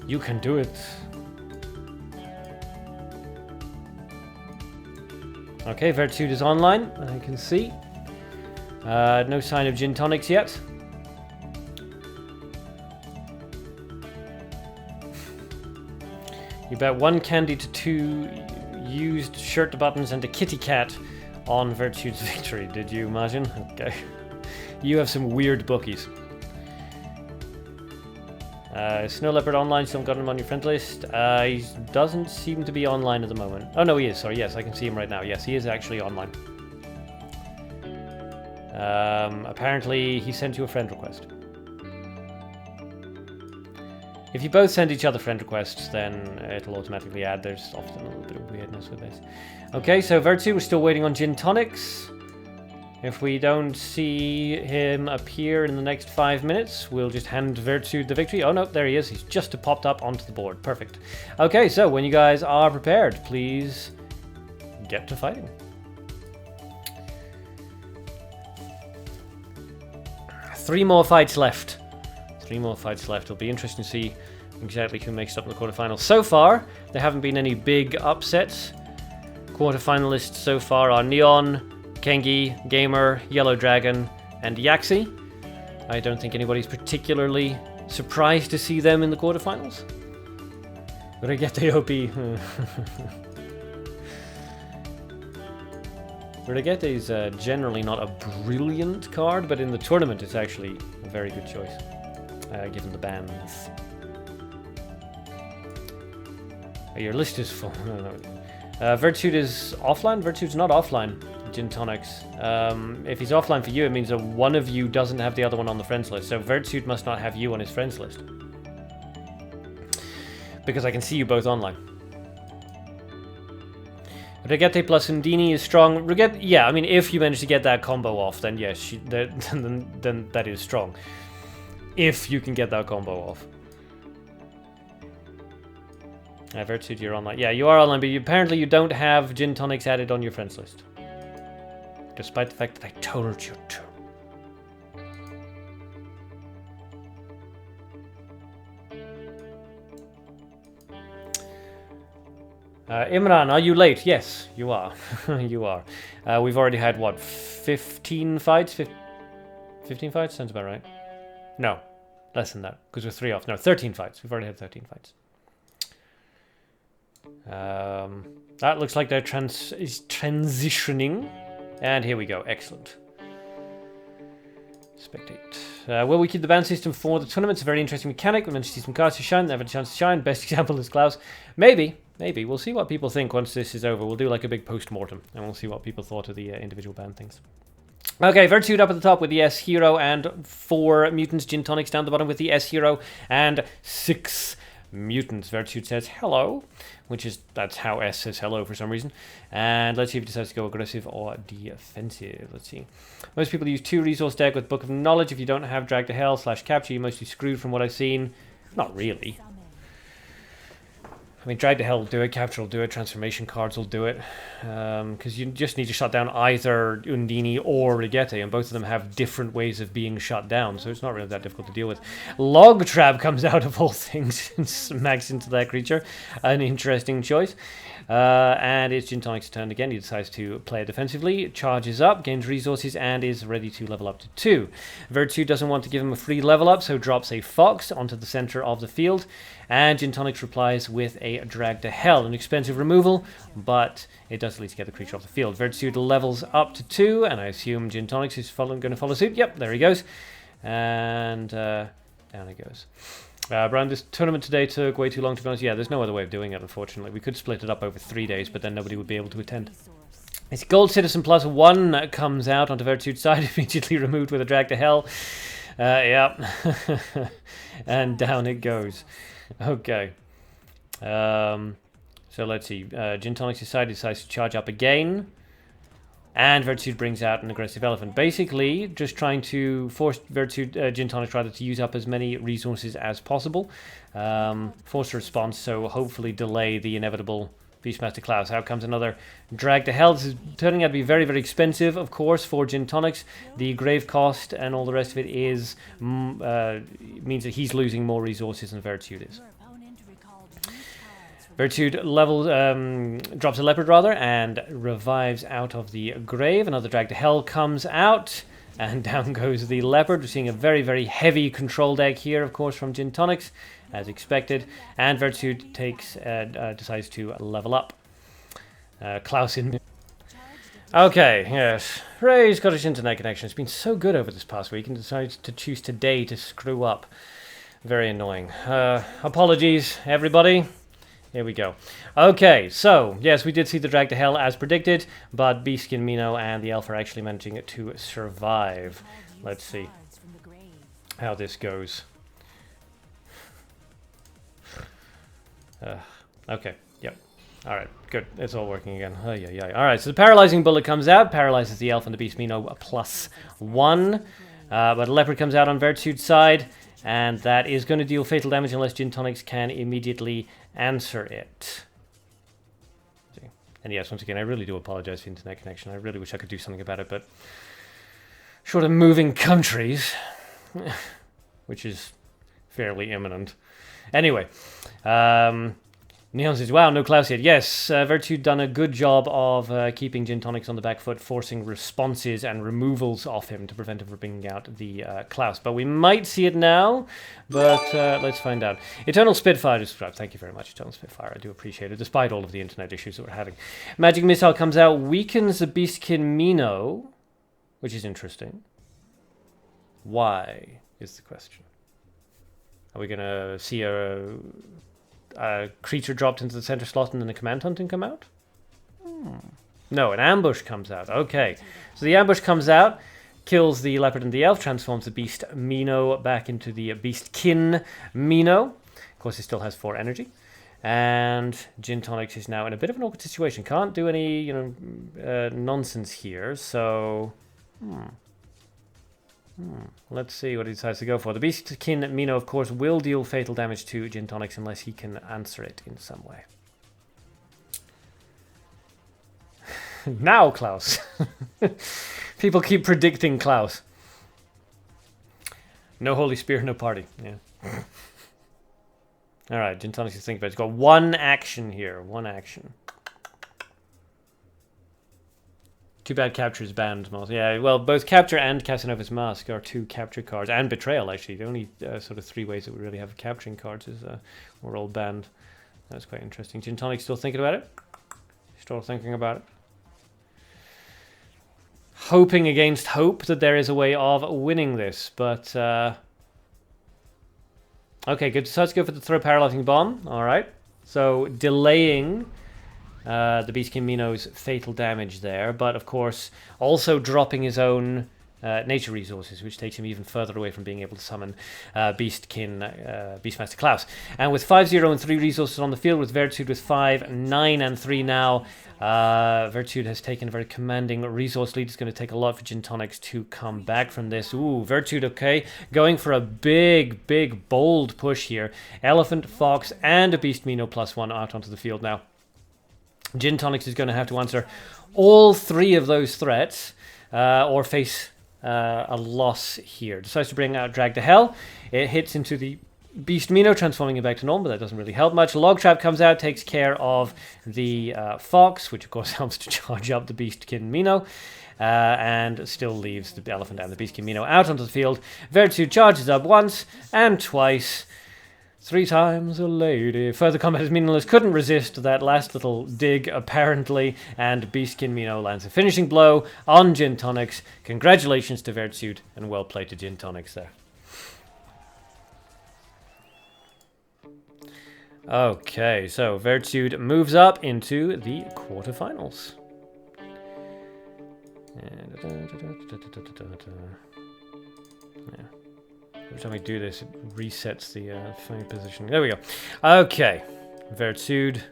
You can do it. Okay, Vertsued is online, I can see. No sign of Tonics yet. You bet 1 candy to 2 used shirt buttons and a kitty cat on Vertsued's victory, did you imagine? Okay. You have some weird bookies. Snow Leopard online, still got him on your friend list. He doesn't seem to be online at the moment. Oh no, he is, sorry, yes, I can see him right now. Yes, he is actually online. Apparently he sent you a friend request. If you both send each other friend requests, then it'll automatically add. There's often a little bit of weirdness with this. Okay, so Vertsued, we're still waiting on Tonics. If we don't see him appear in the next 5 minutes, we'll just hand Vertsued the victory. Oh no, there he is. He's just popped up onto the board. Perfect. Okay, so when you guys are prepared, please get to fighting. Three more fights left. It'll be interesting to see exactly who makes it up in the quarterfinals. So far, there haven't been any big upsets. Quarterfinalists so far are Neon, Khengi, Gamer, Yellow Dragon, and Yuxi. I don't think anybody's particularly surprised to see them in the quarterfinals. Regete OP. Regete is generally not a brilliant card, but in the tournament it's actually a very good choice, given the bans. Your list is full. Vertsued is offline? Vertsued's not offline. Tonics. If he's offline for you, it means that one of you doesn't have the other one on the friends list. So Vertsued must not have you on his friends list. Because I can see you both online. Regete plus Undini is strong. Regete, yeah, I mean, if you manage to get that combo off, then yes, then that is strong. If you can get that combo off. Vertsued, you're online. Yeah, you are online, but apparently you don't have Tonics added on your friends list. Despite the fact that I told you to. Imran, are you late? Yes, you are. You are. We've already had, what, 15 fights? 15 fights? Sounds about right. No, less than that, because we're 3 off. No, 13 fights. We've already had 13 fights. That looks like they're transitioning. And here we go. Excellent. Spectate. Will we keep the ban system for the tournament? It's a very interesting mechanic. We managed to see some cards to shine. Never had a chance to shine. Best example is Klaus. Maybe. Maybe. We'll see what people think once this is over. We'll do like a big post-mortem. And we'll see what people thought of the individual ban things. Okay, Vertsued up at the top with the S hero and 4 mutants. Gin Tonics down the bottom with the S hero and 6 mutants. Vertsued says hello, which is, that's how S says hello for some reason. And let's see if he decides to go aggressive or defensive. Let's see. Most people use 2 resource deck with Book of Knowledge. If you don't have Drag to Hell / Capture, you're mostly screwed from what I've seen. Not really. I mean, Drag to Hell will do it, Capture will do it, Transformation cards will do it. Because you just need to shut down either Undini or Rigette, and both of them have different ways of being shut down, so it's not really that difficult to deal with. Log Trap comes out of all things and smacks into that creature. An interesting choice. And it's Gin Tonic's turn again. He decides to play it defensively, charges up, gains resources, and is ready to level up to 2. Vertsued doesn't want to give him a free level up, so drops a Fox onto the center of the field. And Gin Tonics replies with a Drag to Hell, an expensive removal, but it does at least get the creature off the field. Vertsued levels up to 2, and I assume Gin Tonics is going to follow suit. Yep, there he goes. And down he goes. Brian, this tournament today took way too long to be honest. Yeah, there's no other way of doing it, unfortunately. We could split it up over 3 days, but then nobody would be able to attend. It's Gold Citizen +1 that comes out onto Vertsued's side, immediately removed with a Drag to Hell. Yep. And down it goes. Okay. So let's see. Gin Tonic's side decides to charge up again. And Vertsued brings out an aggressive elephant. Basically, just trying to force Vertsued, Gin Tonics rather, to use up as many resources as possible. Force a response, so hopefully delay the inevitable Beastmaster Klaus. Out comes another Drag to Hell. This is turning out to be very, very expensive, of course, for Gin Tonics. The grave cost and all the rest of it is means that he's losing more resources than Vertsued is. Vertsued drops a Leopard rather and revives out of the grave. Another Drag to Hell comes out and down goes the Leopard. We're seeing a very, very heavy control deck here, of course, from Gin Tonics, as expected. And Vertsued decides to level up. Klaus in. Okay, yes. Hooray, Scottish internet connection. It's been so good over this past week and decided to choose today to screw up. Very annoying. Apologies, everybody. Here we go. Okay, so, yes, we did see the Drag to Hell as predicted, but Beastskin Mino and the Elf are actually managing to survive. Let's see how this goes. Okay, yep. Alright, good. It's all working again. Alright, so the Paralyzing Bullet comes out, paralyzes the Elf and the Beast Mino +1. But a Leopard comes out on Vertsued's side, and that is going to deal fatal damage unless Gin Tonics can immediately answer it. And yes, once again, I really do apologize for the internet connection. I really wish I could do something about it, but short of moving countries, which is fairly imminent. Anyway, Neon says, wow, no Klaus yet. Yes, Vertsued done a good job of keeping Gin Tonics on the back foot, forcing responses and removals off him to prevent him from bringing out the Klaus. But we might see it now, but let's find out. Eternal Spitfire to subscribe. Thank you very much, Eternal Spitfire. I do appreciate it, despite all of the internet issues that we're having. Magic Missile comes out, weakens the Beastkin Mino, which is interesting. Why is the question? Are we going to see a creature dropped into the center slot and then a command hunting come out? No, an ambush comes out. Okay, so the ambush comes out, kills the Leopard and the Elf, transforms the Beast Mino back into the Beastkin Mino. Of course, it still has 4 energy. And Gin Tonics is now in a bit of an awkward situation. Can't do any, nonsense here, so... Let's see what he decides to go for. The Beastkin Mino, of course, will deal fatal damage to Gin Tonics unless he can answer it in some way. Now, Klaus. People keep predicting Klaus. No Holy Spear, no party. Yeah. Alright, Gin Tonics is thinking about it. It's got 1 action here. 1 action. Too bad Capture is banned, Moss. Yeah, well, both Capture and Casanova's Mask are 2 capture cards. And Betrayal, actually. The only sort of 3 ways that we really have capturing cards is we're all banned. That's quite interesting. Gin Tonic still thinking about it? Still thinking about it. Hoping against hope that there is a way of winning this, but... Okay, good. So let's go for the throw paralyzing bomb. Alright. So, delaying the Beast King Mino's fatal damage there, but of course, also dropping his own nature resources, which takes him even further away from being able to summon Beastmaster Klaus. And with 5, 0, and 3 resources on the field, with Vertsued with 5, 9, and 3 now, Vertsued has taken a very commanding resource lead. It's going to take a lot for Gin Tonics to come back from this. Ooh, Vertsued, okay, going for a big, big, bold push here. Elephant, Fox, and a Beast Mino +1 out onto the field now. Gin Tonics is going to have to answer all 3 of those threats, or face a loss here. Decides to bring out Drag to Hell. It hits into the Beast Mino, transforming it back to normal, but that doesn't really help much. Log Trap comes out, takes care of the Fox, which of course helps to charge up the Beast King Mino, and still leaves the Elephant and the Beast King Mino out onto the field. Vertsued charges up once and twice. 3 times a lady. Further combat is meaningless. Couldn't resist that last little dig, apparently. And Beastkin Mino lands a finishing blow on Gin Tonics. Congratulations to Vertsued, and well played to Gin Tonics there. Okay, so Vertsued moves up into the quarterfinals. Yeah. Every time I do this, it resets the phone position. There we go. Okay. Vertsued.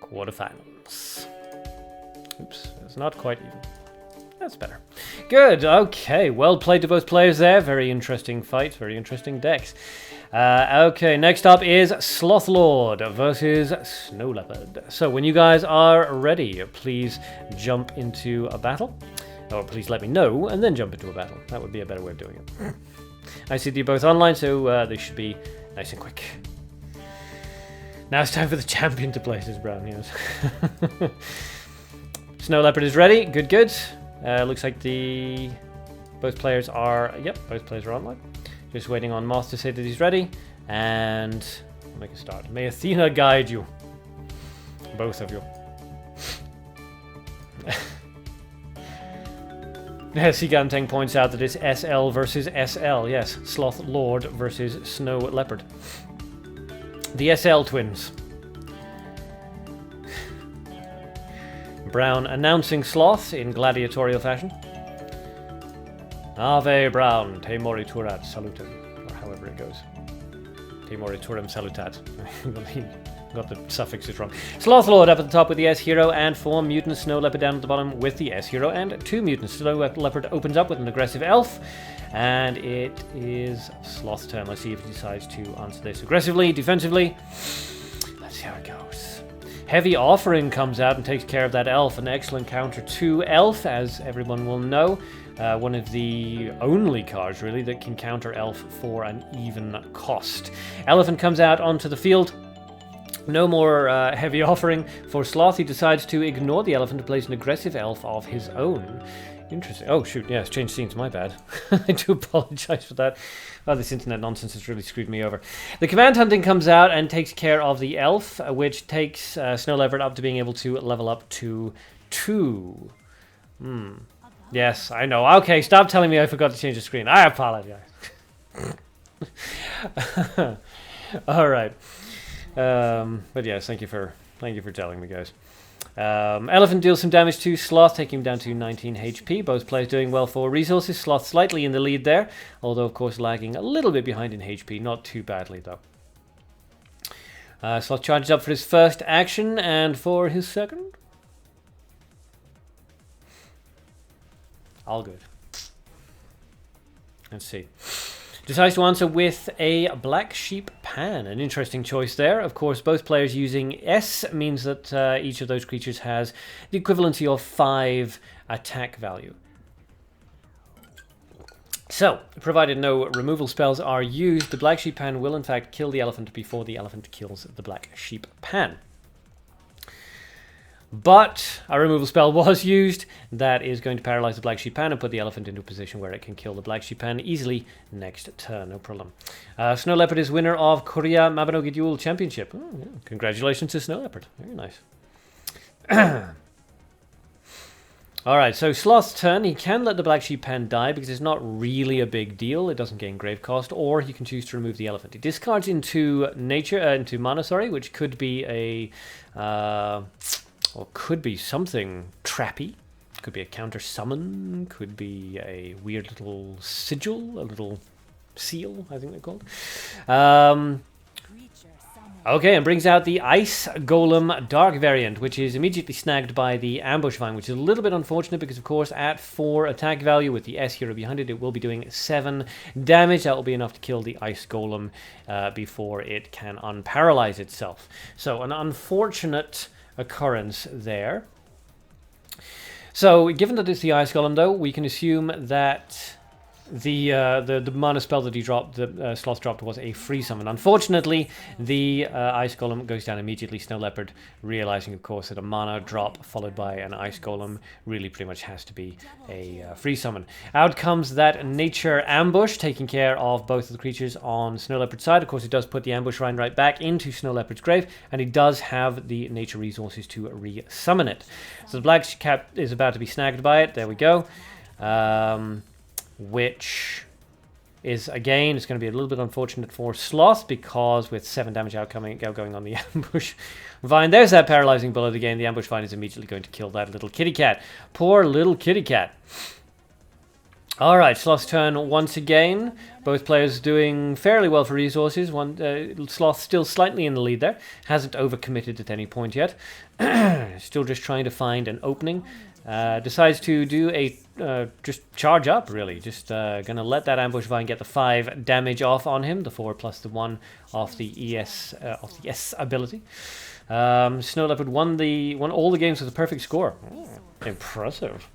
Quarterfinals. Oops. It's not quite even. That's better. Good. Okay. Well played to both players there. Very interesting fight. Very interesting decks. Okay. Next up is Sloth Lord versus Snow Leopard. So when you guys are ready, please jump into a battle. Or please let me know and then jump into a battle. That would be a better way of doing it. I see they're both online, so they should be nice and quick. Now it's time for the champion to place his brown, yes. Snow Leopard is ready. Good, good. Looks like both players are... Yep, both players are online. Just waiting on Moth to say that he's ready. And we'll make a start. May Athena guide you. Both of you. Siganteng points out that it's SL versus SL. Yes, Sloth Lord versus Snow Leopard. The SL twins. Brown announcing Sloth in gladiatorial fashion. Ave Brown, te moriturat salutem. Or however it goes. Te morituram salutat. Got the suffixes wrong. Sloth Lord up at the top with the S hero, and 4 mutants. Snow Leopard down at the bottom with the S hero and 2 mutants. Snow Leopard opens up with an aggressive elf, and it is Sloth's turn. Let's see if he decides to answer this aggressively, defensively. Let's see how it goes. Heavy Offering comes out and takes care of that elf. An excellent counter to elf, as everyone will know. One of the only cards, really, that can counter elf for an even cost. Elephant comes out onto the field. No more Heavy Offering for Sloth. He decides to ignore the elephant to place an aggressive elf of his own. Interesting. Oh, shoot. Yeah, it's changed scenes. My bad. I do apologize for that. Oh, this internet nonsense has really screwed me over. The Command Hunting comes out and takes care of the elf, which takes Snow Leopard up to being able to level up to 2. Yes, I know. Okay, stop telling me I forgot to change the screen. I apologize. All right. But yes, thank you for telling me, guys. Elephant deals some damage to Sloth, taking him down to 19 HP. Both players doing well for resources. Sloth slightly in the lead there, although of course lagging a little bit behind in HP. Not too badly though. Sloth charges up for his first action, and for his second, all good. Let's see. Decides to answer with a Black Sheep Pan. An interesting choice there. Of course, both players using S means that each of those creatures has the equivalency of 5 attack value. So, provided no removal spells are used, the Black Sheep Pan will in fact kill the elephant before the elephant kills the Black Sheep Pan. But a removal spell was used that is going to paralyze the Black Sheep Pan and put the elephant into a position where it can kill the Black Sheep Pan easily next turn, no problem. Snow Leopard is winner of Korea Mabinogi Duel Championship. Oh, yeah. Congratulations to Snow Leopard. Very nice. Alright, so Sloth's turn. He can let the Black Sheep Pan die because it's not really a big deal. It doesn't gain grave cost, or he can choose to remove the elephant. He discards into into mana, which could be a... or could be something trappy. Could be a counter summon. Could be a weird little sigil. A little seal, I think they're called. Okay, and brings out the Ice Golem Dark variant, which is immediately snagged by the Ambush Vine, which is a little bit unfortunate because, of course, at 4 attack value with the S hero behind it, it will be doing 7 damage. That will be enough to kill the Ice Golem before it can unparalyze itself. So, an unfortunate occurrence there. So, given that it's the Ice Golem, though, we can assume that the mana spell that he dropped, the Sloth dropped, was a free summon. Unfortunately, the Ice Golem goes down immediately. Snow Leopard, realizing, of course, that a mana drop followed by an Ice Golem really pretty much has to be a free summon. Out comes that Nature Ambush, taking care of both of the creatures on Snow Leopard's side. Of course, it does put the Ambush Vine right back into Snow Leopard's grave, and he does have the Nature resources to re-summon it. So the Black Cat is about to be snagged by it. There we go. Which is, again, it's going to be a little bit unfortunate for Sloth because with 7 damage outgoing on the Ambush Vine, there's that paralyzing bullet again. The Ambush Vine is immediately going to kill that little kitty cat. Poor little kitty cat. Alright, Sloth's turn once again. Both players doing fairly well for resources. Sloth still slightly in the lead there. Hasn't overcommitted at any point yet. Still just trying to find an opening. Decides to do a just charge up, really. Just gonna let that Ambush Vine get the 5 damage off on him, the 4 plus the 1 off the S ability. Snow Leopard won all the games with a perfect score. Impressive.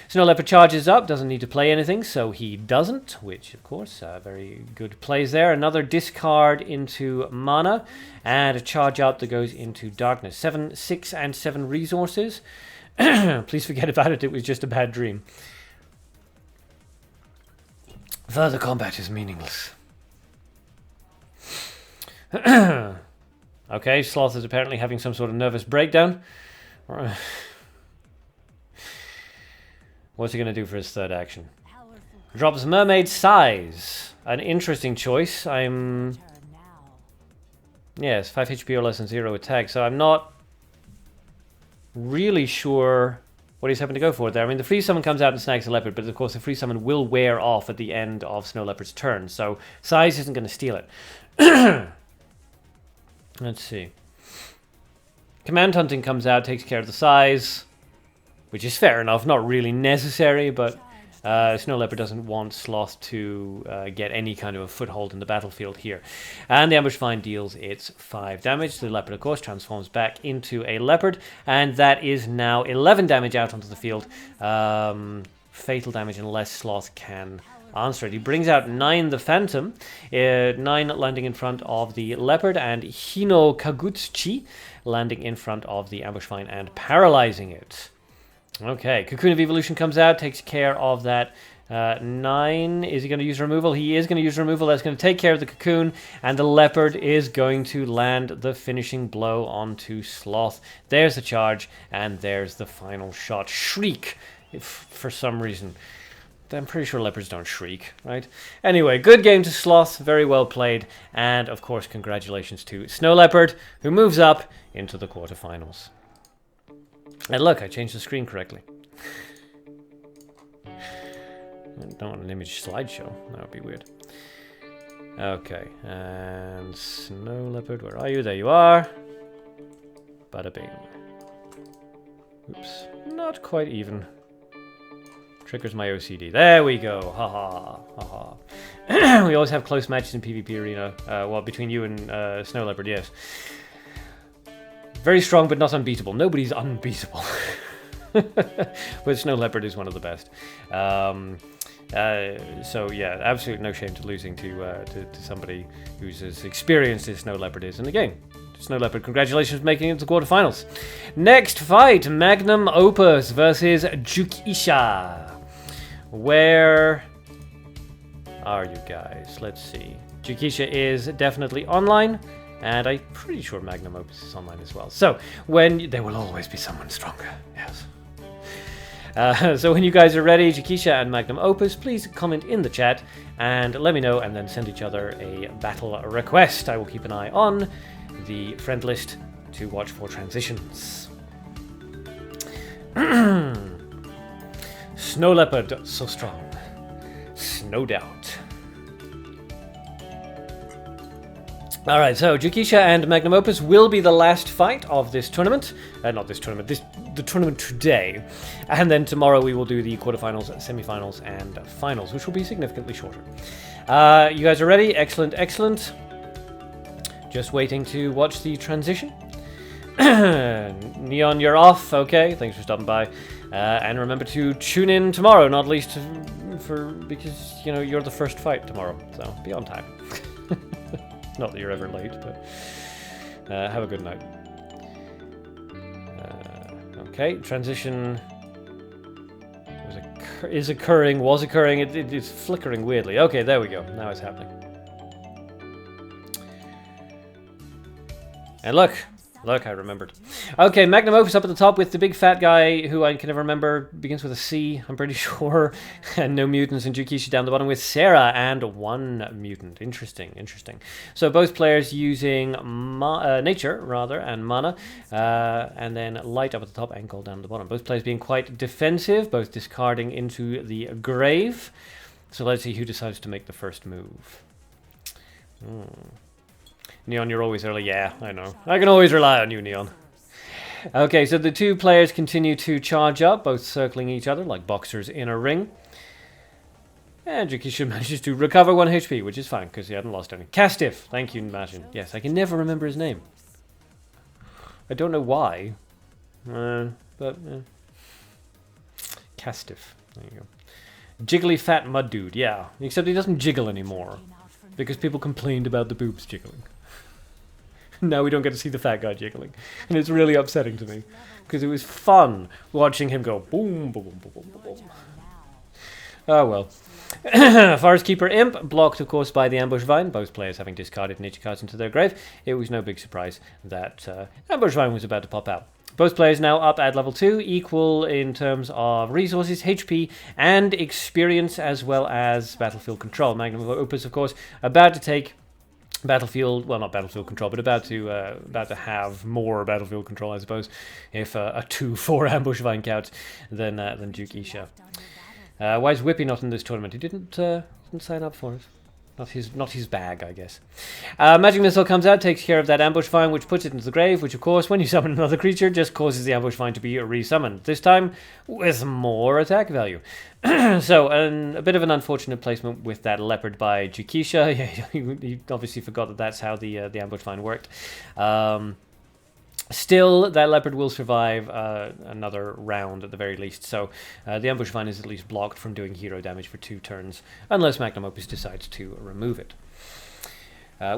Snow Leopard charges up, doesn't need to play anything, so he doesn't, which, of course, very good plays there. Another discard into mana, and a charge up that goes into darkness. 6 and 7 resources. Please forget about it, it was just a bad dream. Further combat is meaningless. Okay, Sloth is apparently having some sort of nervous breakdown. What's he going to do for his third action? Drops Mermaid Size. An interesting choice. Yes, 5 HP or less and 0 attack, so I'm not really sure what he's hoping to go for there. I mean, the free summon comes out and snags the Leopard, but of course the free summon will wear off at the end of Snow Leopard's turn, so Size isn't going to steal it. Let's see. Command Hunting comes out, takes care of the Size, which is fair enough, not really necessary, but Snow Leopard doesn't want Sloth to get any kind of a foothold in the battlefield here. And the Ambush Vine deals its 5 damage. The Leopard, of course, transforms back into a Leopard, and that is now 11 damage out onto the field. Fatal damage unless Sloth can answer it. He brings out 9 the Phantom, 9 landing in front of the Leopard, and Hino Kagutsuchi landing in front of the Ambush Vine and paralyzing it. Okay, Cocoon of Evolution comes out, takes care of that 9. Is he going to use removal? He is going to use removal. That's going to take care of the Cocoon, and the Leopard is going to land the finishing blow onto Sloth. There's the charge, and there's the final shot. Shriek, if for some reason. I'm pretty sure Leopards don't shriek, right? Anyway, good game to Sloth, very well played, and of course congratulations to Snow Leopard, who moves up into the quarterfinals. And look, I changed the screen correctly. I don't want an image slideshow. That would be weird. Okay, and Snow Leopard, where are you? There you are. Bada bing. Oops, not quite even. Triggers my OCD. There we go. Haha, haha. We always have close matches in PvP arena. Well, between you and Snow Leopard, yes. Very strong, but not unbeatable. Nobody's unbeatable. But Snow Leopard is one of the best. So yeah, absolute no shame to losing to somebody who's as experienced as Snow Leopard is in the game. Snow Leopard, congratulations for making it to the quarterfinals. Next fight, Magnum Opus versus Jukeshia. Where are you guys? Let's see. Jukeshia is definitely online, and I'm pretty sure Magnum Opus is online as well. So, there will always be someone stronger, yes. So when you guys are ready, Jukeshia and Magnum Opus, please comment in the chat and let me know, and then send each other a battle request. I will keep an eye on the friend list to watch for transitions. Snow Leopard, so strong. No doubt. Alright, so Jukeshia and Magnum Opus will be the last fight of this tournament. Not this tournament, the tournament today. And then tomorrow we will do the quarterfinals, semifinals, and finals, which will be significantly shorter. You guys are ready? Excellent, excellent. Just waiting to watch the transition. Neon, you're off. Okay, thanks for stopping by. And remember to tune in tomorrow, not least because, you know, you're the first fight tomorrow. So be on time. Not that you're ever late, but have a good night. Okay, transition was occurring. It's flickering weirdly. Okay, there we go. Now it's happening. And look, I remembered. Okay, Magnum Opus up at the top with the big fat guy who I can never remember. Begins with a C, I'm pretty sure. And no mutants. And Jukeshia down the bottom with Sarah and 1 mutant. Interesting, interesting. So both players using nature, rather, and mana. And then light up at the top and gold down at the bottom. Both players being quite defensive, both discarding into the grave. So let's see who decides to make the first move. Neon, you're always early. Yeah, I know. I can always rely on you, Neon. Okay, so the two players continue to charge up, both circling each other like boxers in a ring. And Jukeshia manages to recover 1 HP, which is fine, because he hadn't lost any. Castiff! Thank you, Imagine. Yes, I can never remember his name. I don't know why. But, Castiff. There you go. Jiggly fat mud dude, yeah. Except he doesn't jiggle anymore, because people complained about the boobs jiggling. Now we don't get to see the fat guy jiggling. And it's really upsetting to me. Because it was fun watching him go boom, boom, boom, boom, boom, boom. Oh well. Forest Keeper Imp, blocked of course by the Ambush Vine, both players having discarded nature cards into their grave. It was no big surprise that Ambush Vine was about to pop out. Both players now up at level 2, equal in terms of resources, HP, and experience, as well as battlefield control. Magnum Opus, of course, about to take battlefield, well, not battlefield control, but about to have more battlefield control, I suppose, if a 2-4 ambush vine counts, than Jukeshia. Why is Whippy not in this tournament? He didn't sign up for it. Not his bag, I guess. Magic Missile comes out, takes care of that ambush vine, which puts it into the grave, which of course, when you summon another creature, just causes the ambush vine to be resummoned. This time, with more attack value. So, a bit of an unfortunate placement with that Leopard by Jukeshia. He obviously forgot that that's how the ambush vine worked. Still, that Leopard will survive another round at the very least, so the Ambush Vine is at least blocked from doing hero damage for 2 turns, unless Magnum Opus decides to remove it.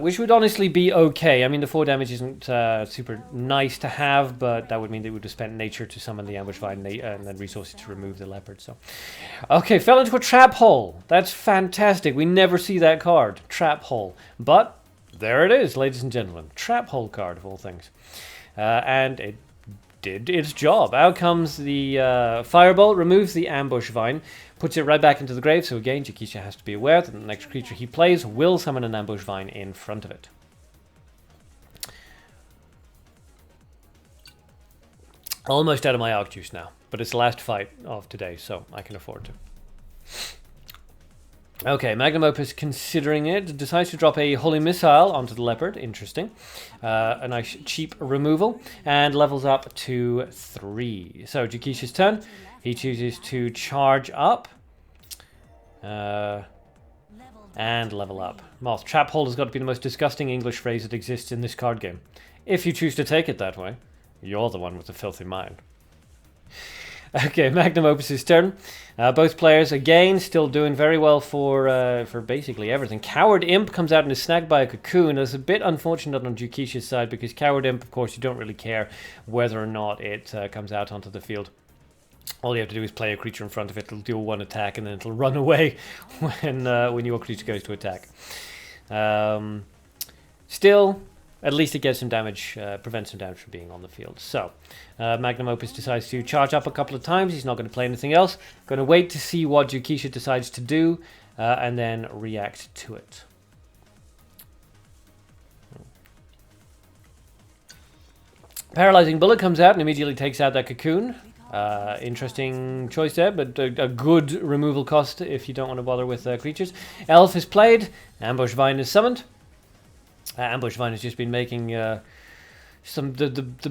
Which would honestly be okay. I mean, the 4 damage isn't super nice to have, but that would mean they would have spent nature to summon the Ambush Vine and then resources to remove the Leopard, so... Okay, fell into a trap hole! That's fantastic, we never see that card. Trap hole. But, there it is, ladies and gentlemen. Trap hole card, of all things. And it did its job. Out comes the Firebolt, removes the Ambush Vine, puts it right back into the grave, so again, Jukeshia has to be aware that the next creature he plays will summon an Ambush Vine in front of it. Almost out of my Arc Juice now, but it's the last fight of today, so I can afford to. Okay, Magnum Opus, considering it, decides to drop a Holy Missile onto the Leopard. Interesting. A nice cheap removal. And levels up to 3. So, Jukeshia's turn. He chooses to charge up. And level up. Moth, trap hole has got to be the most disgusting English phrase that exists in this card game. If you choose to take it that way. You're the one with the filthy mind. Okay, Magnum Opus's turn. Both players, again, still doing very well for basically everything. Coward Imp comes out and is snagged by a cocoon. It's a bit unfortunate on Jukeshia's side because Coward Imp, of course, you don't really care whether or not it comes out onto the field. All you have to do is play a creature in front of it. It'll deal one attack and then it'll run away when your creature goes to attack. Still, at least it gets some damage, prevents some damage from being on the field. So, Magnum Opus decides to charge up a couple of times. He's not going to play anything else. Going to wait to see what Jukeshia decides to do, and then react to it. Paralyzing Bullet comes out and immediately takes out that cocoon. Interesting choice there, but a good removal cost if you don't want to bother with creatures. Elf is played. Ambush Vine is summoned. Ambush Vine has just been making the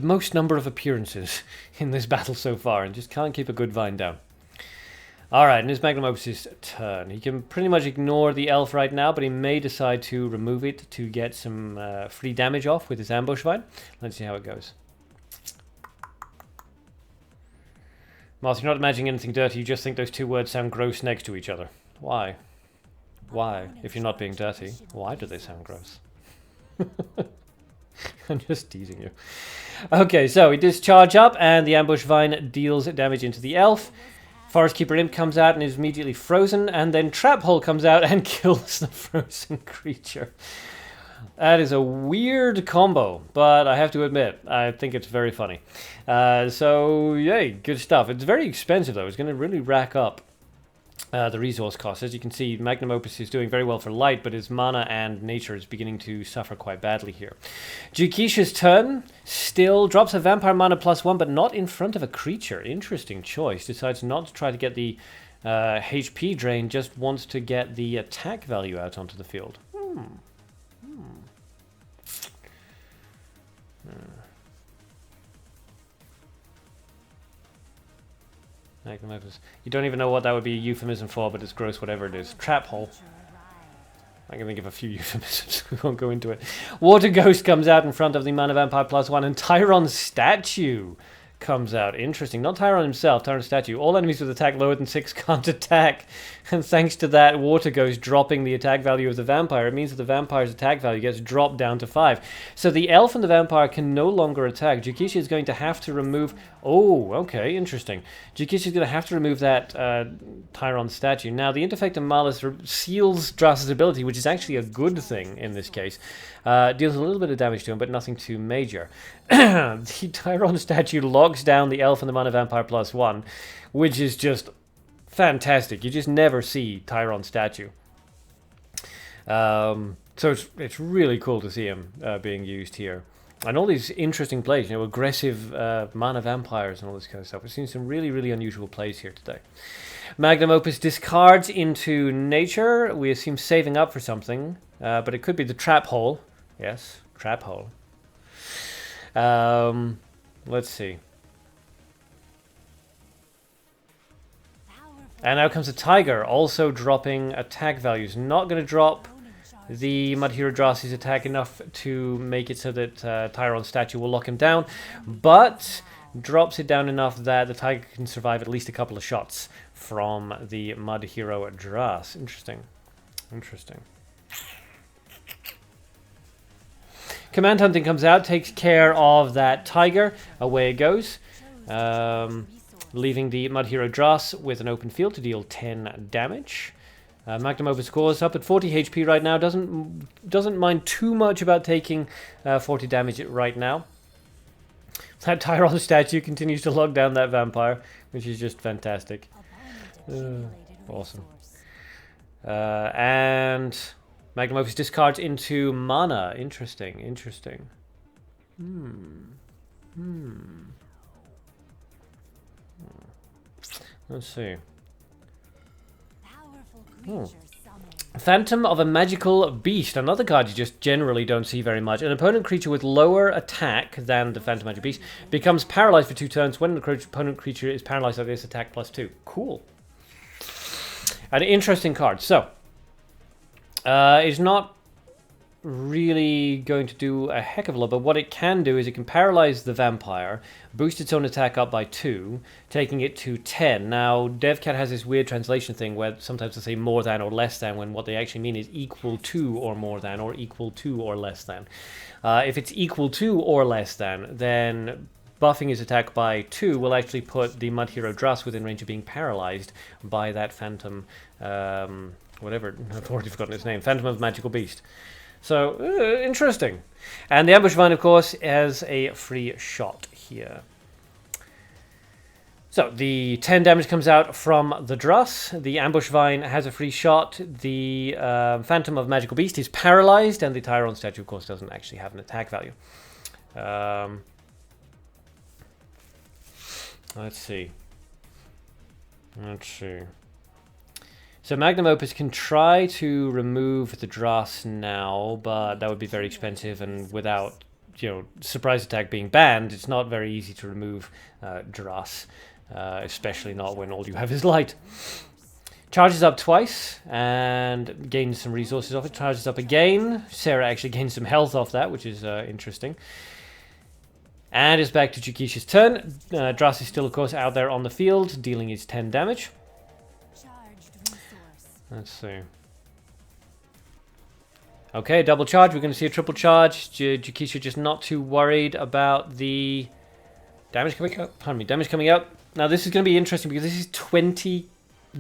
most number of appearances in this battle so far, and just can't keep a good Vine down. Alright, and it's Magnum Opus' turn. He can pretty much ignore the Elf right now, but he may decide to remove it to get some free damage off with his Ambush Vine. Let's see how it goes. Moth, you're not imagining anything dirty, you just think those two words sound gross next to each other. Why? Why? If you're not being dirty, why do they sound gross? I'm just teasing you. Okay, so he does charge up, and the Ambush Vine deals damage into the Elf. Forest Keeper Imp comes out and is immediately frozen, and then Trap Hole comes out and kills the frozen creature. That is a weird combo, but I have to admit, I think it's very funny. So, yay, good stuff. It's very expensive, though. It's going to really rack up the resource cost. As you can see, Magnum Opus is doing very well for light, but his mana and nature is beginning to suffer quite badly here. Jukeshia's turn still drops a vampire mana +1, but not in front of a creature. Interesting choice. Decides not to try to get the HP drain, just wants to get the attack value out onto the field. Magnum Opus. You don't even know what that would be a euphemism for, but it's gross whatever it is. Trap Hole. I'm going to give a few euphemisms. We won't go into it. Water Ghost comes out in front of the Mana Vampire +1, and Tyron Statue comes out. Interesting. Not Tyron himself, Tyron Statue. All enemies with attack lower than 6 can't attack. And thanks to that, Water Ghost dropping the attack value of the vampire, it means that the vampire's attack value gets dropped down to 5. So the elf and the vampire can no longer attack. Jukeshia is going to have to remove... Oh, okay, interesting. Jukeshia is going to have to remove that Tyron Statue. Now, the Interfect and Malice seals Drass's ability, which is actually a good thing in this case. Deals a little bit of damage to him, but nothing too major. The Tyron Statue locks down the elf and the Mana Vampire +1, which is just fantastic. You just never see Tyron Statue. So it's really cool to see him being used here. And all these interesting plays, you know, aggressive mana vampires and all this kind of stuff. We've seen some really, really unusual plays here today. Magnum Opus discards into nature. We assume saving up for something, but it could be the Trap Hole. Yes, Trap Hole. Let's see. And now comes a Tiger, also dropping attack values. Not going to drop the Mud Hero Drassi's attack enough to make it so that Tyron Statue will lock him down, but drops it down enough that the Tiger can survive at least a couple of shots from the Mud Hero Drass. Interesting. Interesting. Command Hunting comes out, takes care of that Tiger. Away it goes. Leaving the Mud Hero Drass with an open field to deal 10 damage. Magnum Opus scores up at 40 HP right now. Doesn't mind too much about taking 40 damage right now. That Tyron Statue continues to log down that vampire, which is just fantastic. Awesome. And Magnum Opus discards into mana. Interesting, interesting. Let's see. Phantom of a Magical Beast. Another card you just generally don't see very much. An opponent creature with lower attack than the Phantom Magic Beast becomes paralyzed for 2 turns. When an opponent creature is paralyzed like this, attack +2. Cool. An interesting card. So, it's not really going to do a heck of a lot, but what it can do is it can paralyze the vampire, boost its own attack up by 2, taking it to 10. Now, DevCat has this weird translation thing where sometimes they say more than or less than, when what they actually mean is equal to or more than, or equal to or less than. If it's equal to or less than, then buffing his attack by 2 will actually put the Mud Hero Dras within range of being paralyzed by that Phantom, whatever, I've already forgotten its name, Phantom of Magical Beast. So, interesting. And the Ambush Vine, of course, has a free shot here. So, the 10 damage comes out from the Dras. The Ambush Vine has a free shot. The Phantom of Magical Beast is paralyzed, and the Tyron statue, of course, doesn't actually have an attack value. Let's see. So Magnum Opus can try to remove the Dras now, but that would be very expensive, and without, surprise attack being banned, it's not very easy to remove Dras, especially not when all you have is light. Charges up twice and gains some resources off it. Charges up again. Sarah actually gains some health off that, which is interesting. And it's back to Jukeshia's turn. Dras is still, of course, out there on the field, dealing his 10 damage. Let's see. Okay, double charge. We're going to see a triple charge. Jukeshia just not too worried about the damage coming out. Pardon me, damage coming out. Now, this is going to be interesting because this is 20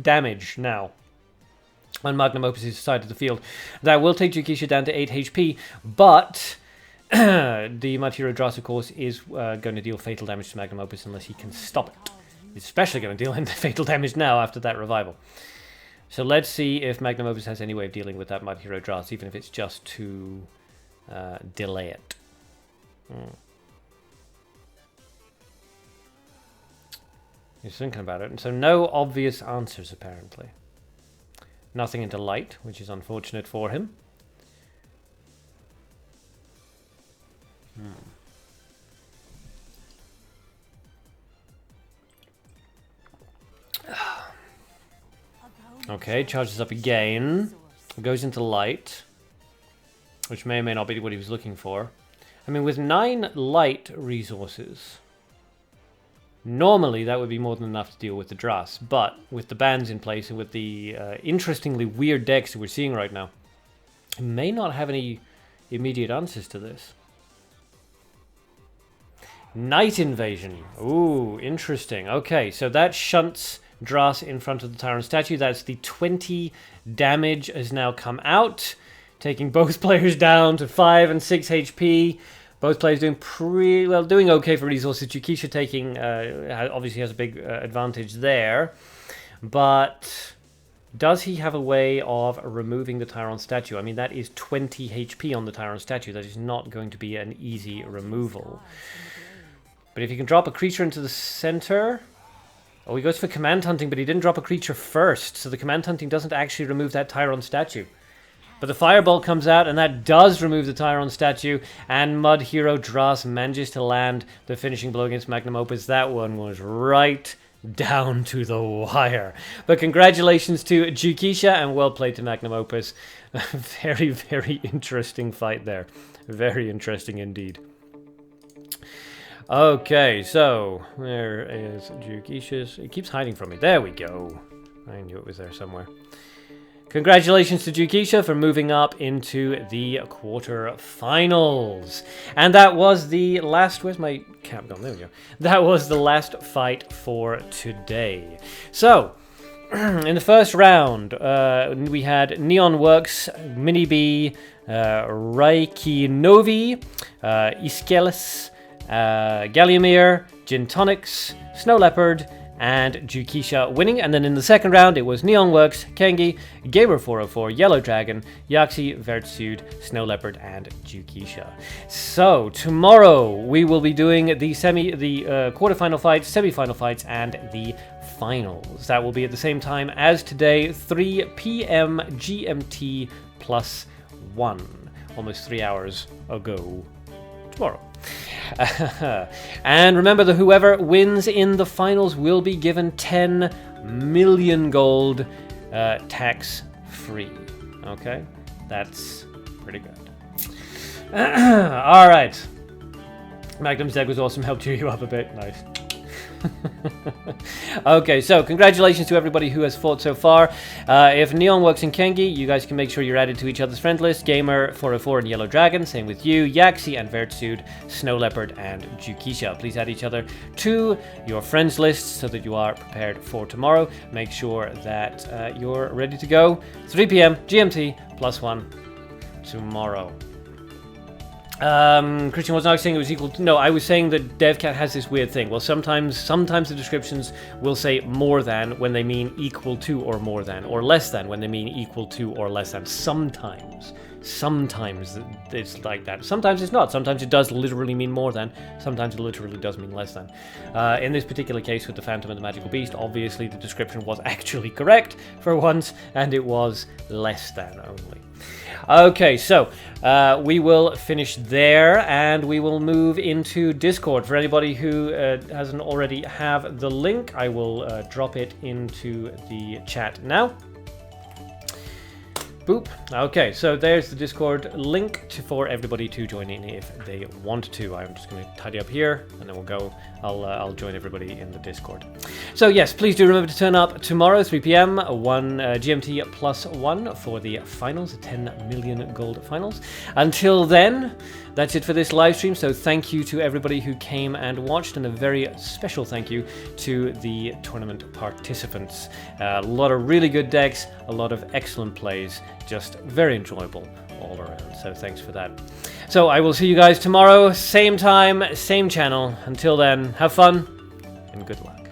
damage now on Magnum Opus' side of the field. That will take Jukeshia down to 8 HP, but the Mud Hero Dras, of course, is going to deal fatal damage to Magnum Opus unless he can stop it. He's especially going to deal him fatal damage now after that revival. So let's see if Magnum Opus has any way of dealing with that Mud Hero Dras, even if it's just to delay it. He's thinking about it. And so no obvious answers, apparently. Nothing into light, which is unfortunate for him. Okay, charges up again. Goes into light, which may or may not be what he was looking for. I mean, with 9 light resources, normally that would be more than enough to deal with the Dras, but with the bans in place and with the interestingly weird decks that we're seeing right now, he may not have any immediate answers to this. Night Invasion. Ooh, interesting. Okay, so that shunts Dras in front of the Tyrant statue. That's the 20 damage has now come out, taking both players down to 5 and 6 HP. Both players doing pretty well, doing okay for resources. Jukeshia taking, obviously has a big advantage there. But does he have a way of removing the Tyrant statue? I mean, that is 20 HP on the Tyrant statue. That is not going to be an easy removal. But if you can drop a creature into the center... Oh, he goes for command hunting, but he didn't drop a creature first, so the command hunting doesn't actually remove that Tyrant statue. But the Firebolt comes out, and that does remove the Tyrant statue, and Mud Hero Dras manages to land the finishing blow against Magnum Opus. That one was right down to the wire. But congratulations to Jukeshia, and well played to Magnum Opus. Very, very interesting fight there. Very interesting indeed. Okay, so there is Jukeshia's. It keeps hiding from me. There we go. I knew it was there somewhere. Congratulations to Jukeshia for moving up into the quarterfinals. And that was the last... Where's my cap gone? There we go. That was the last fight for today. So, in the first round, we had Neon Works, Mini B, Riky Novi, Aeschylus, Galliamir, Tonics, Snow Leopard, and Jukeshia winning. And then in the second round, it was Neon Works, Khengi, Gamer404, Yellow Dragon, Yuxi, Vertsued, Snow Leopard, and Jukeshia. So tomorrow we will be doing the quarterfinal fights, semi-final fights, and the finals. That will be at the same time as today, 3 p.m. GMT plus 1, almost 3 hours ago. Tomorrow. And remember that whoever wins in the finals will be given 10 million gold tax free. Okay, that's pretty good. Alright. Magnum's deck was awesome, helped you up a bit. Nice. Okay, so congratulations to everybody who has fought so far. If Neon works in Khengi, you guys can make sure you're added to each other's friend list. Gamer404 and Yellow Dragon, same with you. Yuxi and Vertsued, Snow Leopard and Jukeshia. Please add each other to your friends list so that you are prepared for tomorrow. Make sure that you're ready to go. 3 p.m. GMT +1 tomorrow. Christian was not saying it was equal to... No, I was saying that DevCat has this weird thing. Well, sometimes the descriptions will say more than when they mean equal to or more than, or less than when they mean equal to or less than. Sometimes it's like that. Sometimes it's not. Sometimes it does literally mean more than. Sometimes it literally does mean less than. In this particular case with the Phantom and the Magical Beast, obviously the description was actually correct for once, and it was less than only. Okay, so we will finish there, and we will move into Discord. For anybody who hasn't already have the link, I will drop it into the chat now. Boop. Okay, so there's the Discord link for everybody to join in if they want to. I'm just going to tidy up here, and then we'll go. I'll join everybody in the Discord. So yes, please do remember to turn up tomorrow, 3 p.m. 1 GMT +1 for the finals, 10 million gold finals. Until then, that's it for this live stream. So thank you to everybody who came and watched, and a very special thank you to the tournament participants. A lot of really good decks, a lot of excellent plays, just very enjoyable all around. So thanks for that. So I will see you guys tomorrow, same time, same channel. Until then, have fun and good luck.